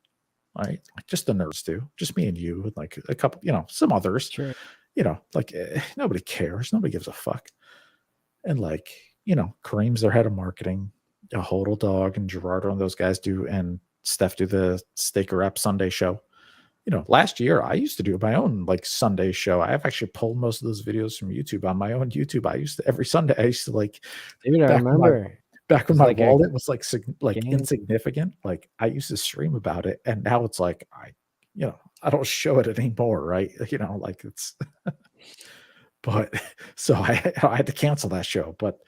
Right? Like just the nerds do. Just me and you, and like a couple, some others. sure. Nobody cares. Nobody gives a fuck. And like, Kareem's their head of marketing, Hodel Dog and Gerardo and those guys do, and Steph do the Staker app Sunday show. Last year I used to do my own like Sunday show. I've actually pulled most of those videos from YouTube on my own YouTube. Every Sunday I used to like, Dude, I remember. back when my like a wallet was like game. insignificant, like I used to stream about it, and now it's like I don't show it anymore, right? Like it's but so I had to cancel that show, but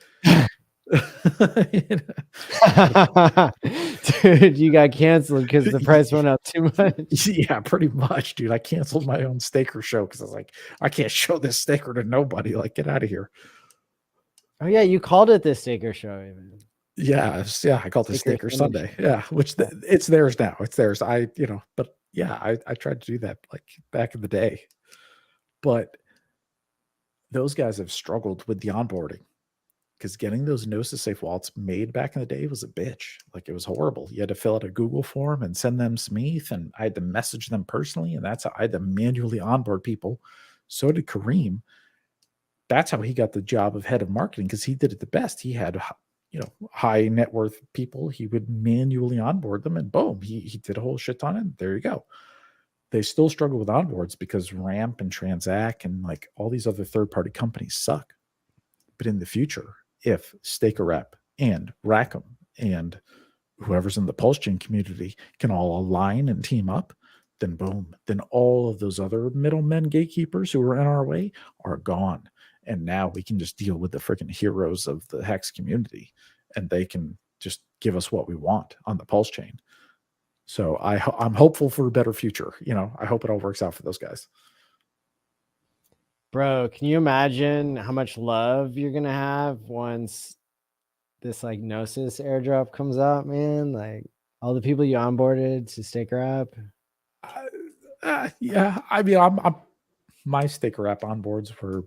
dude, you got canceled because the price went up too much. Yeah, pretty much, dude. I canceled my own Staker show because I was like, I can't show this Staker to nobody. Like, get out of here. Oh yeah, you called it the Staker Show even. Yeah, I called it Staker Sunday. Yeah, which it's theirs now. It's theirs. But yeah, I tried to do that like back in the day. But those guys have struggled with the onboarding because getting those Gnosis Safe wallets made back in the day was a bitch. Like it was horrible. You had to fill out a Google form and send them some ETH, and I had to message them personally, and that's how I had to manually onboard people. So did Kareem. That's how he got the job of head of marketing because he did it the best. He had high net worth people. He would manually onboard them, and boom, he did a whole shit ton, and there you go. They still struggle with onboards because Ramp and Transact and like all these other third-party companies suck. But in the future, if Staker app and Rackham and whoever's in the Pulse Chain community can all align and team up, then boom, then all of those other middlemen, gatekeepers who are in our way are gone. And now we can just deal with the freaking heroes of the Hex community, and they can just give us what we want on the Pulse Chain. So I'm hopeful for a better future. I hope it all works out for those guys. Bro, can you imagine how much love you're gonna have once this like Gnosis airdrop comes out, man? Like all the people you onboarded to Staker app. Yeah, I mean, my Staker app onboards were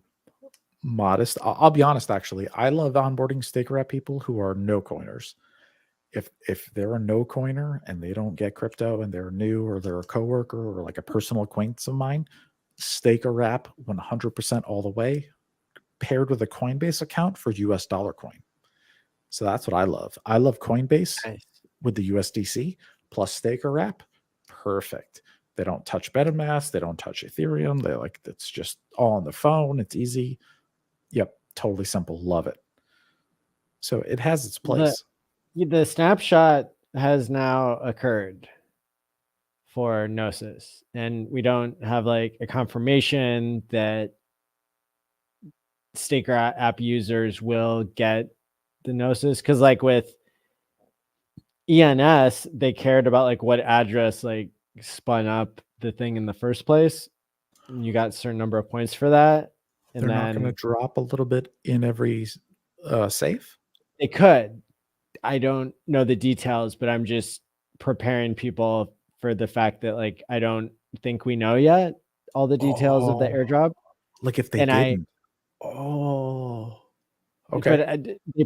modest. I'll be honest, actually, I love onboarding Staker app people who are no coiners. If they're a no coiner and they don't get crypto and they're new or they're a coworker or like a personal acquaintance of mine, Staker app 100% all the way, paired with a Coinbase account for US dollar coin. So that's what I love. I love Coinbase with the USDC plus Staker app. Perfect. They don't touch MetaMask. They don't touch Ethereum. It's just all on the phone. It's easy. Yep. Totally simple. Love it. So it has its place. The snapshot has now occurred for Gnosis, and we don't have like a confirmation that Staker app users will get the Gnosis, because like with ENS, they cared about like what address like spun up the thing in the first place. You got a certain number of points for that, and They're not then going to drop a little bit in every safe. they could. I don't know the details, but I'm just preparing people for the fact that like I don't think we know yet all the details of the airdrop. Like if they And didn't. Okay. But they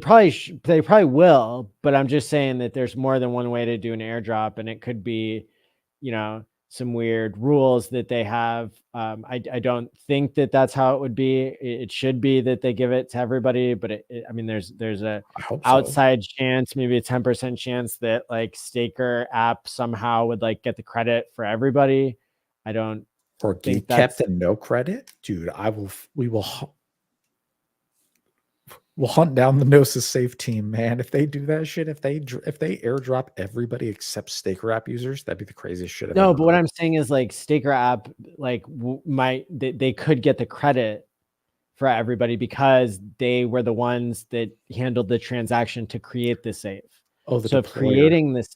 probably will. But I'm just saying that there's more than one way to do an airdrop, and it could be, some weird rules that they have. I don't think that that's how it would be. It should be that they give it to everybody, but I mean, there's a I hope outside chance, maybe a 10% chance that like Staker app somehow would like get the credit for everybody. I don't or think kept and no credit, dude. We'll hunt down the Gnosis Safe team, man. If they do that shit, if they airdrop everybody except Staker app users, that'd be the craziest shit. No, but what I'm saying is like Staker app, like they could get the credit for everybody because they were the ones that handled the transaction to create the safe. Oh, the so if creating this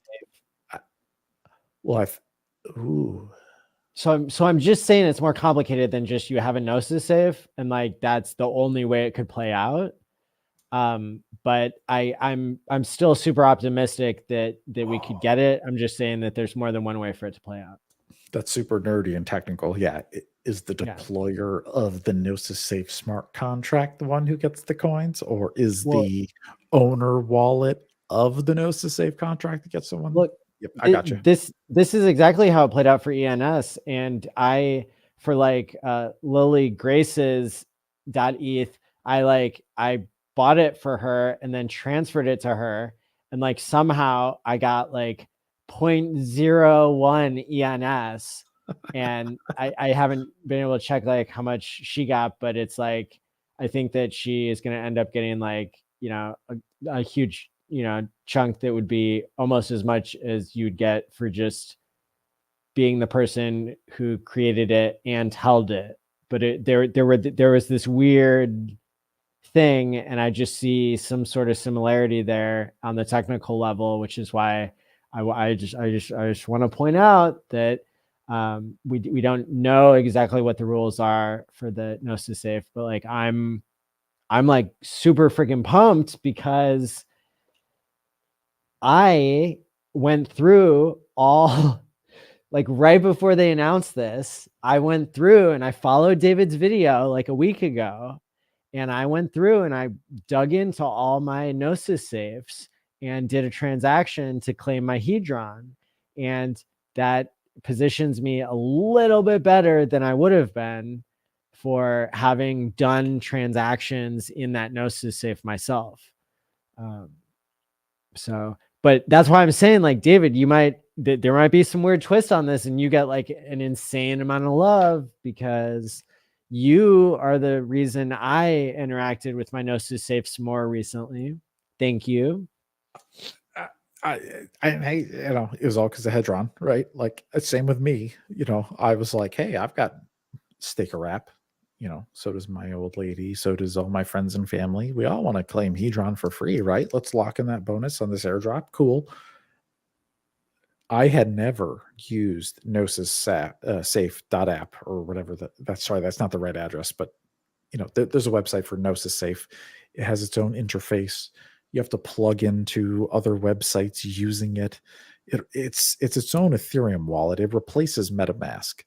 safe. So I'm just saying it's more complicated than just you have a Gnosis safe and like that's the only way it could play out. But I'm still super optimistic that we could get it. I'm just saying that there's more than one way for it to play out. That's super nerdy and technical. Yeah. Is the deployer of the Gnosis Safe smart contract the one who gets the coins, or is the owner wallet of the Gnosis Safe contract that gets someone? Look, yep, I got you. This is exactly how it played out for ENS, and for like Lily Grace's .eth, I bought it for her and then transferred it to her, and like somehow I got like 0.01 ENS, and I haven't been able to check like how much she got, but it's like I think that she is going to end up getting like a huge chunk that would be almost as much as you'd get for just being the person who created it and held it. But there was this weird thing, and I just see some sort of similarity there on the technical level, which is why I just want to point out that we don't know exactly what the rules are for the Gnosis Safe, but like I'm like super freaking pumped because I went through all like right before they announced this, I went through and I followed David's video like a week ago, and I went through and I dug into all my Gnosis safes and did a transaction to claim my Hedron, and that positions me a little bit better than I would have been for having done transactions in that Gnosis safe myself. But that's why I'm saying, like, David, there might be some weird twist on this and you get like an insane amount of love because you are the reason I interacted with my Gnosis safes more recently. Thank you. It was all because of Hedron, right? Like, same with me. I was like, hey, I've got Staker app. So does my old lady. So does all my friends and family. We all want to claim Hedron for free, right? Let's lock in that bonus on this airdrop. Cool. I had never used Gnosis safe.app or whatever. That's not the right address, but there's a website for Gnosis Safe. It has its own interface. You have to plug into other websites using it. It's its own Ethereum wallet. It replaces MetaMask.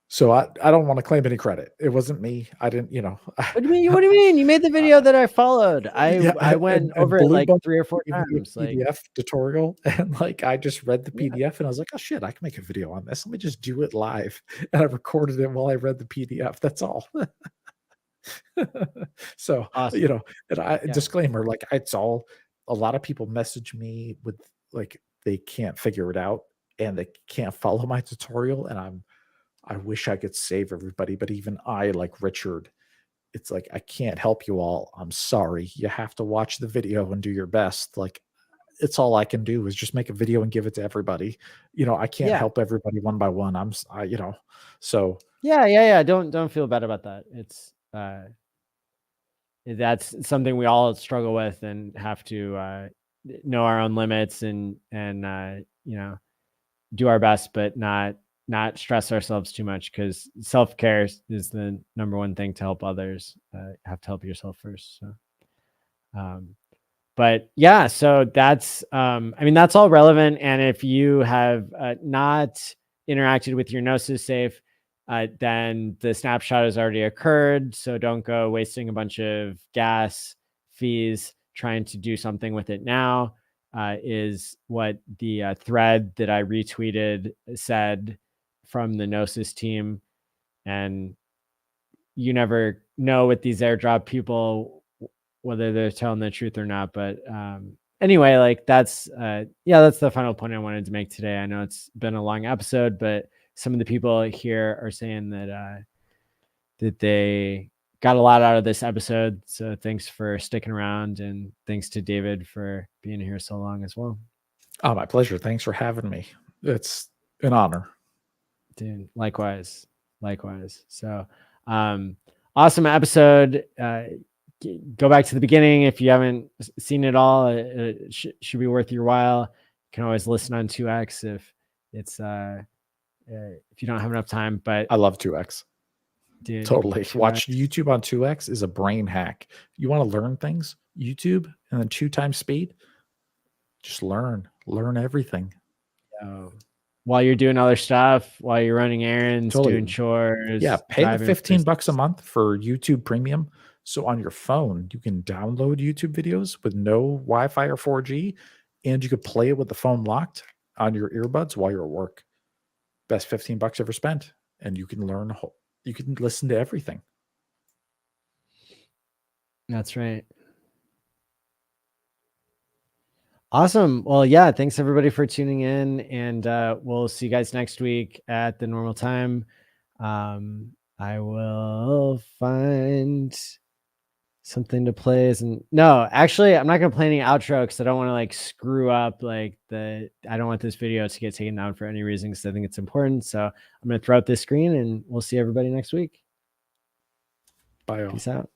So I don't want to claim any credit. It wasn't me. I didn't, What do you mean? You made the video that I followed. I went over it like 3 or 4 times. PDF tutorial, and like I just read the PDF and I was like, oh shit, I can make a video on this. Let me just do it live. And I recorded it while I read the PDF. That's all. So awesome. Disclaimer, like it's all, a lot of people message me with like they can't figure it out and they can't follow my tutorial, and I wish I could save everybody, but even I, like Richard, it's like, I can't help you all. I'm sorry. You have to watch the video and do your best. Like, it's all I can do is just make a video and give it to everybody. You know, I can't Yeah. help everybody one by one. You know, so Yeah. Don't feel bad about that. It's that's something we all struggle with and have to know our own limits and you know, do our best, but not stress ourselves too much, because self-care is the number one thing to help others. Have to help yourself first. So but yeah, so that's I mean, that's all relevant. And if you have not interacted with your Gnosis safe, then the snapshot has already occurred. So don't go wasting a bunch of gas fees trying to do something with it now, is what the thread that I retweeted said from the Gnosis team. And you never know with these airdrop people whether they're telling the truth or not. But anyway, like that's that's the final point I wanted to make today. I know it's been a long episode, but some of the people here are saying that that they got a lot out of this episode. So thanks for sticking around, and thanks to David for being here so long as well. Oh, my pleasure. Thanks for having me. It's an honor. Dude, likewise. So awesome episode. Go back to the beginning if you haven't seen it all. It should be worth your while. You can always listen on 2x if it's if you don't have enough time. But I love 2x. Dude, Totally. Watch YouTube on 2x is a brain hack. You want to learn things? YouTube and then 2 times speed. Just learn everything. While you're doing other stuff, while you're running errands, Totally. doing chores. Yeah, pay the $15 a month for YouTube Premium. So on your phone, you can download YouTube videos with no Wi-Fi or 4G, and you could play it with the phone locked on your earbuds while you're at work. Best $15 ever spent, and you can learn. You can listen to everything. That's right. Awesome. Well, yeah, thanks everybody for tuning in, and we'll see you guys next week at the normal time. I will find something to play. No, actually, I'm not going to play any outro because I don't want to like screw up like I don't want this video to get taken down for any reason, because I think it's important. So I'm going to throw out this screen, and we'll see everybody next week. Bye. Peace out.